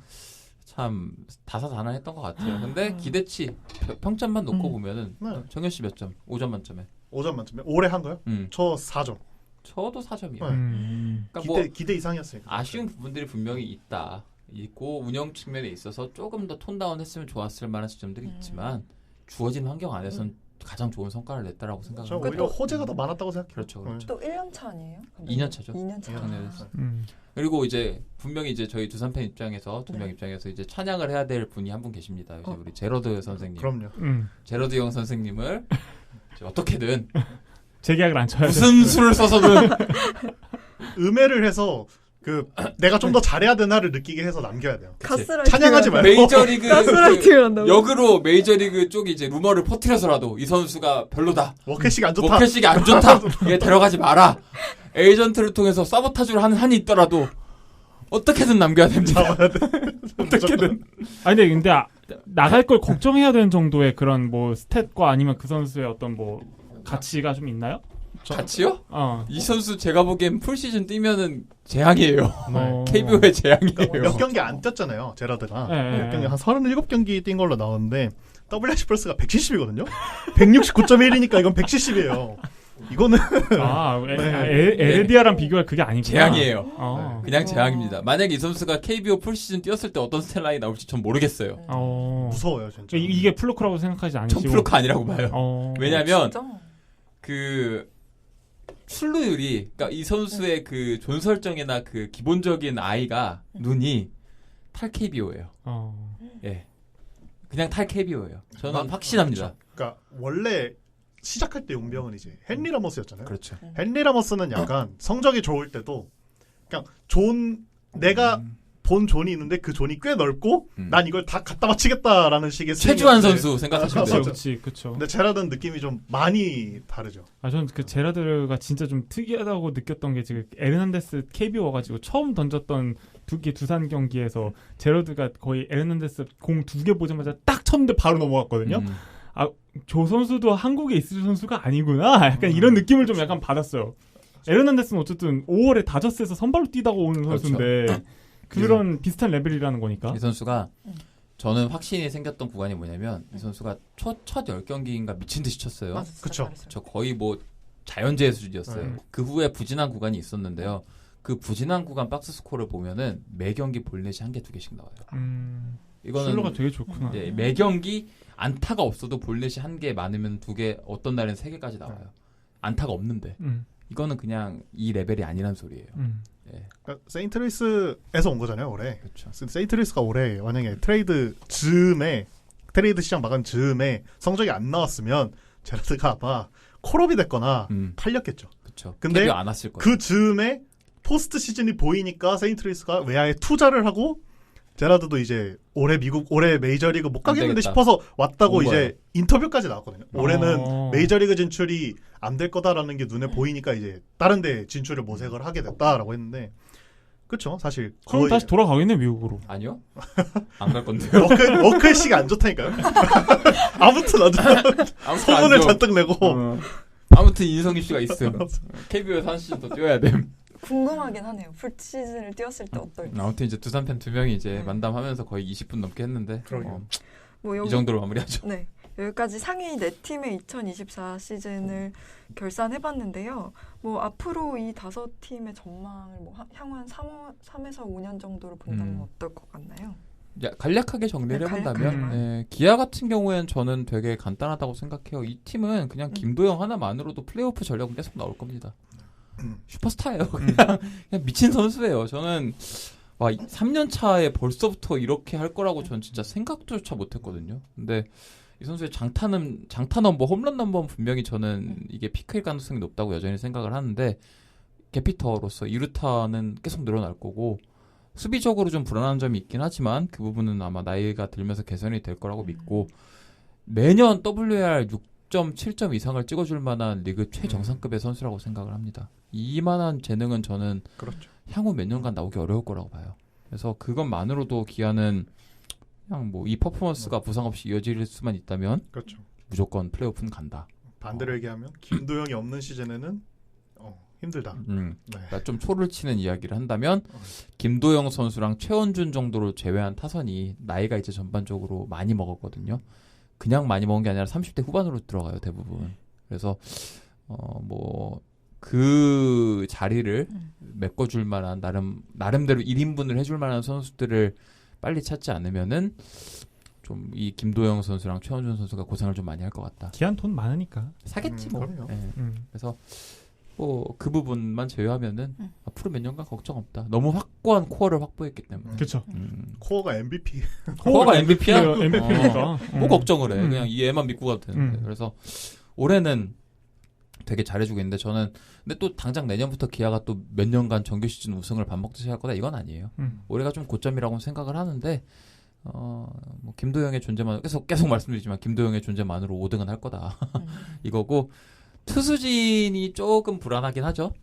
참 다사다난했던 것 같아요. 근데 기대치 평점만 놓고 보면은 정현 씨 몇 점? 5점 만점에. 5점 만점에? 올해 한 거요? 저 4점. 저도 4점이에요. 그러니까 기대 이상이었으니까. 아쉬운 부분들이 분명히 있고 운영 측면에 있어서 조금 더 톤다운 했으면 좋았을 만한 지점들이 있지만 주어진 환경 안에서는 가장 좋은 성과를 냈다라고 생각합니다. 오히려 호재가 더 많았다고 생각해요. 그렇죠. 또 1년 차 아니에요? 2년 차죠. 2년 차. 그리고 이제 분명히 이제 저희 두산 팬 입장에서 두 명 입장에서 이제 찬양을 해야 될 분이 한 분 계십니다. 이제 우리 제러드 선생님. 그럼요. 제러드 형 선생님을 어떻게든 재계약을 안 쳐야 무슨 수를 써서든 음해를 해서 내가 좀 더 잘해야 되나를 느끼게 해서 남겨야 돼요. 찬양하지 말고 메이저리그 가스라이팅을 한다고. 역으로 메이저리그 쪽이 이제 루머를 퍼뜨려서라도 이 선수가 별로다. 워켓식이 안 좋다. 워켓식이 안 좋다. 얘 데려가지 마라. 에이전트를 통해서 사보타주를 하는 한이 있더라도 어떻게든 남겨야 됩니다. 어떻게든. 아니 근데 나갈 걸 걱정해야 되는 정도의 그런 뭐 스탯과 아니면 그 선수의 어떤 뭐 가치가 좀 있나요? 가치요? 이 선수 제가 보기엔 풀시즌 뛰면은 재앙이에요. 네. KBO의 재앙이에요. 그러니까 몇 경기 안 뛰었잖아요. 제라드가. 몇 경기 한 37경기 뛴 걸로 나오는데 WRC 플러스가 170이거든요. 169.1이니까 이건 170이에요. 이거는 에르디아랑 비교할 그게 아니구나. 재앙이에요. 그냥 재앙입니다. 만약에 이 선수가 KBO 풀시즌 뛰었을 때 어떤 스탯 라인이 나올지 전 모르겠어요. 무서워요, 진짜. 이게 플루크라고 생각하지 않으시고. 전 플루크 아니라고 봐요. 왜냐면 출루율이 그러니까 이 선수의 그 존 설정이나 그 기본적인 아이가 눈이 탈 KBO예요. 예. 그냥 탈 KBO예요. 저는 확신합니다. 그러니까 원래 시작할 때 용병은 이제 헨리 라모스였잖아요. 그렇죠. 헨리 라모스는 약간 성적이 좋을 때도 그냥 내가 본 존이 있는데 그 존이 꽤 넓고 난 이걸 다 갖다 바치겠다라는 식의 최주환 선수 생각하시면 돼요. 그렇죠. 근데 제라드는 느낌이 좀 많이 다르죠. 저는 그 제라드가 진짜 좀 특이하다고 느꼈던 게 지금 에르난데스 KBO 와가지고 처음 던졌던 두산 경기에서 제라드가 거의 에르난데스 공 2개 보자마자 딱 쳤는데 바로 넘어갔거든요. 조 선수도 한국에 있을 선수가 아니구나. 약간 이런 느낌을 좀 약간 받았어요. 에르난데스는 어쨌든 5월에 다저스에서 선발로 뛰다가 오는 선수인데 그런 비슷한 레벨이라는 거니까. 이 선수가 저는 확신이 생겼던 구간이 뭐냐면 이 선수가 첫 10경기인가 미친 듯이 쳤어요. 그렇죠. 저 거의 뭐 자연재해 수준이었어요. 네. 그 후에 부진한 구간이 있었는데요. 그 부진한 구간 박스 스코어를 보면은 매 경기 볼넷이 1개, 2개씩 나와요. 이거는 슬로가 되게 좋구나. 예, 매 경기 안타가 없어도 볼넷이 1개 많으면 2개, 어떤 날엔 3개까지 나와요. 안타가 없는데 이거는 그냥 이 레벨이 아니란 소리예요. 예. 그러니까 세인트루이스에서 온 거잖아요, 올해. 그렇죠. 세인트루이스가 올해 만약에 트레이드 시장 마감 즈음에 성적이 안 나왔으면 제라드가 아마 콜업이 됐거나 팔렸겠죠. 그렇죠. 근데 안 왔을 거예요. 그 즈음에 포스트 시즌이 보이니까 세인트루이스가 외야에 투자를 하고 제라드도 이제 올해 메이저리그 못 가겠는데 되겠다. 싶어서 왔다고 온 이제 거예요. 인터뷰까지 나왔거든요. 올해는 메이저리그 진출이 안 될 거다라는 게 눈에 보이니까 이제 다른 데 진출을 모색을 하게 됐다라고 했는데 그렇죠. 사실 그럼 다시 돌아가겠네 미국으로. 아니요. 안 갈 건데요. 워크의식이 안 좋다니까요. 아무튼 안 좋다. 소문을 잔뜩 내고 아무튼 인성이 씨가 있음. KBO에서 한 시즌 더 뛰어야 됨. 궁금하긴 하네요. 풀시즌을 뛰었을 때 어떨지. 아무튼 이제 두산 팬 2명이 이제 만담하면서 거의 20분 넘게 했는데 뭐 여기, 이 정도로 마무리하죠. 네. 여기까지 상위 4팀의 2024 시즌을 결산해봤는데요. 뭐 앞으로 이 5팀의 전망을 뭐 향후 한 3에서 5년 정도로 본다면 어떨 것 같나요? 간략하게 정리를 네, 해본다면 간략하게만. 기아 같은 경우에는 저는 되게 간단하다고 생각해요. 이 팀은 그냥 김도영 하나만으로도 플레이오프 전력은 계속 나올 겁니다. 슈퍼스타예요. 그냥 미친 선수예요. 저는 3년 차에 벌써부터 이렇게 할 거라고 저는 진짜 생각조차 못했거든요. 근데 이 선수의 장타 넘버, 홈런 넘버는 분명히 저는 이게 피크일 가능성이 높다고 여전히 생각을 하는데 개피터로서 2루타는 계속 늘어날 거고 수비적으로 좀 불안한 점이 있긴 하지만 그 부분은 아마 나이가 들면서 개선이 될 거라고 믿고 매년 WAR 6.7점 이상을 찍어줄 만한 리그 최정상급의 선수라고 생각을 합니다. 이만한 재능은 저는 그렇죠. 향후 몇 년간 나오기 어려울 거라고 봐요. 그래서 그것만으로도 기아는 그냥 뭐 이 퍼포먼스가 부상 없이 이어질 수만 있다면 그렇죠. 무조건 플레이오프는 간다. 반대로 얘기하면 김도영이 없는 시즌에는 힘들다. 네. 그러니까 좀 초를 치는 이야기를 한다면 김도영 선수랑 최원준 정도로 제외한 타선이 나이가 이제 전반적으로 많이 먹었거든요. 그냥 많이 먹은 게 아니라 30대 후반으로 들어가요, 대부분. 그래서 뭐 그 자리를 메꿔줄 만한 나름대로 1인분을 해줄 만한 선수들을 빨리 찾지 않으면은 좀 이 김도영 선수랑 최원준 선수가 고생을 좀 많이 할 것 같다. 기한 돈 많으니까. 사겠지 뭐. 그럼요. 그래서 뭐 그 부분만 제외하면은 앞으로 몇 년간 걱정 없다. 너무 확고한 코어를 확보했기 때문에. 그렇죠. 코어가 MVP. 코어가 MVP야? MVP니까. 뭐 걱정을 해. 그냥 이 애만 믿고 가도 되는데. 그래서 올해는 되게 잘해주고 있는데 저는 근데 또 당장 내년부터 기아가 또 몇 년간 정규 시즌 우승을 밥 먹듯이 할 거다 이건 아니에요. 올해가 좀 고점이라고 생각을 하는데 뭐 김도영의 존재만 계속 말씀드리지만 김도영의 존재만으로 5등은 할 거다 이거고 투수진이 조금 불안하긴 하죠.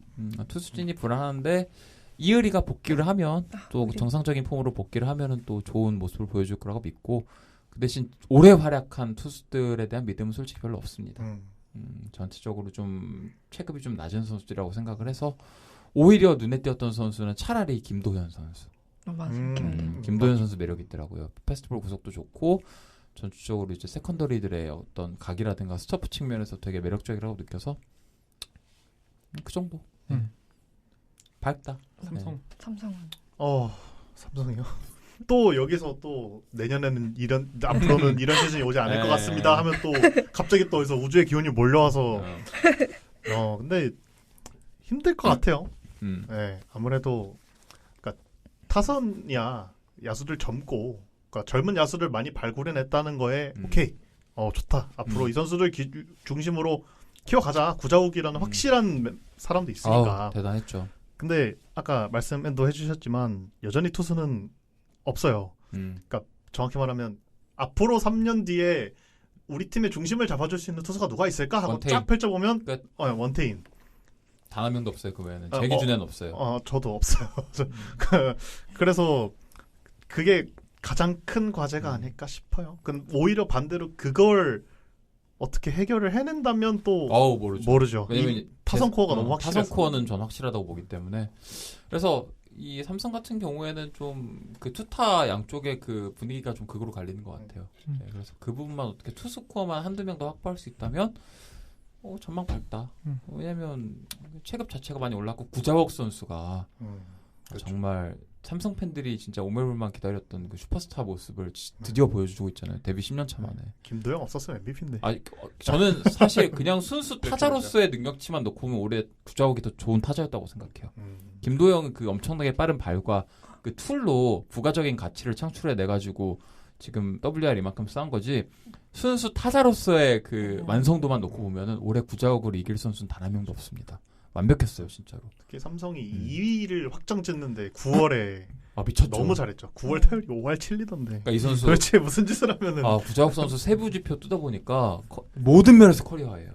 투수진이 불안한데 이의리가 복귀를 하면 또 정상적인 폼으로 복귀를 하면은 또 좋은 모습을 보여줄 거라고 믿고 그 대신 올해 활약한 투수들에 대한 믿음은 솔직히 별로 없습니다. 전체적으로 좀 체급이 좀 낮은 선수들이라고 생각을 해서 오히려 눈에 띄었던 선수는 차라리 김도현 선수. 맞아요. 김도현 선수 매력이 있더라고요. 패스트볼 구속도 좋고 전체적으로 이제 세컨더리들의 어떤 각이라든가 스토프 측면에서 되게 매력적이라고 느껴서 그 정도. 밝다. 삼성. 삼성은. 삼성이요. 또 여기서 또 내년에는 앞으로는 이런 시즌이 오지 않을 것 같습니다 하면 또 갑자기 또 여기서 우주의 기운이 몰려와서 근데 힘들 것 같아요. 네, 아무래도 그러니까 타선이야 야수들 젊고 그러니까 젊은 야수들 많이 발굴해냈다는 거에 오케이 좋다. 앞으로 이 선수들 중심으로 키워가자. 구자욱이라는 확실한 사람도 있으니까. 대단했죠. 근데 아까 말씀도 해주셨지만 여전히 투수는 없어요. 그러니까 정확히 말하면 앞으로 3년 뒤에 우리 팀의 중심을 잡아줄 수 있는 투수가 누가 있을까 하고 원태인. 쫙 펼쳐보면 끝. 원태인. 단 한 명도 없어요. 그 외에는. 제 기준에는 없어요. 저도 없어요. 그래서 그게 가장 큰 과제가 아닐까 싶어요. 오히려 반대로 그걸 어떻게 해결을 해낸다면 또 모르죠. 왜냐면 타선 코어가 너무 확실해서. 타선 코어는 전 확실하다고 보기 때문에. 그래서 이 삼성 같은 경우에는 좀 그 투타 양쪽의 그 분위기가 좀 극으로 갈리는 것 같아요. 네, 그래서 그 부분만 어떻게 투수 코어만 한두 명 더 확보할 수 있다면 전망 밝다. 왜냐면 체급 자체가 많이 올랐고 구자욱 선수가 그렇죠. 정말 삼성 팬들이 진짜 오매불만 기다렸던 그 슈퍼스타 모습을 드디어 보여주고 있잖아요. 데뷔 10년 차 만에. 김도영 없었으면 MVP인데. 저는 사실 그냥 순수 타자로서의 능력치만 놓고 보면 올해 구자욱이 더 좋은 타자였다고 생각해요. 김도영은 그 엄청나게 빠른 발과 그 툴로 부가적인 가치를 창출해 내 가지고 지금 WR 이만큼 쌓은 거지. 순수 타자로서의 그 완성도만 놓고 보면은 올해 구자욱을 이길 선수는 단 한 명도 없습니다. 완벽했어요, 진짜로. 특히 삼성이 2위를 확정 짓는데 9월에 미쳤죠. 너무 잘했죠. 9월 타율이 5할 7리던데. 그러니까 이 선수 도대체 무슨 짓을 하면은 구자욱 선수 세부 지표 뜯어보니까 모든 면에서 커리어 하이예요.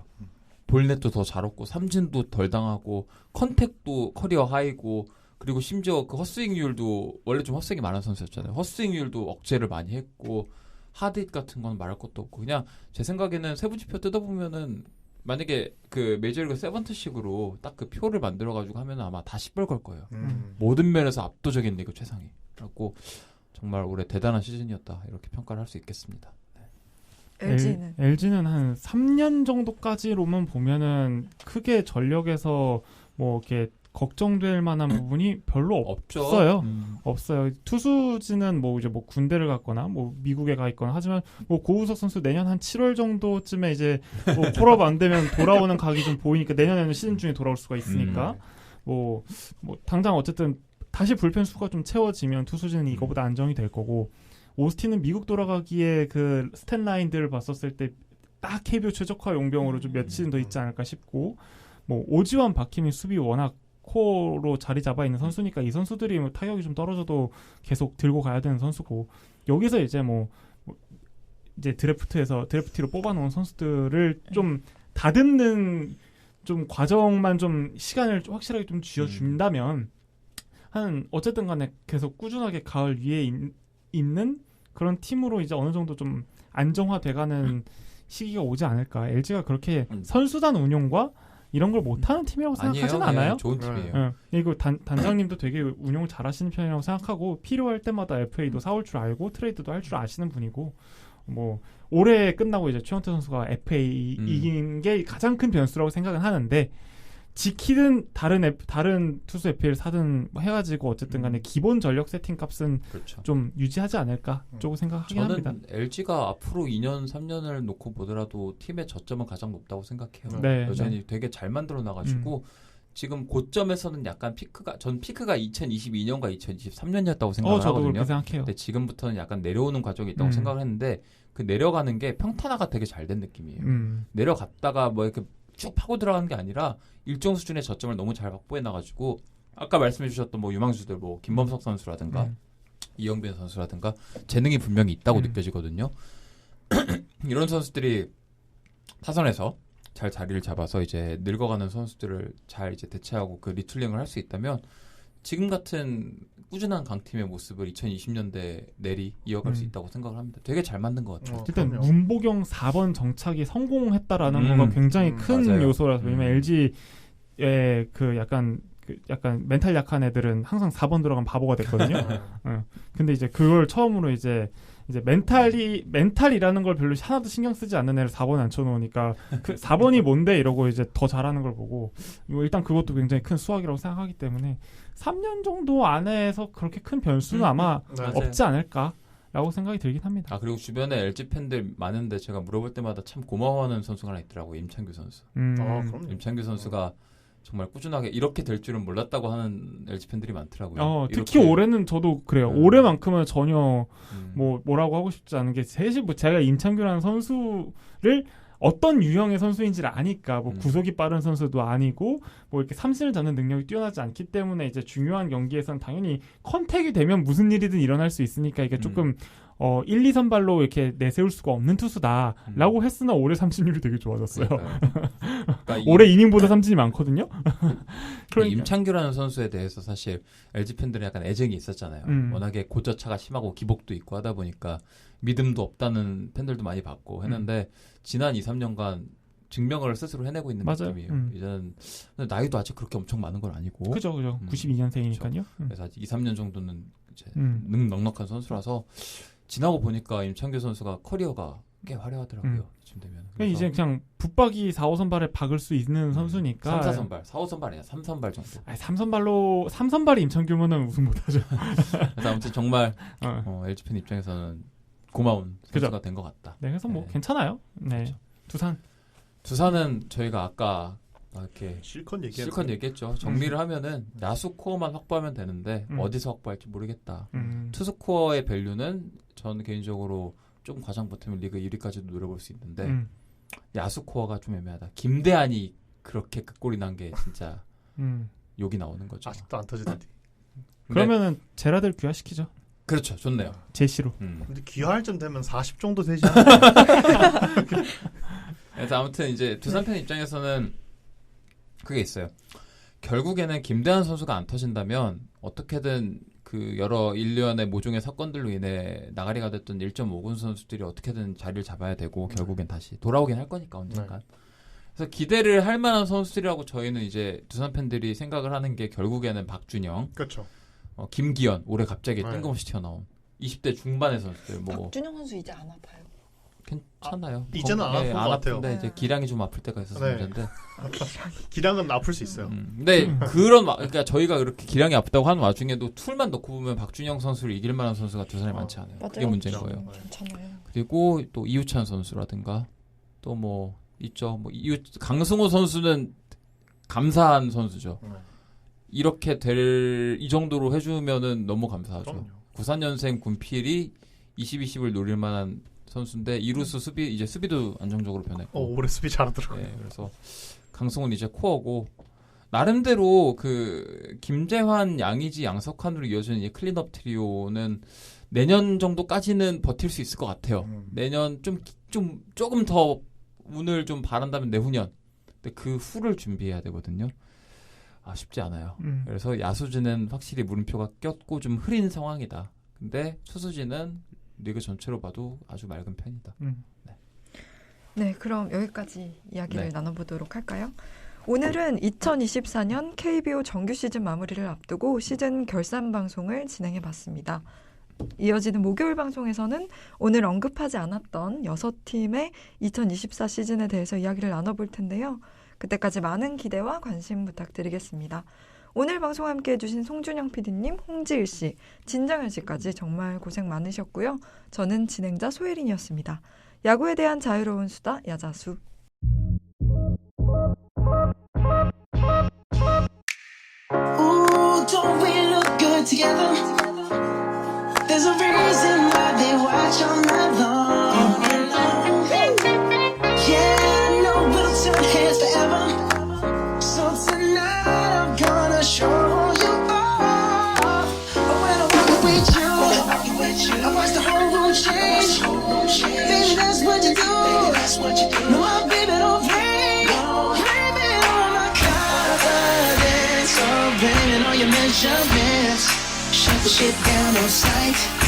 볼넷도 더 잘 얻고 삼진도 덜 당하고 컨택도 커리어 하이고 그리고 심지어 그 헛스윙률도 원래 좀 헛스윙이 많은 선수였잖아요. 헛스윙률도 억제를 많이 했고 하드힛 같은 건 말할 것도 없고 그냥 제 생각에는 세부 지표 뜯어보면은 만약에 그 메이저리그 세번트식으로 딱 그 표를 만들어가지고 하면 아마 다 10벌 걸 거예요. 모든 면에서 압도적인 리그 최상위. 그래갖고 정말 올해 대단한 시즌이었다 이렇게 평가를 할 수 있겠습니다. LG는 한 3년 정도까지로만 보면은 크게 전력에서 뭐 이렇게 걱정될 만한 부분이 별로 없어요. 없어요. 투수진은 뭐 이제 뭐 군대를 갔거나 뭐 미국에 가 있거나 하지만 뭐 고우석 선수 내년 한 7월 정도쯤에 이제 뭐 콜업 안 되면 돌아오는 각이 좀 보이니까 내년에는 시즌 중에 돌아올 수가 있으니까 뭐 당장 어쨌든 다시 불펜 수가 좀 채워지면 투수진은 이거보다 안정이 될 거고 오스틴은 미국 돌아가기에 그 스탯 라인들을 봤었을 때 딱 KBO 최적화 용병으로 좀 몇 시즌 더 있지 않을까 싶고 뭐 오지환 박희민 수비 워낙 코로 자리 잡아 있는 선수니까 이 선수들이 뭐 타격이 좀 떨어져도 계속 들고 가야 되는 선수고 여기서 이제 이제 드래프티로 뽑아놓은 선수들을 좀 다듬는 좀 과정만 좀 시간을 좀 확실하게 좀 쥐어준다면 한 어쨌든 간에 계속 꾸준하게 가을 위에 있는 그런 팀으로 이제 어느 정도 좀 안정화돼가는 시기가 오지 않을까. LG가 그렇게 선수단 운용과 이런 걸 못하는 팀이라고 생각하진 않아요. 좋은 팀이에요. 그리고 단장님도 되게 운용을 잘하시는 편이라고 생각하고 필요할 때마다 FA도 사올 줄 알고 트레이드도 할 줄 아시는 분이고 뭐 올해 끝나고 이제 최원태 선수가 FA 이긴 게 가장 큰 변수라고 생각은 하는데 지키든 다른 투수 FA를 사든 해가지고 어쨌든 간에 기본 전력 세팅 값은 그렇죠. 좀 유지하지 않을까 조금 생각하긴 합니다. 저는 LG가 앞으로 2년 3년을 놓고 보더라도 팀의 저점은 가장 높다고 생각해요. 네, 여전히 되게 잘 만들어 놔가지고 지금 고점에서는 약간 피크가 2022년과 2023년이었다고 생각을 저도 하거든요. 그렇게 생각해요. 근데 지금부터는 약간 내려오는 과정이 있다고 생각을 했는데 그 내려가는 게 평탄화가 되게 잘 된 느낌이에요. 내려갔다가 뭐 이렇게 쭉 파고 들어가는 게 아니라 일정 수준의 저점을 너무 잘 확보해 놔가지고 아까 말씀해 주셨던 뭐 유망주들 뭐 김범석 선수라든가 이영빈 선수라든가 재능이 분명히 있다고 느껴지거든요. 이런 선수들이 타선에서 잘 자리를 잡아서 이제 늙어가는 선수들을 잘 이제 대체하고 그 리툴링을 할 수 있다면 지금 같은 꾸준한 강팀의 모습을 2020년대 내리 이어갈 수 있다고 생각을 합니다. 되게 잘 만든 것 같아요. 일단 그럼요. 문보경 4번 정착이 성공했다라는 거가 굉장히 큰 맞아요. 요소라서 왜냐면 LG의 그 약간 멘탈 약한 애들은 항상 4번 들어가면 바보가 됐거든요. 근데 이제 그걸 처음으로 이제 멘탈이라는 걸 별로 하나도 신경 쓰지 않는 애를 4번에 앉혀놓으니까 그 4번이 뭔데 이러고 이제 더 잘하는 걸 보고 일단 그것도 굉장히 큰 수확이라고 생각하기 때문에 3년 정도 안에서 그렇게 큰 변수는 아마 없지 않을까라고 생각이 들긴 합니다. 그리고 주변에 LG 팬들 많은데 제가 물어볼 때마다 참 고마워하는 선수가 하나 있더라고요. 임창규 선수. 그럼요. 임창규 선수가 정말 꾸준하게 이렇게 될 줄은 몰랐다고 하는 LG 팬들이 많더라고요. 특히 올해는 저도 그래요. 올해만큼은 전혀 뭐라고 하고 싶지 않은 게 사실 뭐 제가 임창규라는 선수를 어떤 유형의 선수인지를 아니까 뭐 구속이 빠른 선수도 아니고 뭐 이렇게 삼진을 잡는 능력이 뛰어나지 않기 때문에 이제 중요한 경기에서는 당연히 컨택이 되면 무슨 일이든 일어날 수 있으니까 이게 조금 1, 2, 3발로 이렇게 내세울 수가 없는 투수다라고 했으나 올해 삼진율이 되게 좋아졌어요. 그러니까 올해 이닝보다 삼진이 많거든요. 그러니까 임창규라는 선수에 대해서 사실 LG 팬들은 약간 애정이 있었잖아요. 워낙에 고저차가 심하고 기복도 있고 하다 보니까 믿음도 없다는 팬들도 많이 받고 했는데 지난 2, 3년간 증명을 스스로 해내고 있는 맞아요. 느낌이에요. 이제는 나이도 아직 그렇게 엄청 많은 건 아니고. 그죠. 92년생이니까요. 그래서 아직 2, 3년 정도는 이제 넉넉한 선수라서 지나고 보니까 임창규 선수가 커리어가 꽤 화려하더라고요. 이쯤 되면. 그러니까 이제 그냥 붙박이 4, 5선발에 박을 수 있는 선수니까 3, 4선발, 4, 5선발 아니야. 3선발 정도. 아니, 3선발이 임창규면은 우승 못하죠. 그래서 아무튼 정말 어. LG 팬 입장에서는 고마운 선수가 된 것 같다. 네, 그래서 뭐 네. 괜찮아요. 네, 그렇죠. 두산은 저희가 아까 이렇게 실컷 얘기했죠. 정리를 하면은 야수 코어만 확보하면 되는데 어디서 확보할지 모르겠다. 투수 코어의 밸류는 전 개인적으로 좀 과장 버티면 리그 1위까지도 노려볼 수 있는데 야수 코어가 좀 애매하다. 김대한이 그렇게 끝골이 난 게 진짜 욕이 나오는 거죠. 아직도 안 터지다니. 그러면은 제라드를 귀화시키죠. 그렇죠. 좋네요. 제시로. 근데 귀화할 쯤 되면 40 정도 되지 않나요? 그래서 아무튼 이제 두산 팬 입장에서는 그게 있어요. 결국에는 김대한 선수가 안 터진다면 어떻게든 그 여러 일련의 모종의 사건들로 인해 나가리가 됐던 1.5군 선수들이 어떻게든 자리를 잡아야 되고 결국엔 다시 돌아오긴 할 거니까 언젠간. 그래서 기대를 할 만한 선수들이라고 저희는 이제 두산 팬들이 생각을 하는 게 결국에는 박준영, 그렇죠. 김기현 올해 갑자기 네. 뜬금없이 튀어나온 20대 중반의 선수들 뭐 박준영 선수 이제 안 아파요. 괜찮아요. 이제는 안 아픈 것 같아요. 아픈데 이제 기량이 좀 아플 때가 있어서 네. 문제인데. 기량은 아플 수 있어요. 근데 그러니까 저희가 그렇게 기량이 아프다고 하는 와중에도 툴만 넣고 보면 박준영 선수를 이길 만한 선수가 두산에 많지 않아요. 맞아요. 그게 문제인 그렇죠. 거예요. 괜찮아요. 그리고 또 이우찬 선수라든가 또 뭐 있죠. 뭐 강승호 선수는 감사한 선수죠. 이렇게 될 이 정도로 해주면은 너무 감사하죠. 그럼요. 94년생 군필이 20-20을 노릴 만한 선수인데 이루수 이제 수비도 안정적으로 변했고. 올해 수비 잘하더라고요. 네, 그래서 강승훈 이제 코어고 나름대로 그 김재환, 양의지, 양석환으로 이어지는 이 클린업 트리오는 내년 정도까지는 버틸 수 있을 것 같아요. 내년 조금 더 운을 좀 바란다면 내후년. 근데 그 후를 준비해야 되거든요. 쉽지 않아요. 그래서 야수진은 확실히 물음표가 꼈고 좀 흐린 상황이다. 근데 투수진은 리그 전체로 봐도 아주 맑은 편이다. 네, 그럼 여기까지 이야기를 네. 나눠보도록 할까요? 오늘은 2024년 KBO 정규 시즌 마무리를 앞두고 시즌 결산 방송을 진행해봤습니다. 이어지는 목요일 방송에서는 오늘 언급하지 않았던 6팀의 2024 시즌에 대해서 이야기를 나눠볼 텐데요. 그때까지 많은 기대와 관심 부탁드리겠습니다. 오늘 방송 함께해 주신 송준영 PD님, 홍지일 씨, 진정현 씨까지 정말 고생 많으셨고요. 저는 진행자 소혜린이었습니다. 야구에 대한 자유로운 수다, 야자수. Ooh, don't we look good together? There's a reason why they watch all night long. Yeah, no, we'll turn heads forever. So tonight I'm gonna show you all. When I walk with you, I watch the whole room change. Baby, that's what you do. No, my baby don't play. Blame it on my confidence. So blame it on your measurements. Shut the shit down on sight.